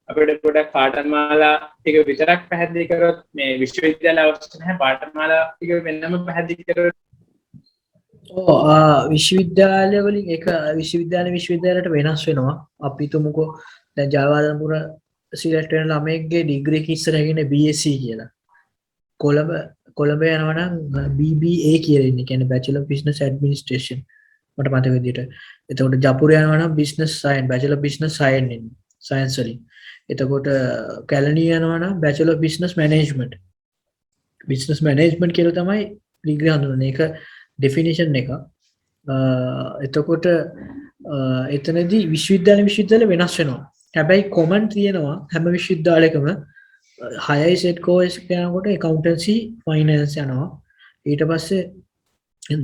අපිට පොඩක් පාඨමාලා ටික විතරක් පැහැදිලි කරොත් මේ විශ්වවිද්‍යාල අවශ්‍ය නැහැ පාඨමාලා ටික වෙනම පැහැදිලි කරොත් විශ්වවිද්‍යාලය වලින් එක විශ්වවිද්‍යාලයට වෙනස් වෙනවා අපි තුමුකෝ දැන් ජයවර්ධනපුර සිලෙක්ට් වෙන ළමයෙක්ගේ ඩිග්‍රී එක ඉස්සරහගෙන BSc කියලා කොළඹ යනවා නම් BBA කියලා ඉන්නේ කියන්නේ Bachelor of Business Administration මට මතක විදිහට එතකොට ජපුර යනවා නම් Business Science Bachelor of Business Science ඉන්නේ සයන්ස් වලින් එතකොට කැලණිය යනවා නම් Bachelor of Business Management කියලා තමයි ඩිග්‍රී හඳුන්වන්නේ ඒක definition එක එතකොට එතනදී විශ්වවිද්‍යාල වෙනස් වෙනවා හැබැයි common තියෙනවා හැම විශ්වවිද්‍යාලයකම higher set course යනකොට accountancy finance යනවා ඊට පස්සේ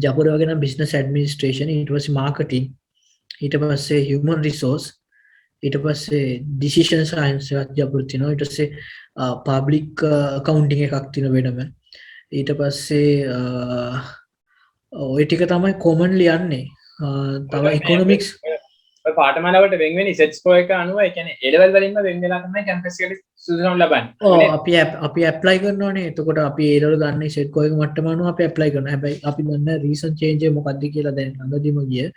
ජපුර වගේ නම් business administration ඊට පස්සේ marketing ඊට පස්සේ human resource ඊට පස්සේ decision science එකක් ජපුර තියෙනවා ඊට පස්සේ public accounting එකක් තියෙන වෙනම ඊට පස්සේ ඔය ටික තමයි commonly යන්නේ තව economics පාඨමාලාවට වෙන වෙන ඉසෙට් ස්කෝර් එක අනුව ඒ කියන්නේ A level වලින්ම වෙන වෙලා තමයි කැම්පස් එකට සුදුසුකම් ලබන්නේ. අපි ඇප්ලයි කරනවානේ. එතකොට අපි A level ගන්න ඉසෙට් ස්කෝර් එක මට්ටම අනුව අපි ඇප්ලයි කරනවා. හැබැයි අපි දන්න රීසන්ට් චේන්ජ් එක මොකක්ද කියලා දැන් ළඟදීම ගිය.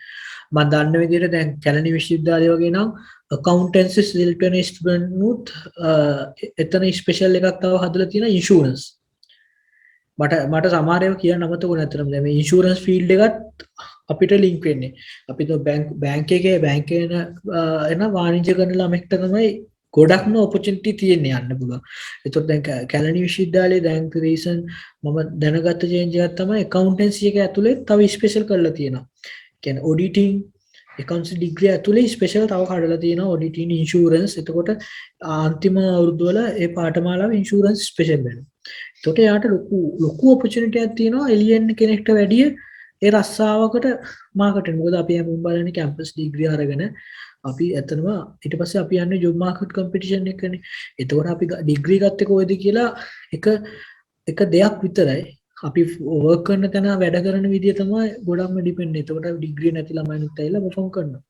මම දන්න විදිහට දැන් කැලණි විශ්වවිද්‍යාලය වගේ නම් accountancy select වෙන ස්ටුඩන්ට් නුත් එතන ස්පෙෂල් එකක් තව හදලා තියෙන ඉන්ෂුරන්ස්. මට සමහර ඒවා කියන්න අමතකුණා අතරම දැන් මේ ඉන්ෂුරන්ස් ෆීල්ඩ් එකත් අපිට ලින්ක් වෙන්නේ අපි તો බැංක් එකේ එන වාණිජ්‍ය කරන ළමෙක්ට තමයි ගොඩක්ම ඔපචුනිටි තියෙන්නේ යන්න පුළුවන්. ඒතකොට දැන් කැලණි විශ්වවිද්‍යාලයේ දැන් රීසන් මම දැනගත්ත චේන්ජ් එකක් තමයි accountancy එක ඇතුලේ තව ස්පෙෂල් කරලා තියෙනවා. කියන්නේ auditing accountancy degree ඇතුලේ ස්පෙෂල් තව කඩලා තියෙනවා auditing insurance. එතකොට අන්තිම අවුරුදු වල ඒ පාඨමාලාව insurance ස්පෙෂල් වෙනවා. ඒකට යාට ලොකු ඔපචුනිටි එකක් තියෙනවා එලියන් කෙනෙක්ට වැඩිය ඒ රස්සාවකට මාකට් මොකද අපි හැමෝම බලන්නේ කැම්පස් ඩිග්‍රී අරගෙන අපි ඇත්තනම ඊට පස්සේ අපි යන්නේ ජොබ් මාකට් කම්පිටිෂන් එකනේ. එතකොට අපි ඩිග්‍රී ගත්තේ කොහෙද කියලා එක දෙයක් විතරයි. අපි වර්ක් කරන තැන වැඩ කරන විදිය තමයි ගොඩක්ම ඩිපෙන්ඩ්. එතකොට ඩිග්‍රී නැති ළමයිනුත් ඇවිල්ලා පර්ෆෝම් කරනවා.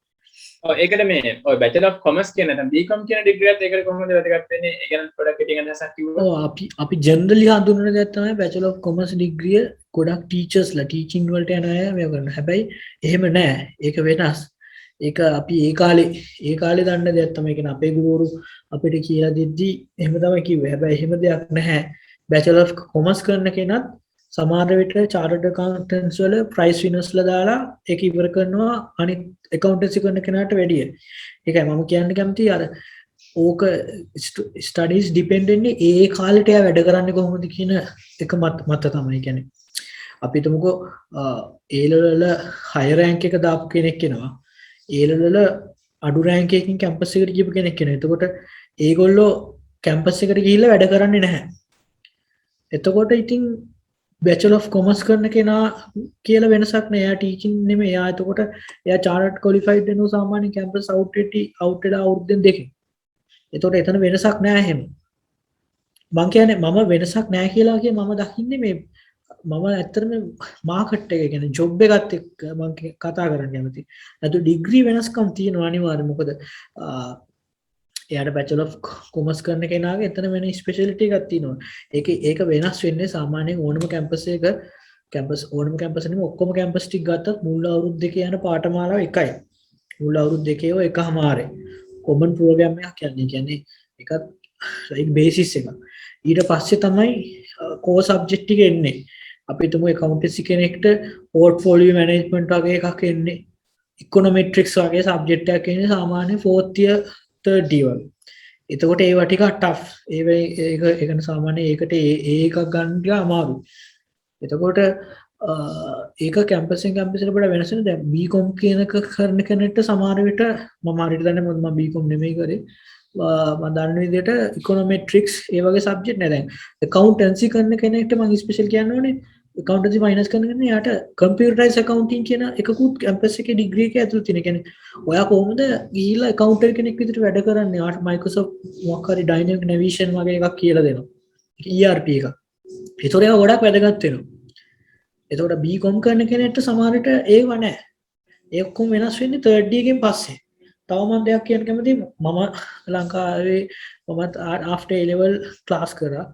ඔව් ඒකට මේ ඔය Bachelor of Commerce කියන නැත්නම් BCom කියන ඩිග්‍රී එකත් ඒකට කොහොමද වැදගත් වෙන්නේ? ඒ ගැන පොඩ්ඩක් කෙටියෙන් අදහසක් කිව්වොත්. ඔව් අපි ජෙනරලි හඳුන්වන දේ තමයි Bachelor of Commerce ඩිග්‍රිය ගොඩක් ටීචර්ස්ලා ටීචින් වලට යන අය මේ කරනවා. හැබැයි එහෙම නෑ. ඒක වෙනස්. ඒක අපි ඒ කාලේ දන්න දෙයක් තමයි. කියන්නේ අපේ ගුරුවරු අපිට කියලා දෙද්දි එහෙම තමයි කිව්වේ. හැබැයි එහෙම දෙයක් නැහැ. Bachelor of Commerce කරන කෙනත් සමහර විට chartered accountants වල price winners ලා දාලා ඒක ඉවර කරනවා අනිත් accountancy කරන කෙනාට වැඩිය. ඒකයි මම කියන්න කැමති අර ඕක studies depend වෙන්නේ ඒ කාලේට එයා වැඩ කරන්නේ කොහොමද කියන එක මත තමයි. කියන්නේ අපි තුමුකෝ A level වල higher rank එක දාපු කෙනෙක් එනවා. A level වල අඩු rank එකකින් campus එකට ගිහපු කෙනෙක් එනවා. එතකොට ඒගොල්ලෝ campus එකට ගිහිල්ලා වැඩ කරන්නේ නැහැ. එතකොට ඉතින් Bachelor of Commerce කරන කෙනා කියලා වෙනසක් නෑ. එයා ටීචින් නෙමෙයි. එයා එතකොට එයා chartered qualified වෙනවා සාමාන්‍ය campus out වෙලා අවුරුද්දෙන් දෙකකින්. එතකොට එතන වෙනසක් නෑ එහෙම. මම කියන්නේ මම වෙනසක් නෑ කියලා මම දකින්නේ මේ මම ඇත්තටම මාකට් එක කියන්නේ ජොබ් එකත් එක්ක මම කතා කරන්න කැමතියි. නැතු ඩිග්‍රී වෙනස්කම් තියෙනවා අනිවාර්යයෙන්. මොකද එයාට බැචලර් ඔෆ් කොමර්ස් කරන කෙනාගේ එතන වෙන ස්පෙෂලිටි එකක් තියෙනවා. ඒක වෙනස් වෙන්නේ සාමාන්‍යයෙන් ඕනම කැම්පස් එකක ඕනම කැම්පස් එකෙම ඔක්කොම කැම්පස් ටික ගත්තත් මුල් අවුරුදු දෙකේ යන පාඨමාලාව එකයි. මුල් අවුරුදු දෙකේ ඔය එකමාරයි. කොමන් ප්‍රෝග්‍රෑම් එකක් කියන්නේ එකක් ලයික් බේසිස් එකක්. ඊට පස්සේ තමයි කෝ සබ්ජෙක්ට් ටික එන්නේ. අපි හිතමු accountancy කෙනෙක්ට portfolio management වගේ එකක් එන්නේ. econometrics වගේ සබ්ජෙක්ට් එකක් එන්නේ සාමාන්‍ය 4th year 3rd year. එතකොට ඒවා ටික tough. ඒකන සාමාන්‍ය ඒකට එකක් ගන්න ටික අමාරුයි. එතකොට ඒක කැම්පස්ෙන් කැම්පසට වඩා වෙනස් වෙන. දැන් BCom කියනක කරන කෙනෙක්ට සමහර විට මම හරියට දන්නේ මොකද මම BCom නෙමෙයි කරේ. මම දන්න විදිහට econometrics ඒ වගේ සබ්ජෙක්ට් නෑ. දැන් accountancy කරන කෙනෙක්ට මම ස්පෙෂල් කියන්න ඕනේ accountancy finance කරන කෙනා යාට computerized accounting කියන එකකුත් කැම්පස් එකේ ඩිග්‍රී එකේ ඇතුළත තියෙන. කියන්නේ ඔයා කොහොමද ගිහිල්ලා accountant කෙනෙක් විදිහට වැඩ කරන්නේ? යාට Microsoft මොකක් හරි dynamic navigation වගේ එකක් කියලා දෙනවා. ERP එකක්. ඒතොර ඒවා ගොඩක් වැදගත් වෙනවා. එතකොට BCom කරන කෙනෙක්ට සමහරට ඒව නැහැ. ඒ ඔක්කොම වෙනස් වෙන්නේ 3rd year එකෙන් පස්සේ. තව මම දෙයක් කියන්න කැමතියි. මම ලංකාවේ මමත් after A level class කරා.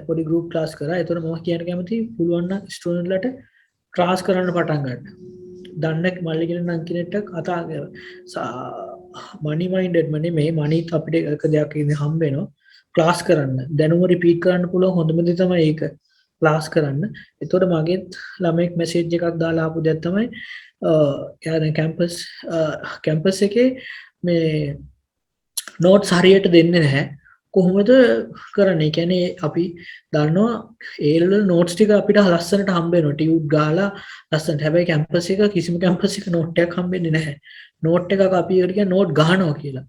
පොඩි group class කරා. ඒතකොට මම කියන්න කැමතියි පුළුවන් නම් ස්ටුඩන්ට් ලට class කරන්න පටන් ගන්න. දන්න මල්ලි කියන නම් කෙනෙක්ට කතා කරලා money minded මේ money අපිට එක දෙයක් ඉන්නේ හම්බ වෙනවා. class කරන්න. දැනුම repeat කරන්න පුළුවන් හොඳම දේ තමයි ඒක. ක්ලාස් කරන්න. එතකොට මගෙත් ළමෙක් මැසේජ් එකක් දාලා ආපු දෙයක් තමයි එයා දැන් කැම්පස් එකේ මේ නෝට්ස් හරියට දෙන්නේ නැහැ. කොහොමද කරන්නේ? කියන්නේ අපි දන්නවා ඒ level නෝට්ස් ටික අපිට ලස්සනට හම්බ වෙනවා. ටියුට් ගාලා ලස්සනට. හැබැයි කැම්පස් එක කිසිම කැම්පස් එක නෝට් එකක් හම්බෙන්නේ නැහැ. නෝට් එකක් අපි ඒකට කියන නෝට් ගහනවා කියලා.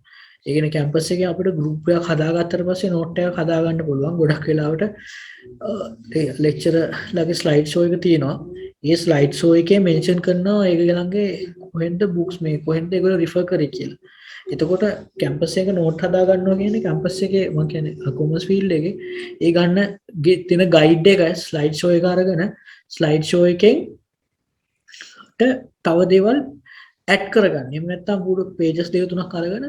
ඒ කියන්නේ කැම්පස් එකේ අපිට ගෲප් එකක් හදාගත්තට පස්සේ නෝට් එකක් හදාගන්න පුළුවන්. ගොඩක් වෙලාවට ලෙක්චර් ලගේ ස්ලයිඩ් ෂෝ එක තියෙනවා. ඒ ස්ලයිඩ් ෂෝ එකේ මෙන්ෂන් කරනවා ඒගොල්ලන්ගේ කොහෙන්ද බුක්ස් මේ කොහෙන්ද ඒගොල්ලෝ රිෆර් කරේ කියලා. එතකොට කැම්පස් එක නෝට් හදා ගන්නවා කියන්නේ කැම්පස් එකේ මම කියන්නේ කොමර්ස් ෆීල්ඩ් එකේ ඒ ගන්න තියෙන ගයිඩ් එක ස්ලයිඩ් ෂෝ එක අරගෙන ස්ලයිඩ් ෂෝ එකෙන් තව දේවල් ඇඩ් කරගන්න. එහෙම නැත්නම් පුරු pages දෙක තුනක් අරගෙන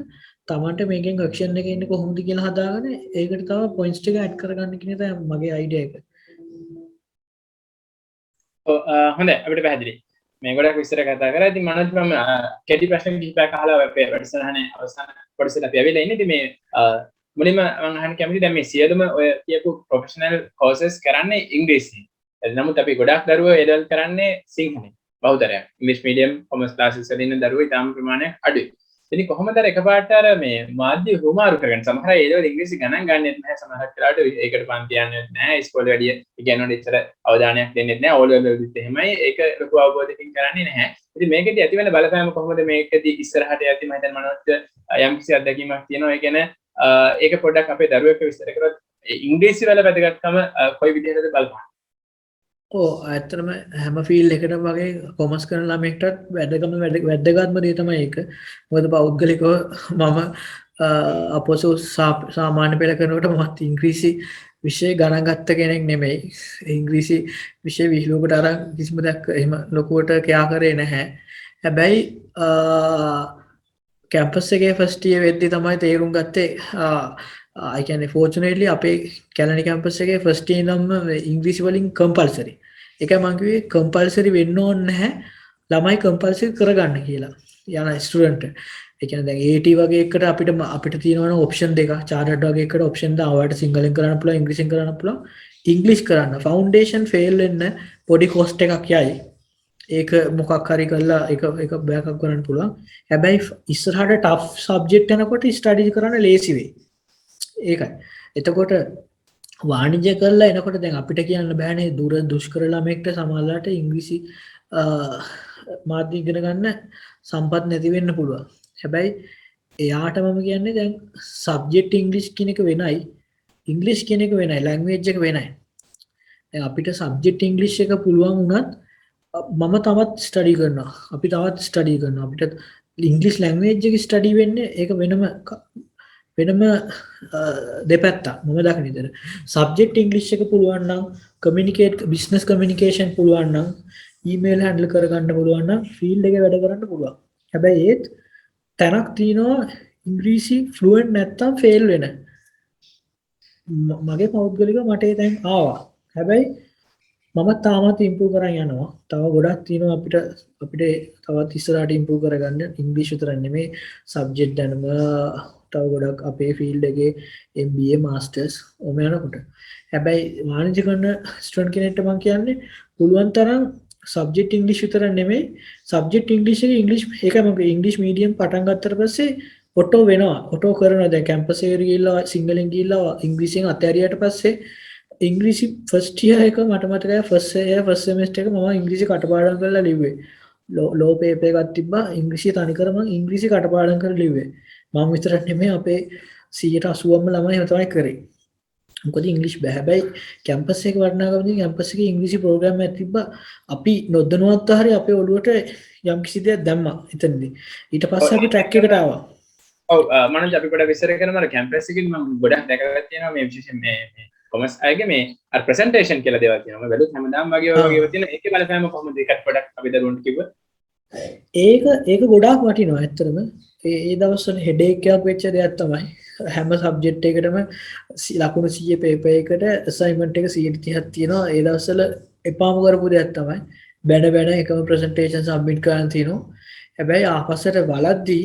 තමන්ට මේකෙන් ඇක්ෂන් එක එන්නේ කොහොමද කියලා හදාගෙන ඒකට තව පොයින්ට්ස් ටික ඇඩ් කරගන්න කියන එක මගේ අයිඩියා එක. හොඳයි අපිට පැහැදිලි. මේ ගොඩක් විස්තර කතා කරා. ඉතින් මනෝජ් මම කෙටි ප්‍රශ්න කිහිපයක් අහලා අපේ වැඩසටහනේ අවසාන කොටසට අපි ඇවිල්ලා ඉන්නේ. ඉතින් මේ මුලින්ම මම අහන්න කැමතියි දැන් මේ සියලුම ඔය කියපු ප්‍රොෆෙෂනල් කෝසස් කරන්නේ ඉංග්‍රීසියෙන්. නමුත් අපි ගොඩක් දරුවෝ ඒ level කරන්නේ සිංහලෙන්. බහුතරයක්. ඉංග්‍රීසි මීඩියම් කොමර්ස් ක්ලාසස් වල ඉන්න දරුවෝ ඊටම ප්‍රමාණයක් අඩුයි. ඉතින් කොහොමද අර එකපාරට අර මේ මාධ්‍ය හුමාරු කරගෙන සමහර අය ඒ level ඉංග්‍රීසි ගණන් ගන්නෙත් නැහැ. සමහර වෙලාවට ඒකට පන්ති යන්නේ නැහැ. ඉස්කෝලේ වැඩි ඉගෙනනොත් ඉතර අවධානයක් දෙන්නෙත් නැහැ. ඕල් ලෙවල්දිත් එහෙමයි. ඒක ලොකු අවබෝධයකින් කරන්නේ නැහැ. ඉතින් මේකෙදි ඇතිවෙන බලපෑම කොහොමද මේකෙදි ඉස්සරහට යති මම හිතන්නේ මනෝජ් යම් කිසි අත්දැකීමක් තියෙනවා. ඒ කියන්නේ ඒක පොඩ්ඩක් අපේ දරුවෙක් විස්තර කරොත් ඉංග්‍රීසි වල වැදගත්කම කොයි විදිහටද බලපාන්නේ? ඇත්තටම හැම ෆීල්ඩ් එකටම වගේ කොමර්ස් කරන ළමයෙක්ටත් වැදගත්ම දේ තමයි ඒක. මොකද පෞද්ගලිකව මම අපොසෝ සාමාන්‍ය පෙළ කරනකොට මත් ඉංග්‍රීසි විෂය ගණන් ගත්ත කෙනෙක් නෙමෙයි. ඉංග්‍රීසි විෂය විහිළුවකට අරන් කිසිම දෙයක් එහෙම ලොකුවට කියා කරේ නැහැ. හැබැයි කැම්පස් එකේ ෆස්ට් ඉයර් වෙද්දි තමයි තේරුම් ගත්තේ I කියන්නේ fortunately අපේ කැලණි කැම්පස් එකේ ෆස්ට් ඉයර් නම් ඉංග්‍රීසි වලින් කම්පල්සරි. ඒකයි මම කිව්වේ කම්පල්සරි වෙන්න ඕනේ නැහැ. ළමයි කම්පල්සරි කරගන්න කියලා. යන ස්ටුඩන්ට්. ඒ කියන්නේ දැන් AT වගේ එකට අපිට තියෙනවා ඔප්ෂන් දෙකක්. චාර්ටර්ඩ් වගේ එකට ඔප්ෂන් දාවට සිංහලෙන් කරන්න පුළුවන්, ඉංග්‍රීසියෙන් කරන්න පුළුවන්. ඉංග්‍රීසි කරන්න. ෆවුන්ඩේෂන් ෆේල් වෙන්න පොඩි කොස්ට් එකක් යයි. ඒක මොකක් හරි කරලා ඒක බෑකප් කරන්න පුළුවන්. හැබැයි ඉස්සරහට ටෆ් සබ්ජෙක්ට් යනකොට ස්ටඩි කරන්න ලේසි වෙයි. ඒකයි. එතකොට වාණිජ්‍ය කරලා එනකොට දැන් අපිට කියන්න බෑනේ දුර දුෂ්කර ළමෙක්ට සමහරවිට ඉංග්‍රීසි මාධ්‍ය ඉගෙන ගන්න සම්පත් නැති වෙන්න පුළුවන්. හැබැයි එයාට මම කියන්නේ දැන් සබ්ජෙක්ට් ඉංග්‍රීසි කියන එක වෙනයි, ඉංග්‍රීසි කියන එක වෙනයි, ලැන්ග්වේජ් එක වෙනයි. දැන් අපිට සබ්ජෙක්ට් ඉංග්‍රීසි එක පුළුවන් වුණත් මම තවත් ස්ටඩි කරනවා. අපි තවත් ස්ටඩි කරනවා. අපිට ඉංග්‍රීසි ලැන්ග්වේජ් එක ස්ටඩි වෙන්නේ ඒක වෙනම දෙපැත්තක් මම දකින විදිහට. සබ්ජෙක්ට් ඉංග්‍රීසි එක පුළුවන් නම් කමියුනිකේට් බිස්නස් කමියුනිකේෂන් පුළුවන් නම් ඊමේල් හැන්ඩල් කරගන්න පුළුවන් නම් ෆීල්ඩ් එකේ වැඩ කරන්න පුළුවන්. හැබැයි ඒත් තැනක් තියෙනවා ඉංග්‍රීසි ෆ්ලුවන්ට් නැත්තම් ෆේල් වෙන මගේ පෞද්ගලික මට දැන් ආවා හැබැයි මම තාමත් ඉම්ප්‍රූව් කරන් යනවා තව ගොඩක් තියෙනවා අපිට තවත් ඉස්සරහට ඉම්ප්‍රූව් කරගන්න ඉංග්‍රීසි විතරක් නෙමෙයි සබ්ජෙක්ට් දැනුම තව ගොඩක් අපේ ෆීල්ඩ් එකේ MBA මාස්ටර්ස් ඔම යනකොට හැබැයි වාණිජ්‍ය කරන ස්ටුඩන්ට් කෙනෙක්ට මම කියන්නේ පුළුවන් තරම් සබ්ජෙක්ට් ඉංග්‍රීසි විතරක් නෙමෙයි සබ්ජෙක්ට් ඉංග්‍රීසි එකේ ඉංග්‍රීසි ඒක මම ඉංග්‍රීසි මීඩියම් පටන් ගත්තට පස්සේ ඔටෝ වෙනවා ඔටෝ කරනවා දැන් කැම්පස් එකට ගිහිල්ලා සිංහලෙන් ගිහිල්ලා ඉංග්‍රීසියෙන් අතහැරියට පස්සේ ඉංග්‍රීසි ෆස්ට් ඉයර් එක මට මතකයි ෆස්ට් සෙමෙස්ටර් එක මම ඉංග්‍රීසි කටපාඩම් කරලා ලිව්වේ ලෝ පේපර් එකක් තිබ්බා ඉංග්‍රීසි තනිකර මම ඉංග්‍රීසි කටපාඩම් කරලා ලිව්වේ මම විතරක් නෙමෙයි අපේ 180ම ළමයි එහෙම තමයි කරේ මොකද ඉංග්‍රීසි බෑ හැබැයි කැම්පස් එකේ වටිනාකම තියෙන කැම්පස් එකේ ඉංග්‍රීසි ප්‍රෝග්‍රෑම් එකක් තිබ්බා අපි නොදැනුවත් හරි අපේ ඔළුවට යම් කිසි දෙයක් දැම්මා එතනදී ඊට පස්සේ අපි ට්‍රැක් එකට ආවා ඔව් මනෝජ් අපි පොඩ්ඩක් විස්තර කරමු අර කැම්පස් එකේ මම ගොඩක් දැකලා තියෙනවා මේ විශේෂයෙන් මේ කොමර්ස් අයගේ මේ අර ප්‍රසන්ටේෂන් කියලා දේවල් තියෙනවා මම බැලුවත් හැමදාම වගේ තියෙන ඒකේ බලපෑම කොහොමද ඒකත් පොඩ්ඩක් අපි දරුවන්ට කිව්වා ඒක ගොඩාක් වටිනවා ඇත්තටම ඒ දවස්වල හෙඩේක් එකක් වෙච්ච දෙයක් තමයි හැම සබ්ජෙක්ට් එකකටම ලකුණු 100 පේපර් එකට අසයින්මන්ට් එක 130ක් තියෙනවා ඒ දවස්වල එපාම කරපු දෙයක් තමයි බැන එකම ප්‍රසන්ටේෂන් සබ්මිට් කරන්න තියෙනවා හැබැයි ආපස්සට බලද්දී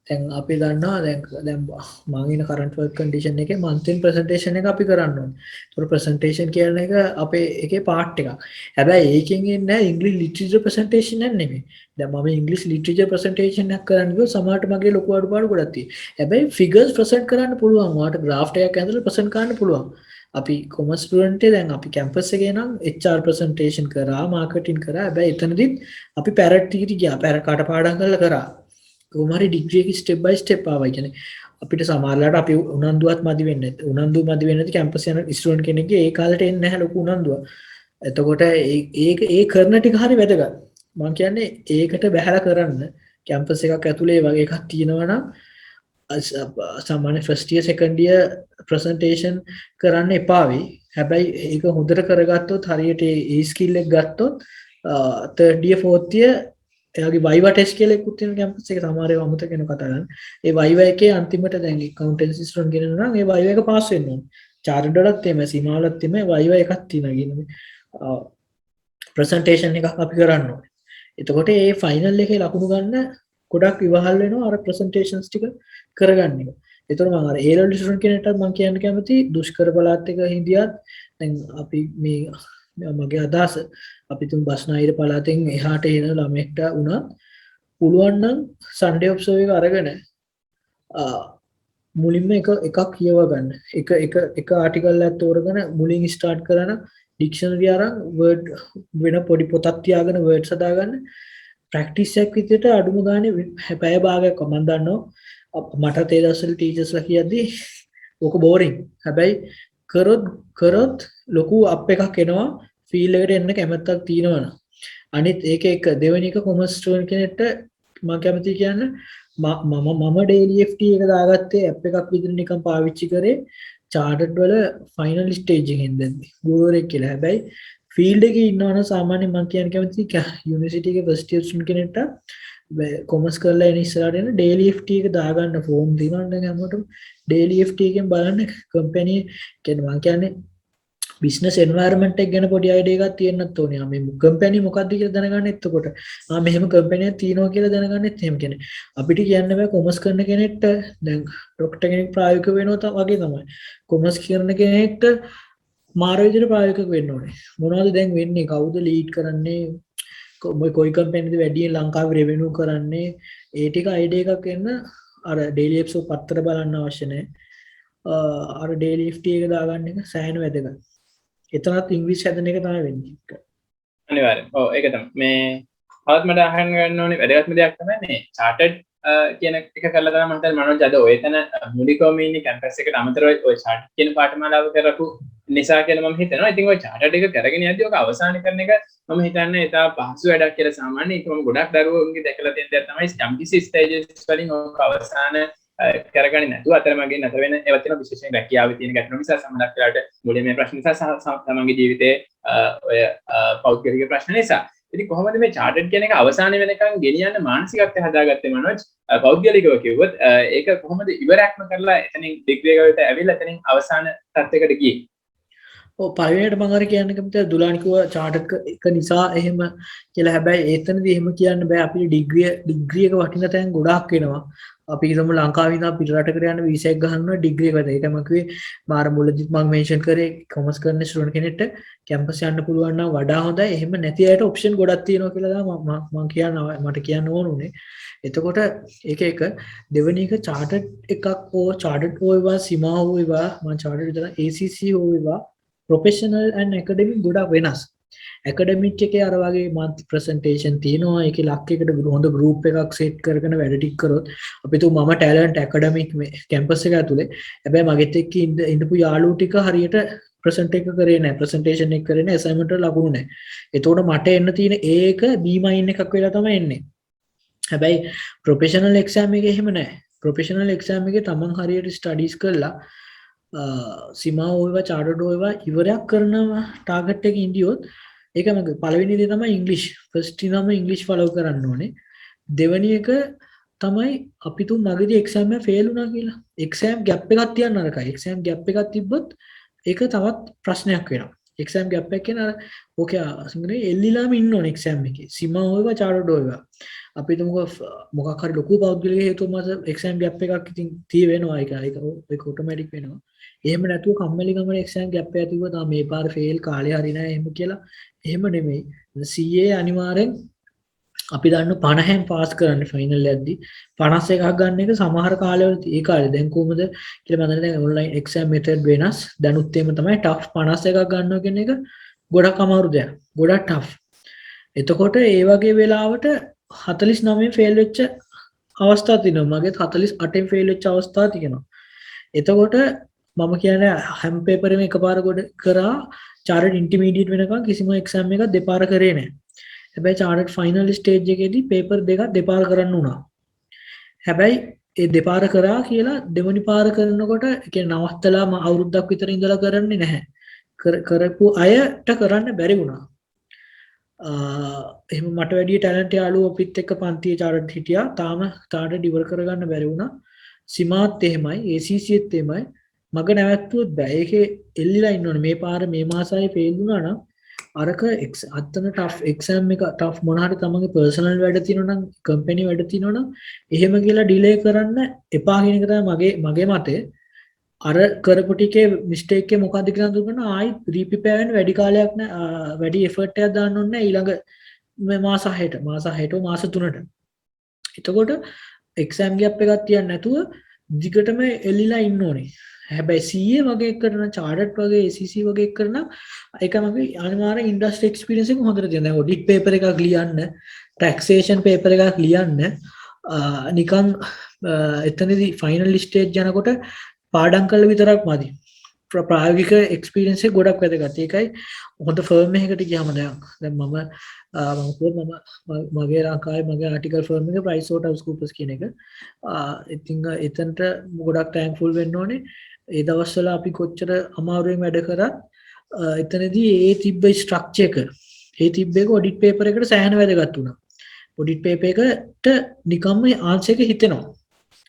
දැන් අපි දන්නවා දැන් මම ඉන්න කරන්ට් වර්ක් කන්ඩිෂන් එකේ මන්ත්ලි ප්‍රසන්ටේෂන් එක අපි කරන්න ඕනේ. ඒතකොට ප්‍රසන්ටේෂන් කියන එක අපේ එකේ පාර්ට් එකක්. හැබැයි ඒකෙන් එන්නේ ඉංග්‍රීසි ලිටරචර් ප්‍රසන්ටේෂන් එක නෙමෙයි. දැන් මම ඉංග්‍රීසි ලිටරචර් ප්‍රසන්ටේෂන් එකක් කරන්න ගියොත් සමහරට මගේ ලොකු අඩුපාඩු ගොඩක් තියෙනවා. හැබැයි ෆිගර්ස් ප්‍රසන්ට් කරන්න පුළුවන්. ඔයාලට ග්‍රාෆ් එකක් ඇඳලා ප්‍රසන්ට් කරන්න පුළුවන්. අපි කොමර්ස් ස්ටුඩන්ට් දැන් අපි කැම්පස් එකේ නම් HR ප්‍රසන්ටේෂන් කරා මාකටිං කරා. හැබැයි එතනදිත් අපි පැරට් ටිකට ගියා. පැරට් කටපාඩම් කරලා කරා. කොහොමරි ඩිග්‍රී එක ස්ටෙප් බයි ස්ටෙප් ආවා කියන්නේ අපිට සමහරලාට අපි උනන්දුවත් මදි වෙන්නේ නැති උනන්දු මදි වෙන්නේ නැති කැම්පස් යන ස්ටුඩන්ට් කෙනෙක්ගේ ඒ කාලේට එන්නේ නැහැ ලොකු උනන්දුවක්. එතකොට ඒ කරන ටික හරි වැදගත්. මම කියන්නේ ඒකට බහැලා කරන්න කැම්පස් එකක් ඇතුලේ වගේ එකක් තියෙනවා නම් සාමාන්‍ය first year second year presentation කරන්න එපා වෙයි. හැබැයි ඒක හොඳට කරගත්තොත් හරියට ඒ ස්කිල් එක ගත්තොත් තර්ඩ් ඉයර් ෆෝර්ත් ඉයර් එයාගේ වයිවා ටෙස්ට් කියලා එකක් තියෙන කැම්පස් එකේ සමහර ඒවා අමතක වෙන කතා කරන්නේ. ඒ වයිවා එකේ අන්තිමට දැන් ඇකවුන්ටන්සි ස්ටුඩන්ට් කෙනෙක් නම් ඒ වයිවා එක පාස් වෙන්න ඕනේ. චාර්ටර්ඩ් වලත් එමේ සීමාවලත් එමේ වයිවා එකක් තියෙනවා කියන්නේ. ප්‍රසන්ටේෂන් එකක් අපි කරන්න ඕනේ. එතකොට ඒ ෆයිනල් එකේ ලකුණු ගන්න ගොඩක් ඉවහල් වෙනවා අර ප්‍රසන්ටේෂන්ස් ටික කරගන්න එක. ඒතර මම අර A level ස්ටුඩන්ට් කෙනෙක්ට මම කියන්න කැමති දුෂ්කර පළාත් එක හිඳියත් දැන් අපි මේ මගේ අදහස අපි තුන් බස්නාහිර පළාතෙන් එහාට එන ළමෙක්ට වුණත් පුළුවන් නම් සන්ඩේ ඔබ්සර්ව් එක අරගෙන මුලින්ම එකක් කියව ගන්න. එක ආටිකල් එකක් තෝරගෙන මුලින් ස්ටාර්ට් කරන ඩික්ෂනරි අරන් වර්ඩ් වෙන පොඩි පොතක් තියාගෙන වර්ඩ්ස් හදාගන්න. ප්‍රැක්ටිස් එකක් විදිහට අඩුම ගානේ පැය භාගයක් මම දන්නවා මට තේ දවස්වල ටීචර්ස්ලා කියද්දි ඕක බෝරින්. හැබැයි කරොත් ලොකු අප් එකක් එනවා ෆීල්ඩ් එකට එන්න කැමැත්තක් තියෙනවනම්. අනිත් ඒක එක දෙවෙනි එක කොමර්ස් ස්ටුඩන්ට් කෙනෙක්ට මම කැමති කියන්නේ මම daily FT එක දාගත්තේ ඇප් එකක් විදිහට නිකන් පාවිච්චි කරේ චාර්ටර්ඩ් වල ෆයිනල් ස්ටේජ් එකෙන් දැන්දි ගුරුවරයෙක් කියලා. හැබැයි ෆීල්ඩ් එකේ ඉන්නවනම් සාමාන්‍යයෙන් මම කියන්න කැමති යුනිවර්සිටි එකේ ෆස්ට් ඉයර් ස්ටුඩන්ට් කෙනෙක්ට කොමර්ස් කරලා එන ඉස්සරහට එන daily FT එක දාගන්න ෆෝම් දෙනවා නම් හැමෝටම daily FT එකෙන් බලන්න කම්පැනි කියන්නේ මම කියන්නේ බිස්නස් එන්වයරන්මන්ට් එක ගැන පොඩි අයිඩියා එකක් තියෙන්නත් ඕනේ. මේ කම්පැනි මොකක්ද කියලා දැනගන්න එතකොට. මෙහෙම කම්පැනියක් තියෙනවා කියලා දැනගන්නෙත් එහෙම කියන්නේ. අපිට කියන්න බෑ කොමර්ස් කරන කෙනෙක්ට දැන් ડોක්ටර් කෙනෙක් ප්‍රායෝගික වෙනවා වගේ තමයි. කොමර්ස් කරන කෙනෙක්ට මාර විදිහට ප්‍රායෝගික වෙන්න ඕනේ. මොනවද දැන් වෙන්නේ? කවුද ලීඩ් කරන්නේ? කොයි කම්පැනිද වැඩියෙන් ලංකාවේ රෙවෙනියු කරන්නේ? ඒ ටික අයිඩියා එකක් එන්න අර ඩේලි එප්සෝඩ් පත්තර බලන්න අවශ්‍ය නැහැ. අර ඩේලි FT එක දාගන්න එක සෑහෙන වැදගත්. එතනත් ඉංග්‍රීසි හැදෙන එක තමයි වෙන්නේ. අනිවාර්යෙන්. ඔව් ඒක තමයි. මේ තවත් මට අහන්න ගන්න ඕනේ වැදගත්ම දෙයක් තමයි මේ chartered කියන එක කරලා තමයි මම හිතන්නේ මනෝජ් අද ඔය තන මුලිකවම ඉන්නේ කැම්පස් එකට අමතරව ඔය chartered කියන පාඨමාලාව කරපු නිසා කියලා මම හිතනවා. ඉතින් ඔය chartered එක කරගෙන යද්දී ඔක අවසන් කරන එක මම හිතන්නේ ඉතා පහසු වැඩක් කියලා සාමාන්‍යයෙන් ඒක මම ගොඩක් දරුවෝන්ගේ දැකලා තියෙන දෙයක් තමයි ස්ටම්පිසි ස්ටේජස් වලින් ඔක අවසාන කරගන්නේ නැතුව අතරමඟ නැතර වෙන ඒවා තියෙන විශේෂයෙන් රැකියාවේ තියෙන ගැටලු නිසා සමහරක් වෙලාවට මුලින්ම මේ ප්‍රශ්න නිසා තමන්ගේ ජීවිතයේ ඔය පෞද්ගලික ප්‍රශ්න නිසා ඉතින් කොහොමද මේ chartered කියන එක අවසානයේ වෙනකන් ගෙනියන්න මානසිකත්වය හදාගත්තේ මනෝජ්? පෞද්ගලිකව කිව්වොත් ඒක කොහොමද ඉවරයක්ම කරලා එතනින් ඩිග්‍රී එකකට ඇවිල්ලා එතනින් අවසාන තත්යකට ගියේ? පළවෙනියට මම අර කියන්න කැමතියි දුලානිකුව චාට් එක නිසා එහෙම කියලා. හැබැයි එතනදී එහෙම කියන්න බෑ. අපිට ඩිග්‍රී එක වටින තැන් ගොඩාක් වෙනවා. අපි හිතමු ලංකාවේ ඉඳන් පිටරටකට යන වීසා එක ගන්නවා ඩිග්‍රී එකට. ඒක මම කිව්වේ මාර මුලදිත් මම මෙන්ෂන් කරේ කොමර්ස් කරන ස්ටුඩන්ට් කෙනෙක්ට කැම්පස් යන්න පුළුවන් නම් වඩා හොඳයි. එහෙම නැති අයට ඔප්ෂන් ගොඩක් තියෙනවා කියලා මම කියනවා මට කියන්න ඕනුනේ. එතකොට එක දෙවෙනි එක චාටඩ් එකක් හෝ චාටඩ් හෝ වේවා සීමා හෝ වේවා මම චාටඩ් විතර ACC හෝ වේවා ප්‍රොෆෙෂනල් ඇන්ඩ් ඇකඩමික් ගොඩක් වෙනස්. ඇකඩමික් එකේ අර වගේ මන්ත් ප්‍රසන්ටේෂන් තියෙනවා. ඒකේ ලක්කයකට හොඳ ගෲප් එකක් සෙට් කරගෙන වැඩ ටික කරොත් අපි තු මම ටැලන්ට් ඇකඩමික් මේ කැම්පස් එක ඇතුලේ. හැබැයි මගෙත් එක්ක ඉඳපු යාළුවෝ ටික හරියට ප්‍රසන්ට් එක කරේ නැහැ. ප්‍රසන්ටේෂන් එක කරේ නැහැ. අසයින්මන්ට් වල ලකුණු නැහැ. එතකොට මට එන්න තියෙන ඒක B- එකක් වෙලා තමයි එන්නේ. හැබැයි ප්‍රොෆෙෂනල් එක්සෑම් එකේ එහෙම නැහැ. ප්‍රොෆෙෂනල් එක්සෑම් එකේ තමන් හරියට ස්ටඩීස් කරලා සීමා ඕවා චාටඩ් ඕවා ඉවරයක් කරනවා ටාගට් එක ඉන්දියොත් ඒකම පළවෙනි දේ තමයි ඉංග්ලිෂ්. ෆස්ට් ඉඳන්ම ඉංග්ලිෂ් ෆලෝ කරන්න ඕනේ. දෙවෙනි එක තමයි අපි තු මගදී එක්සෑම් එක ෆේල් වුණා කියලා. එක්සෑම් ගැප් එකක් තියන්න නරකයි. එක්සෑම් ගැප් එකක් තිබ්බොත් ඒක තවත් ප්‍රශ්නයක් වෙනවා. එක්සෑම් ගැප් එක කියන ඕකේ සිංගනේ එල්ලිලාම ඉන්න ඕනේ එක්සෑම් එකේ. සීමා ඕවා චාටඩ් ඕවා අපි මොකක් හරි ලොකු පෞද්ගලික හේතුව මත එක්සෑම් ගැප් එකක් ඉතින් tie වෙනවා. ඒක ඔටෝමැටික් වෙනවා. එහෙම නැතුව කම්මැලි ගමන එක්සෑම් ගැප් එකක් තිබුවා තා මේ පාර ෆේල් කාලේ හරි නෑ එහෙම කියලා එහෙම නෙමෙයි. CA අනිවාර්යෙන් අපි දන්න 50න් පාස් කරන්න ෆයිනල් එකදී 51ක් ගන්න එක සමහර කාලවල ඒ කාලේ දැන් කොහොමද කියලා මම දැන් ඔන්ලයින් එක්සෑම් මෙතඩ් වෙනස්. දැනුත් එහෙම තමයි ටෆ් 51ක් ගන්නවා කියන එක ගොඩක් අමාරු දෙයක්. ගොඩක් ටෆ්. එතකොට ඒ වගේ වෙලාවට 49 ෆේල් වෙච්ච අවස්ථා තියෙනවා. මගේ 48න් ෆේල් වෙච්ච අවස්ථා තියෙනවා. එතකොට මම කියන්නේ හැම පේපරෙම එකපාර ගොඩ කරා චාර්ටඩ් ඉන්ටර්මීඩියට් වෙනකන් කිසිම එක්සෑම් එකක් දෙපාර කරේ නැහැ. හැබැයි චාර්ටඩ් ෆයිනල් ස්ටේජ් එකේදී පේපර් දෙකක් දෙපාර කරන්න වුණා. හැබැයි ඒ දෙපාර කරා කියලා දෙවනි පාර කරනකොට ඒ කියන්නේ නවත්තලා අවුරුද්දක් විතර ඉඳලා කරන්නේ නැහැ. කරපු අයට කරන්න බැරි වුණා. එහෙම මට වැඩි ටැලන්ට් යාළුවෝ අපිත් එක්ක පන්තියේ චාර්ටඩ් හිටියා. තාම චාර්ටඩ් ඉවර කරගන්න බැරි වුණා. සීමාත් එහෙමයි, ACCත් එහෙමයි. මග නැවැත්තුවොත් බෑ. ඒකේ එල්ලිලා ඉන්න ඕනේ. මේ පාර මේ මාසයේ ෆේල් වුණා නම් අරක අත්තන ටෆ් එක්සෑම් එක ටෆ් මොන හරි තමන්ගේ පර්සනල් වැඩ තියෙනවා නම් කම්පැනි වැඩ තියෙනවා නම් එහෙම කියලා ඩිලේ කරන්න එපා කියන එක තමයි මගේ මතය. අර කරපු ටිකේ මිස්ටේක් එක මොකද්ද කියලා හඳුනගන්න ආයි රීප්‍රිපෙයාර් වෙන්න වැඩි කාලයක් නෑ වැඩි එෆර්ට් එකක් දාන්න ඕනේ නෑ ඊළඟ මාස 6ට මාස 3ට. එතකොට එක්සෑම් ගැප් එකක් තියන්න නැතුව දිගටම එල්ලිලා ඉන්න ඕනේ. හැබැයි CA වගේ කරන චාර්ටඩ් වගේ ACC වගේ කරන එක මගේ අනිවාර්ය ඉන්ඩස්ට්‍රි එක්ස්පීරියන්ස් එක හොඳට තියෙනවා. දැන් ඔඩිට් පේපර් එකක් ලියන්න, ටැක්සේෂන් පේපර් එකක් ලියන්න නිකන් එතනදී ෆයිනල් ස්ටේජ් යනකොට පාඩම් කළ විතරක් මදි. ප්‍රායෝගික එක්ස්පීරියන්ස් එක ගොඩක් වැදගත්. ඒකයි හොඳ ෆර්ම් එකකට ගියාම දැන් මම මගේ ලංකාවේ මගේ ආටිකල් ෆර්ම් එක PricewaterhouseCoopers කියන එක. ඉතින් එතනට ගොඩක් තැන්ක්ෆුල් වෙන්න ඕනේ. ඒ දවස්වල අපි කොච්චර අමාරුවෙන් වැඩ කරත් එතනදී ඒ තිබ්බ ස්ට්‍රක්චර් එක ඒ තිබ්බ එක ඔඩිට් පේපර් එකට සෑහෙන වැදගත් වුණා. ඔඩිට් පේපර් එකට නිකම්ම ආන්සර් එක හිතෙනවා.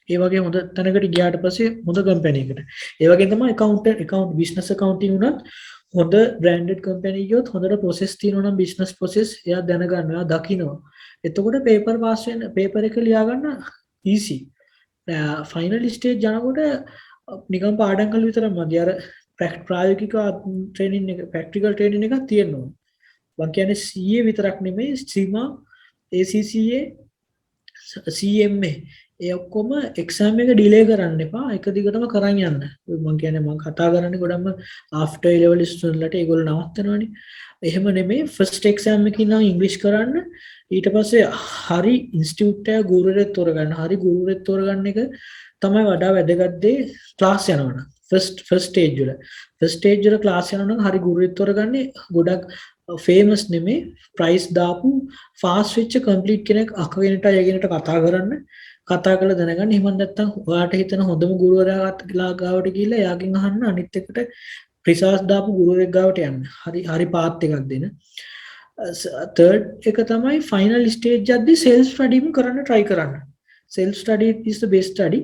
ඒ වගේ හොඳ තැනකට ගියාට පස්සේ හොඳ කම්පැනි එකකට. ඒ වගේ තමයි account business accounting උනත් හොඳ branded company ගියොත් හොඳට process තියෙනවා නම් business process එයා දැනගන්නවා, එයා දකිනවා. එතකොට paper pass වෙන paper එක ලියා ගන්න easy. final stage යනකොට නිකන් පාඩම් කරලා විතරක් මදි. අර ප්‍රායෝගික training එක practical training එකක් තියෙනවා. මම කියන්නේ CA විතරක් නෙමෙයි සීමා ACCA CMA ඒ ඔක්කොම එක්සෑම් එක ඩිලේ කරන්න එපා. එක දිගටම කරන් යන්න. මම කියන්නේ මම කතා කරන්නේ ගොඩක්ම ආෆ්ටර් A level ස්ටුඩන්ට්ලට ඒගොල්ලෝ නවත්තනවනේ. එහෙම නෙමෙයි ෆස්ට් එක්සෑම් එකකින් නම් ඉංග්‍රීසි කරන්න. ඊට පස්සේ හරි ඉන්ස්ටිටියුට් එක ගුරුවරයෙක් තෝරගන්න. හරි ගුරුවරයෙක් තෝරගන්න එක තමයි වඩා වැදගත් දේ ක්ලාස් යනවනම්. ෆස්ට් ස්ටේජ් වල. ෆස්ට් ස්ටේජ් වල ක්ලාස් යනවනම් හරි ගුරුවරයෙක් තෝරගන්නේ ගොඩක් ෆේමස් නෙමෙයි ප්‍රයිස් දාපු ෆාස්ට් වෙච්ච කම්ප්ලීට් කෙනෙක් අකගෙනට යගෙනට කතා කරන්න. කතා කරලා දැනගන්න. එහෙම නැත්නම් ඔයාට හිතන හොඳම ගුරුවරයා ගාවට ගිහිල්ලා එයාගෙන් අහන්න අනිත් එකට ප්‍රිසාස් දාපු ගුරුවරයෙක් ගාවට යන්න. හරි පාත් එකක් දෙන්න. තර්ඩ් එක තමයි ෆයිනල් ස්ටේජ් යද්දි සෙල්ෆ් ස්ටඩීම කරන්න try කරන්න. Self study is the best study.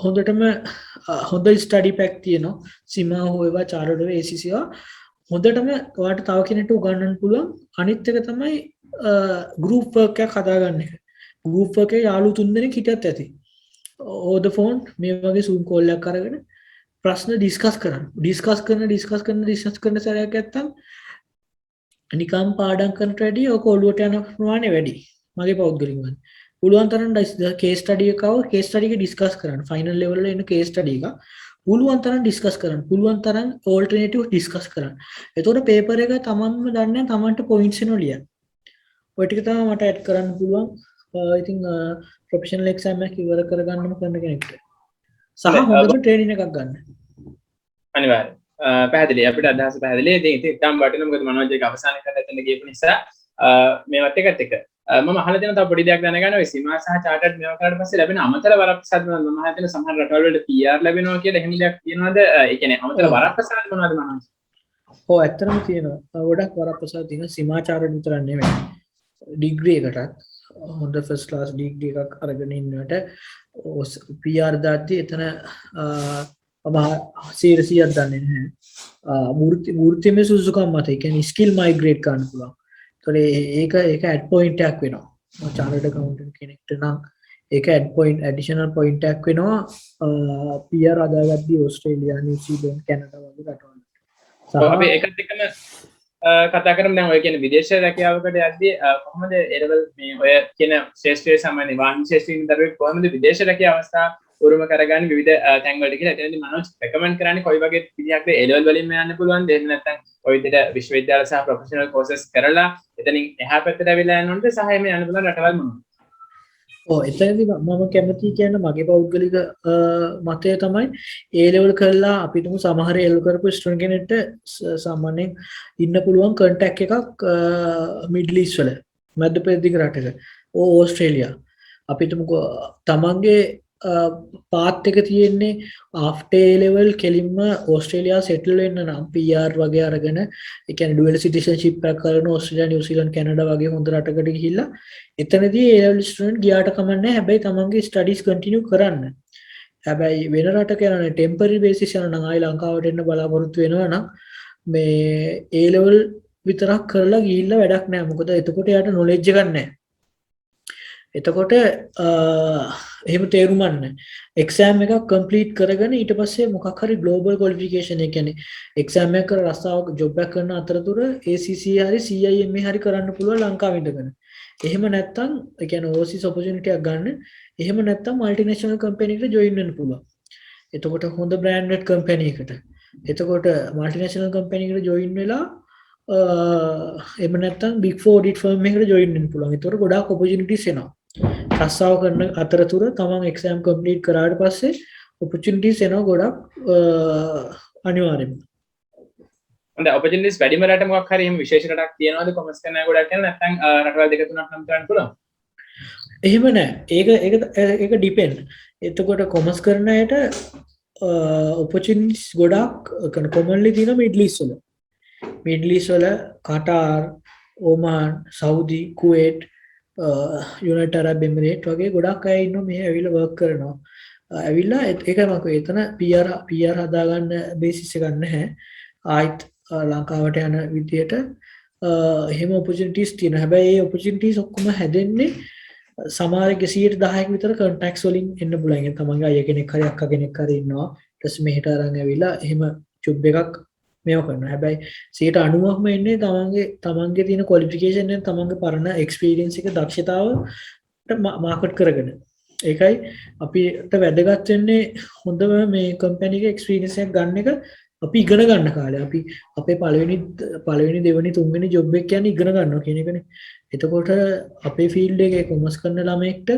හොඳටම හොඳ ස්ටඩි පැක් තියෙනවා. සීමා හොයවා චාරඩ වේ ACC හොඳටම ඔයාලට තව කෙනෙක්ට උගන්වන්න පුළුවන්. අනිත් එක තමයි ගෲප් වර්ක් එකක් හදාගන්න එක. ගෲප් වර්ක් එකේ යාළුවෝ 3 දෙනෙක් හිටියත් ඇති. over the phone මේ වගේ Zoom call එකක් අරගෙන ප්‍රශ්න ඩිස්කස් කරන සැරයක් නැත්තම් නිකම් පාඩම් කරනට වැඩිය ඔක ඔළුවට යන ප්‍රමාණය වැඩි. මගේ පෞද්ගලික මත. පුළුවන් තරම් කේස් ස්ටඩි එකව කේස් ස්ටඩි එක ඩිස්කස් කරන්න. ෆයිනල් ලෙවල් වල එන කේස් ස්ටඩි එක පුළුවන් තරම් ඩිස්කස් කරන්න. පුළුවන් තරම් ඕල්ටර්නේටිව් ඩිස්කස් කරන්න. එතකොට පේපර් එක තමන්ම දන්නේ තමන්ට පොයින්ට්ස් එනවා ලියන්න. ඔය ටික තමයි මට ඇඩ් කරන්න පුළුවන්. ඉතින් ප්‍රොෆෙෂනල් එක්සෑම් එක ඉවර කරගන්නම කරන කෙනෙක්ට. සහ හොඳම ට්‍රේනින් එකක් ගන්න. අනිවාර්යයෙන්. පැහැදිලි අපිට අදහස පැහැදිලි. ඉතින් ඉතින් වටිනවා මොකද මනෝජ් එක අවසන් කරලා එතන ගියපු නිසා මේවත් එකත් එක මම අහලා තියෙන තව පොඩි දෙයක් දැනගන්න ඔය සීමා සහ චාටර්ඩ් මේවා කරාට පස්සේ ලැබෙන අමතර වරප්‍රසාද මම අහලා තියෙන සමහර රටවල් වල PR ලැබෙනවා කියලා එහෙම දෙයක් තියෙනවද? ඒ කියන්නේ අමතර වරප්‍රසාද මොනවද මනෝජ්? ඔව් ඇත්තටම තියෙනවා. ගොඩක් වරප්‍රසාද තියෙනවා. සීමා චාටර්ඩ් විතර නෙමෙයි. ඩිග්‍රී එකටත් හොඳ ෆස්ට් ක්ලාස් ඩිග්‍රී එකක් අරගෙන ඉන්නවට PR දාද්දි එතන සීරසියක් දන්නේ නැහැ. වෘත්තිමය සුසුකම් මත ඒ කියන්නේ ස්කිල් මයිග්‍රේට් කරන්න පුළුවන්. ඒක ඇඩ් පොයින්ට් එකක් වෙනවා. චාර්ටර්ඩ් ඇකවුන්ටන්ට් කෙනෙක්ට නම් ඒක ඇඩ් පොයින්ට් ඇඩිෂනල් පොයින්ට් එකක් වෙනවා. PR අදාගද්දී ඕස්ට්‍රේලියා, නිව්සීලන්ත, කැනඩා වගේ රටවල්. අපි ඒකත් එක්කම කතා කරමු දැන් ඔය කියන්නේ විදේශ රැකියාවකට යද්දී කොහොමද එරවල් මේ ඔය කියන ශ්‍රේෂ්ඨ සාමාන්‍ය වාහන ශාස්ත්‍රීය දරුවෙක් කොහොමද විදේශ රැකියාව අවස්ථා උරුම කරගන්න විවිධ තැන් වලට කියලා එතනදී මනෝජ් රෙකමන්ඩ් කරන්නේ කොයි වගේ විදිහක්ද ඒ ලෙවල් වලින්ම යන්න පුළුවන්ද එහෙම නැත්නම් ඔය විදිහට විශ්වවිද්‍යාල සහ ප්‍රොෆෙෂනල් කෝසස් කරලා එතනින් එහා පැත්තට අවිලා යන්න ඕනද සහ එහෙම යන්න පුළුවන් රටවල් මොනවද? එතනදී මම කැමති කියන මගේ පෞද්ගලික මතය තමයි ඒ ලෙවල් කරලා අපිටම සමහර එල් කරපු ස්ටුඩන්ට් කෙනෙක්ට සාමාන්‍යයෙන් ඉන්න පුළුවන් කන්ටැක්ට් එකක් මිඩල් ඊස්ට් වල මැද පෙරදිග රටක ඕස්ට්‍රේලියා අපිටම තමන්ගේ පාත් එක තියෙන්නේ ආෆ්ටර් ඒ ලෙවල් කෙලින්ම ඕස්ට්‍රේලියා සෙටල් වෙන්න නම් PR වගේ අරගෙන ඒ කියන්නේ ඩුවල් සිටිසන්ෂිප් එකක් කරන ඕස්ට්‍රේලියා නිව්සීලන්ත කැනඩා වගේ හොඳ රටකට ගිහිල්ලා එතනදී ඒ ලෙවල් ස්ටුඩන්ට් ගියාට කමන්නේ හැබැයි තමන්ගේ ස්ටඩීස් කන්ටිනියු කරන්න. හැබැයි වෙන රටක යන ටෙම්පරරි බේසිස් යන නම් ආයි ලංකාවට එන්න බලාපොරොත්තු වෙනවා නම් මේ ඒ ලෙවල් විතරක් කරලා ගිහිල්ලා වැඩක් නැහැ. මොකද එතකොට යාට නොලෙජ් එකක් නැහැ. එතකොට එහෙම තේරුම් ගන්න එක්සෑම් එකක් කම්ප්ලීට් කරගෙන ඊට පස්සේ මොකක් හරි ග්ලෝබල් ක්වොලිෆිකේෂන් එක කියන්නේ එක්සෑම් එක කරලා රස්සාවක ජොබ් එකක් කරන අතරතුර ACC හරි CIMA හරි කරන්න පුළුවන් ලංකාවෙ ඉඳගෙන. එහෙම නැත්නම් ඒ කියන්නේ ඕවර්සීස් ඔපචුනිටි එකක් ගන්න. එහෙම නැත්නම් මල්ටිනේෂනල් කම්පැනි එකකට ජොයින් වෙන්න පුළුවන්. එතකොට හොඳ බ්‍රෑන්ඩඩ් කම්පැනි එකකට. එතකොට මල්ටිනේෂනල් කම්පැනි එකට ජොයින් වෙලා එහෙම නැත්නම් බිග් 4 ඔඩිට් ෆර්ම් එකකට ජොයින් වෙන්න පුළුවන්. එතකොට ගොඩාක් ඔපචුනිටිස් එනවා. රස්සාව කරන අතරතුර තමන් එක්සෑම් කම්ප්ලීට් කරාට පස්සේ ඔපචුනිටිස් එනවා ගොඩක් අනිවාර්යෙන්ම. හොඳයි ඔපචුනිටිස් වැඩිම රට මොකක් හරි එහෙම විශේෂ රටක් තියනවාද කොමර්ස් කරන අය ගොඩක් යන නැත්නම් රටවල් දෙක තුනක් නම් කරන්න පුළුවන්? එහෙම නැහැ. ඒක ඩිපෙන්ඩ්. එතකොට කොමර්ස් කරන අයට ඔපචුනිටිස් ගොඩක් කොමන්ලි තියෙනවා මිඩල් ඊස්ට් වල. මිඩල් ඊස්ට් වල කටාර්, ඔමාන්, සෞදි, කුවේට් යුනයිටඩ් අරබ් එමිරේට් වගේ ගොඩක් අය ඉන්නවා මෙහෙ ඇවිල්ලා වර්ක් කරනවා. ඇවිල්ලා ඒක මම එතන PR හදාගන්න බේසිස් එකක් නැහැ. ආයිත් ලංකාවට යන විදියට එහෙම ඔපචුනිටිස් තියෙනවා. හැබැයි මේ ඔපචුනිටිස් ඔක්කොම හැදෙන්නේ සමහරගේ 10% විතර කන්ටැක්ට්ස් වලින් එන්න පුළුවන්. ඒ තමන්ගේ අය කෙනෙක් හරි අක්කා කෙනෙක් හරි ඉන්නවා. ඊට පස්සේ මෙහෙට අරන් ඇවිල්ලා එහෙම ජොබ් එකක් මේව කරනවා. හැබැයි 90%ක්ම එන්නේ තමන්ගේ තියෙන ක්වොලිෆිකේෂන් එක තමන්ගේ පරණ එක්ස්පීරියන්ස් එක දක්ෂතාවට මාකට් කරගෙන. ඒකයි අපිට වැදගත් වෙන්නේ හොඳම මේ කම්පැනි එකේ එක්ස්පීරියන්ස් එකක් ගන්න එක අපි ඉගෙන ගන්න කාලේ. අපි අපේ පළවෙනි දෙවෙනි තුන්වෙනි ජොබ් එක කියන්නේ ඉගෙන ගන්නවා කියන එකනේ. එතකොට අපේ ෆීල්ඩ් එකේ කොමර්ස් කරන ළමයෙක්ට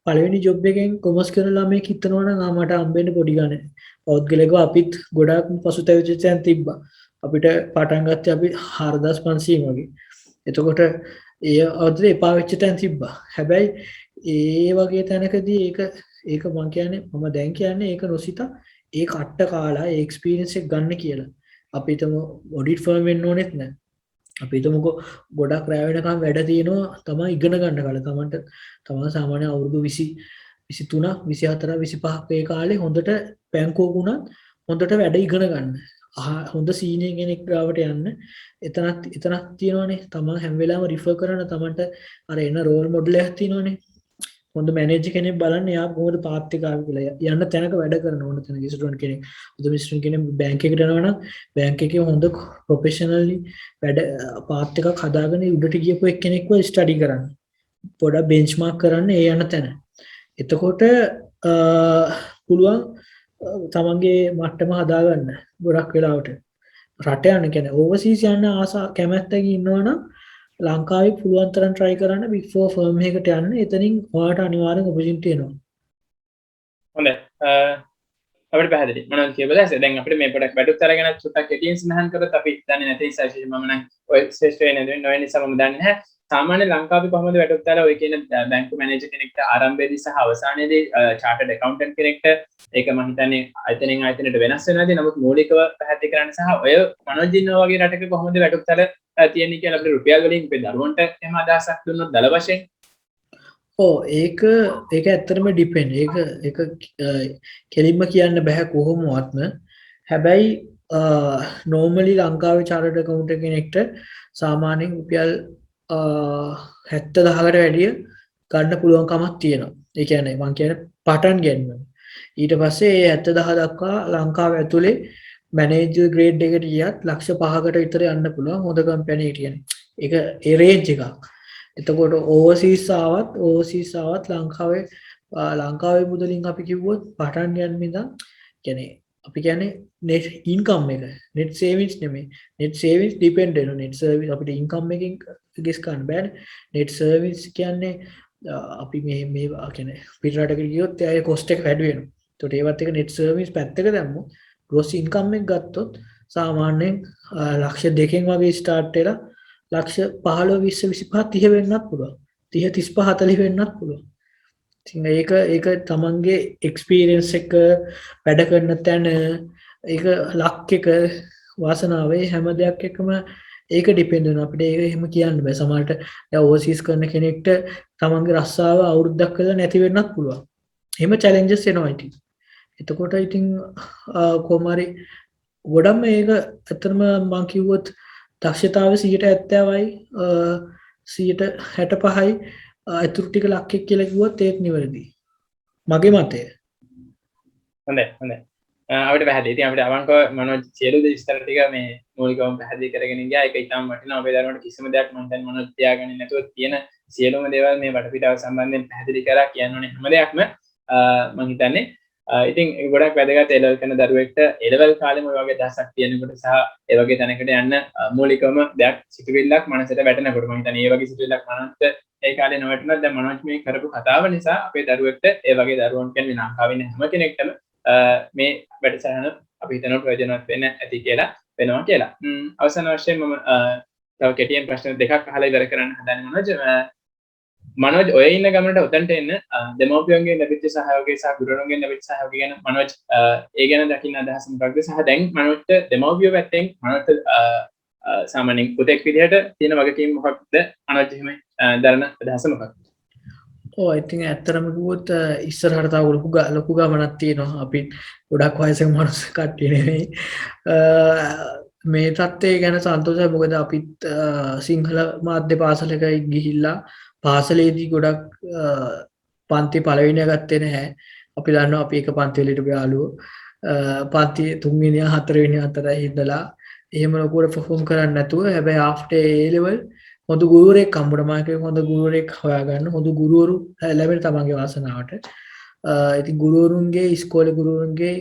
පළවෙනි ජොබ් එකෙන් කොමර්ස් කරන ළමයෙක් හිතනවා නම් මට හම්බෙන්නේ පොඩි ගානේ. පෞද්ගලිකව අපිත් ගොඩාක් පසුතැවිච්ච තැන් තිබ්බා. අපිට පටන් ගත්තේ අපි 4500 වගේ. එතකොට ඒ අවුරුද්දේ එපා වෙච්ච තැන් තිබ්බා. හැබැයි ඒ වගේ තැනකදී ඒක මම කියන්නේ මම දැන් කියන්නේ ඒක නොසිතා ඒ කට්ට කාලා ඒ එක්ස්පීරියන්ස් එක ගන්න කියලා. අපි හිතමු ඔඩිට් ෆර්ම් වෙන්න ඕනෙත් නැහැ. අපි හිතමුකෝ ගොඩක් රැ වෙනකම් වැඩ තියෙනවා තමයි ඉගෙන ගන්න කාලේ තමන්ට තමන් සාමාන්‍ය අවුරුදු 23 24 25 ඒ කාලේ හොඳට බැංකුවක වුණත් හොඳට වැඩ ඉගෙන ගන්න. හොඳ සීනියර් කෙනෙක් ගාවට යන්න. එතනක් තියෙනවානේ තමන් හැම වෙලාවෙම රිෆර් කරන තමන්ට අර එන රෝල් මොඩල් එකක් තියෙනවානේ. හොඳ මැනේජර් කෙනෙක් බලන්න එයා කොහොමද පාත් එක ආවේ කියලා. යන්න තැනක වැඩ කරන ඕන තැනක ස්ටුඩන්ට් කෙනෙක්. හොඳ ස්ටුඩන්ට් කෙනෙක් බැංක් එකකට යනවා නම් බැංක් එකේ හොඳ ප්‍රොෆෙෂනලි වැඩ පාත් එකක් හදාගෙන උඩට ගියපු එක්කෙනෙක්ව ස්ටඩි කරන්න. පොඩක් බෙන්ච්මාර්ක් කරන්න ඒ යන තැන. එතකොට පුළුවන් තමන්ගේ මට්ටම හදාගන්න ගොඩක් වෙලාවට. රට යන්න කියන්නේ ඕවර්සීස් යන්න ආසා කැමැත්තක ඉන්නවනම් ලංකාවේ පුළුවන් තරම් try කරන්න big four firm එකකට යන්න. එතනින් ඔයාලට අනිවාර්යෙන් opportunity එනවා. හොඳයි. අපිට පැහැදිලි. මොනවද කියලාද? දැන් අපිට මේ පොඩක් වැඩුත් අරගෙන චුට්ටක් කෙටියෙන් සඳහන් කරොත් අපි දන්නේ නැති නිසා විශේෂයෙන්ම මම නම් ඔය ශ්‍රේෂ්ඨ වෙන නොවන නිසා මම දන්නේ නැහැ. සාමාන්‍ය ලංකාවේ කොහොමද වැඩුත් අරලා ඔය කියන බැංකු මැනේජර් කෙනෙක්ට ආරම්භයේදී සහ අවසානයේදී chartered accountant කෙනෙක්ට ඒක මම හිතන්නේ ආයතනෙන් ආයතනයට වෙනස් වෙනවාදී. නමුත් මූලිකව පැහැදිලි කරන්න සහ ඔය මනෝජ් ඉන්නවා වගේ රටක කොහොමද වැඩුත් අර තියෙන්නේ කියලා අපිට රුපියල් වලින් අපේ දරුවන්ට එහෙම අදහසක් දුන්නොත් දල වශයෙන් ඒක ඇත්තටම ඩිපෙන්ඩ්. ඒක කෙලින්ම කියන්න බෑ කොහොමවත්ම. හැබැයි නෝමලි ලංකාවේ chartered accountant කෙනෙක්ට සාමාන්‍යයෙන් රුපියල් 70,000කට වැඩිය ගන්න පුළුවන්කමක් තියෙනවා. ඒ කියන්නේ මම කියන්නේ පටන් ගැනීම. ඊට පස්සේ ඒ 70,000 දක්වා ලංකාව ඇතුලේ මැනේජර් ග්‍රේඩ් එකට ගියත් ලක්ෂ 5කට විතර යන්න පුළුවන් හොඳ කම්පැනි හිටියනේ. ඒක ඒ රේන්ජ් එකක්. එතකොට ඕවර්සීස් ආවත් ලංකාවේ මුදලින් අපි කිව්වොත් පටන් ගන්න ඉඳන් කියන්නේ අපි කියන්නේ net income එක net savings නෙමෙයි. net savings depend වෙනවා. net service අපිට income එකකින් ගෙස් ගන්න බෑනේ. net service කියන්නේ අපි මේ කියන්නේ පිටරටකට ගියොත් ඒ cost එක වැඩි වෙනවා. ඒකට ඒවත් එක net service පැත්තක දැම්මොත් gross income එක ගත්තොත් සාමාන්‍යයෙන් ලක්ෂ 2කින් වගේ start වෙලා ලක්ෂ 15 20 25 30 වෙන්නත් පුළුවන්. 30 35 40 වෙන්නත් පුළුවන්. ඉතින් ඒක තමන්ගේ එක්ස්පීරියන්ස් එක වැඩ කරන තැන ඒක ලක් එක වාසනාවේ හැම දෙයක් එකම ඒක ඩිපෙන්ඩ් වෙනවා. අපිට ඒක එහෙම කියන්න බෑ. සමහරට දැන් ඕවර්සීස් කරන කෙනෙක්ට තමන්ගේ රස්සාව අවුරුද්දක් කරලා නැති වෙන්නත් පුළුවන්. එහෙම චැලෙන්ජස් එනවා ඉතින්. එතකොට ඉතින් කොහොමරි ගොඩක්ම ඒක ඇත්තටම මම කිව්වොත් දක්ෂතාවය 70%යි 65%යි අතුරු ටික ලක්කෙක් කියලා කිව්වොත් ඒක නිවැරදි. මගේ මතය. හොඳයි. අපිට පැහැදිලි. ඉතින් අපිට අවංකව මනෝජ් සියලු දේ විස්තර ටික මේ මූලිකවම පැහැදිලි කරගෙන ගියා. ඒක ඉතාම වටිනවා. අපේ දරුවන්ට කිසිම දෙයක් මම දැන් මනෝජ් තියාගන්නේ නැතුව තියෙන සියලුම දේවල් මේ වටපිටාව සම්බන්ධයෙන් පැහැදිලි කරා කියන්න ඕනේ හැම දෙයක්ම මම හිතන්නේ. ඉතින් ගොඩක් වැදගත් A level කරන දරුවෙක්ට A level කාලෙම ඔය වගේ දහසක් තියෙනකොට සහ ඒ වගේ තැනකට යන්න මූලිකවම දෙයක් සිතුවිල්ලක් මනසට වැටෙනකොට මම හිතන්නේ ඒ වගේ සිතුවිල්ලක් මනසට ඒ කාලේ නොවැටුණත් දැන් මනෝජ් මේ කරපු කතාව නිසා අපේ දරුවෙක්ට ඒ වගේ දරුවන් කියන්නේ ලංකාවේ ඉන්න හැම කෙනෙක්ටම මේ වැඩසටහන අපි හිතන ප්‍රයෝජනවත් වෙන්න ඇති කියලා වෙනවා කියලා. අවසාන වශයෙන් මම තව කෙටියෙන් ප්‍රශ්න දෙකක් අහලා ඉවර කරන්න හදන්නේ මනෝජ් ඔය ඉන්න ගමනට උතන්ට එන්න දෙමව්පියන්ගේ ලැබිච්ච සහයෝගය සහ ගුරුවරුන්ගෙන් ලැබිච්ච සහයෝගය ගැන මනෝජ් ඒ ගැන දකින්න අදහස මොකක්ද සහ දැන් මනෝජ්ට දෙමව්පියෝ පැත්තෙන් මනෝජ්ට සාමාන්‍යයෙන් පුතෙක් විදිහට තියෙන වගකීම් මොකක්ද මනෝජ් එහෙම දරන අදහස මොකක්ද? ඉතින් ඇත්තරම කිව්වොත් ඉස්සරහට තව ලොකු ගමනක් තියෙනවා. අපි ගොඩක් වයසක මිනිස්සු කට්ටිය නෙවෙයි. මේ තත්ත්වය ගැන සන්තෝෂයි. මොකද අපිත් සිංහල මාධ්‍ය පාසලක ගිහිල්ලා පාසලේදී ගොඩක් පන්ති පළවෙනිය ගත්තේ නැහැ. අපි දන්නවා අපි එක පන්ති වලට යාළුවෝ පන්ති 3 වෙනිය 4 වෙනිය අතරයි ඉඳලා එහෙම ලොකුවට perform කරන්නේ නැතුව හැබැයි after A level හොඳ ගුරුවරයෙක් හම්බුණා. මම කිව්වා හොඳ ගුරුවරයෙක් හොයාගන්න. හොඳ ගුරුවරු ලැබෙන තමන්ගේ වාසනාවට. ඉතින් ගුරුවරුන්ගේ ඉස්කෝලේ ගුරුවරුන්ගේ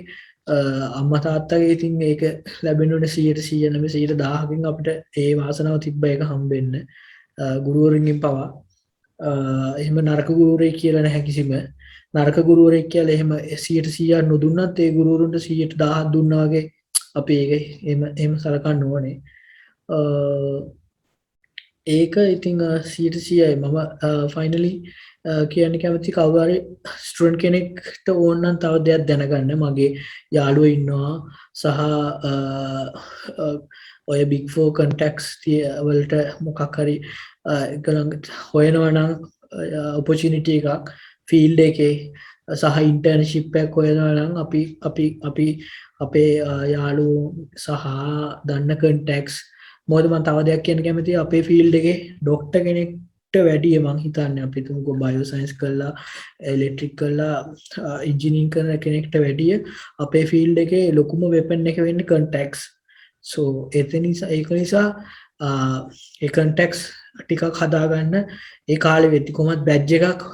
අම්මා තාත්තගේ ඉතින් ඒක ලැබෙන්න ඕනේ 100% නෙමෙයි 1000කින් අපිට ඒ වාසනාව තිබ්බ එක හම්බෙන්න. ගුරුවරුන්ගෙන් පවා එහෙම නරක ගුරුවරයෙක් කියලා නැහැ කිසිම. නරක ගුරුවරයෙක් කියලා එහෙම 100% නොදුන්නත් ඒ ගුරුවරුන්ට 1000ක් දුන්නා වගේ අපි ඒක එහෙම සලකන්න ඕනේ. ඒක ඉතින් 100%යි මම ෆයිනලි කියන්න කැමති කවුරු හරි ස්ටුඩන්ට් කෙනෙක්ට ඕන නම් තව දෙයක් දැනගන්න. මගේ යාළුවෝ ඉන්නවා සහ ඔය බික් ෆෝ කන්ටෙක්ස් වලට මොකක් හරි එකළඟ හොයනවා නම් ඔපොචිනිටි එකක් ෆීල්ඩ එකේ සහ ඉන්ටර්න්ෂිප්පයක් හොයනවා නම් අපි අපේ යාලු සහ දන්න කන්ටෙක්ස් මොකද මම තව දෙයක් කියන්න කැමතියි අපේ ෆීල්ඩ් එකේ ඩොක්ටර් කෙනෙක්ට වැඩිය මං හිතන්නේ අපි තුමුකෝ බයෝ සයන්ස් කරලා ඉලෙක්ට්‍රික් කරලා ඉන්ජිනියරින් කරන කෙනෙක්ට වැඩිය අපේ ෆීල්ඩ් එකේ ලොකුම වෙපන් එක වෙන්නේ කන්ටෙක්ස් සෝ ඒක නිසා ඒ කන්ටෙක්ස් ටිකක් හදාගන්න ඒ කාලේ වෙද්දි කොහොමත් බැජ් එකක්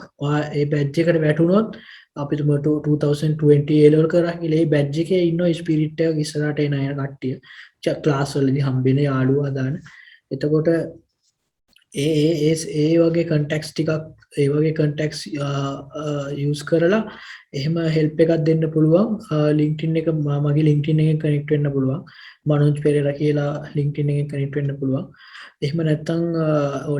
ඒ බැජ් එකට වැටුනොත් අපි තුම 2020 A level කරා කියලා ඒ බැජ් එකේ ඉන්න ස්පිරිට් එක ඉස්සරහට එන අය කට්ටිය ක්ලාස් වලදී හම්බෙන යාළුවා දාන එතකොට ඒ වගේ කන්ටෙක්ස් ටිකක් ඒ වගේ කන්ටෙක්ස් යූස් කරලා එහෙම හෙල්ප් එකක් දෙන්න පුළුවන් LinkedIn එක මගේ LinkedIn එකෙන් කනෙක්ට් වෙන්න පුළුවන් මනෝජ් පෙරේරා කියලා LinkedIn එකෙන් කනෙක්ට් වෙන්න පුළුවන් එහෙම නැත්නම්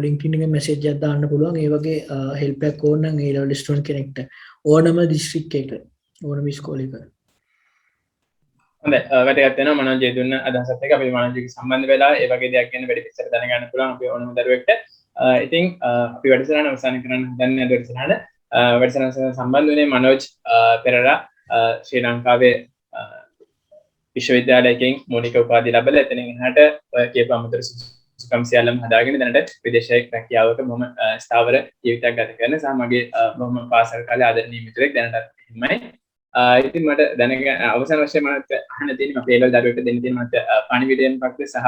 LinkedIn එකේ මැසේජ් එකක් දාන්න පුළුවන් ඒ වගේ හෙල්ප් එකක් ඕන නම් ඒ level ස්ටුඩන්ට් කෙනෙක්ට ඕනම දිස්ත්‍රික් එක ඕනම ඉස්කෝලේක හොඳයි වැදගත් වෙනවා මනෝජ් දුන්න අදහසත් එක්ක අපි මනෝජ්ගේ සම්බන්ධ වෙලා ඒ වගේ දෙයක් ගැන වැඩි විස්තර දැනගන්න පුළුවන් අපි ඕනම දරුවෙක්ට ඉතින් අපි වැඩසටහන අවසන් කරන්න හදන්නේ අද වැඩසටහන සම්බන්ධ වෙන්නේ මනෝජ් පෙරේරා ශ්‍රී ලංකාවේ විශ්වවිද්‍යාලයකින් මූලික උපාධිය ලැබලා එතනින් එහාට ඔය කියපු අමතර සුසුකම් සියල්ලම හදාගෙන දැනට විදේශයක රැකියාවක මම ස්ථාවර ජීවිතයක් ගත කරන සහ මගේ මම පාසල් කාලේ ආදරණීය මිතුරෙක් දැනට එහෙමයි ඉතින් මට දැනගන්න අවසන් වශයෙන් මට අහන්න තියෙන්නේ මම A level දරුවෙක්ට දෙන්න තියෙන මට පණිවිඩයෙන් පක්ෂේ සහ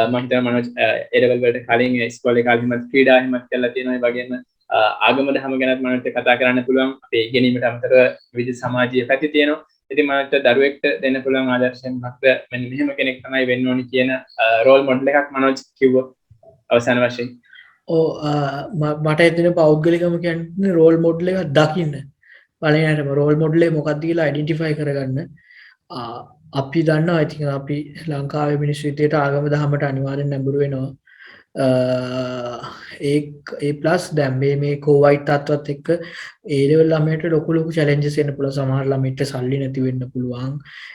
මම හිතනවා මනෝජ් A level වලට කලින් ඉස්කෝලේ කාලේ හිමත් ක්‍රීඩා හිමත් කරලා තියෙනවා ඒ වගේම ආගම දහම ගැනත් මනෝජ්ට කතා කරන්න පුළුවන් අපේ ඉගෙනීමට අමතරව විවිධ සමාජීය පැති තියෙනවා ඉතින් මට දරුවෙක්ට දෙන්න පුළුවන් ආදර්ශයෙන් මොකක්ද මෙන්න මෙහෙම කෙනෙක් තමයි වෙන්න ඕනි කියන රෝල් මොඩල් එකක් මනෝජ් කිව්වොත් අවසන් වශයෙන් මට එතන පෞද්ගලිකම කියන්නේ රෝල් මොඩල් එකක් දකින්න පළවෙනියටම රෝල් මොඩල් එක මොකක්ද කියලා අයිඩෙන්ටිෆයි කරගන්න අපි දන්නවා ඉතින් අපි ලංකාවේ මිනිස්සු විදියට ආගම දහමට අනිවාර්යෙන් නැඹුරු වෙනවා ඒ ප්ලස් දැන් මේ කෝවයිඩ් තත්ත්වත් එක්ක ඒ ලෙවල් ළමයට ලොකු චැලෙන්ජස් එන්න පුළුවන් සමහර ළමයින්ට සල්ලි නැති වෙන්න පුළුවන්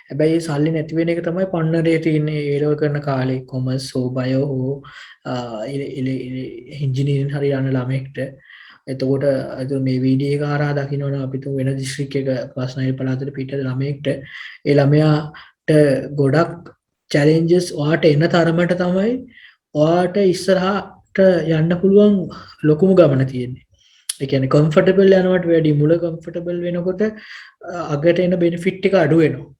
හැබැයි ඒ සල්ලි නැති වෙන එක තමයි පන්නරේ තියෙන්නේ ඒ ලෙවල් කරන කාලේ කොමර්ස් හෝ බයෝ හෝ ඉන්ජිනියරින් හරි යන ළමෙක්ට එතකොට මේ වීඩියෝ එක හරහා දකින්නවනම් අපි තුන් වෙන දිස්ත්‍රික් එක ප්‍රශ්නයි පළාතට පිටත ළමෙක්ට ඒ ළමයාට ගොඩක් චැලෙන්ජස් ඔයාට එන තරමට තමයි ඔයාට ඉස්සරහට යන්න පුළුවන් ලොකුම ගමන තියෙන්නේ. ඒ කියන්නේ කම්ෆර්ටබල් යනවට වැඩි මුල කම්ෆර්ටබල් වෙනකොට අගට එන බෙනිෆිට් එක අඩු වෙනවා.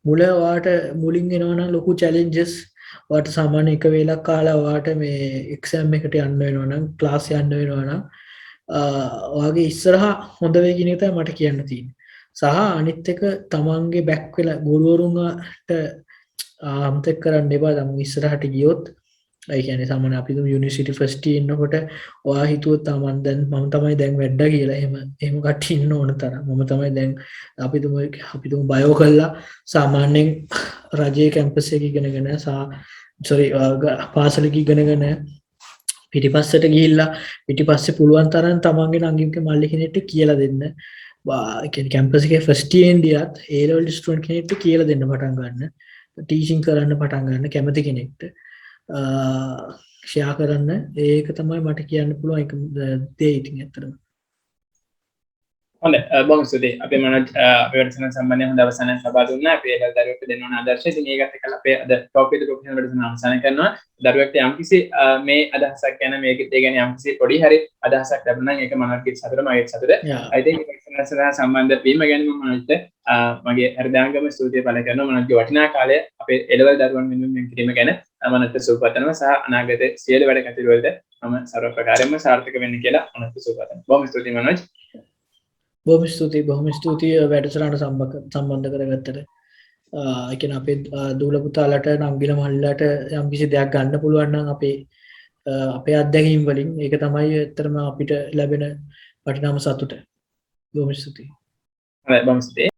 මුල ඔයාට මුලින් එනවා නම් ලොකු චැලෙන්ජස් ඔයාට සාමාන්‍ය එක වේලක් කාලා ඔයාට මේ එක්සෑම් එකට යන්න වෙනවා නම් ක්ලාස් යන්න වෙනවා නම් ඔයාගේ ඉස්සරහා හොඳ වෙයි කියන එක තමයි මට කියන්න තියෙන්නේ. සහ අනිත් එක තමන්ගේ බැක් වෙලා ගුරුවරුන්ට අමතක කරන්න එපා. තමන් ඉස්සරහට ගියොත් ඒ කියන්නේ සාමාන්‍ය අපි තුමු යුනිවර්සිටි ෆස්ට් ඉයර් ඉන්නකොට ඔයා හිතුවොත් තමන් දැන් මම තමයි දැන් වැඩ කියලා එහෙම කට්ටිය ඉන්න ඕන තරම් මම තමයි දැන් අපි තුමු බයෝ කළා සාමාන්‍යයෙන් රජයේ කැම්පස් එකේ ඉගෙනගෙන පාසලක ඉගෙනගෙන පිටිපස්සට ගිහිල්ලා පිටිපස්සේ පුළුවන් තරම් තමන්ගේ නංගිගේ මල්ලි කෙනෙක්ට කියලා දෙන්න. ඒ කියන්නේ කැම්පස් එකේ ෆස්ට් ඉයර් ඉඳියත් A level ස්ටුඩන්ට් කෙනෙක්ට කියලා දෙන්න පටන් ගන්න. ටීචින් කරන්න පටන් ගන්න කැමති කෙනෙක්ට. ෂෙයා කරන්න ඒක තමයි මට කියන්න පුළුවන් එක දේ ඉතින් ඇත්තටම. හොඳයි බොහොම ස්තුතියි අපේ මනෝජ් අපේ වැඩසටහන සම්බන්ධයෙන් හොඳ අවසානයක් ලබා දුන්නා අපේ දරුවෙක්ට දෙන්න ඕන ආදර්ශය ඉතින් ඒකත් එක්කලා අපේ අද ටොප් විත් ප්‍රොෆෙෂනල් වැඩසටහන අවසන් කරනවා දරුවෙක්ට යම්කිසි මේ අදහසක් ගැන මේකත් ඒ ගැන යම්කිසි පොඩි හරි අදහසක් ලැබුණා නම් ඒක මනෝජ්ගේ සතුට මගේ සතුට I think වැඩසටහන සම්බන්ධ වීම ගැන මම මනෝජ්ට මගේ හෘදයාංගම ස්තුතිය පළ කරනවා මනෝජ්ගේ වටිනා කාලය අපේ එළවල් දරුවන් වෙනුවෙන් කිරීම ගැන මනෝජ්ට සුබපතනවා සහ අනාගතයේ සියලු වැඩ කටයුතු වලට මම සර්ව ප්‍රකාරයෙන්ම සාර්ථක වෙන්න කියලා මනෝජ්ට සුබපතනවා බොහොම ස්තුතියි මනෝජ් බොහොම ස්තුතියි වැඩසටහනට සම්බන්ධ කරගත්තට. ඒ කියන්නේ අපේ දූල පුතාලට නංගිලා මල්ලට යම්කිසි දෙයක් ගන්න පුළුවන් නම් අපේ අත්දැකීම් වලින් ඒක තමයි ඇත්තටම අපිට ලැබෙන වටිනාම සතුට. බොහොම ස්තුතියි. හොඳයි බොහොම ස්තුතියි.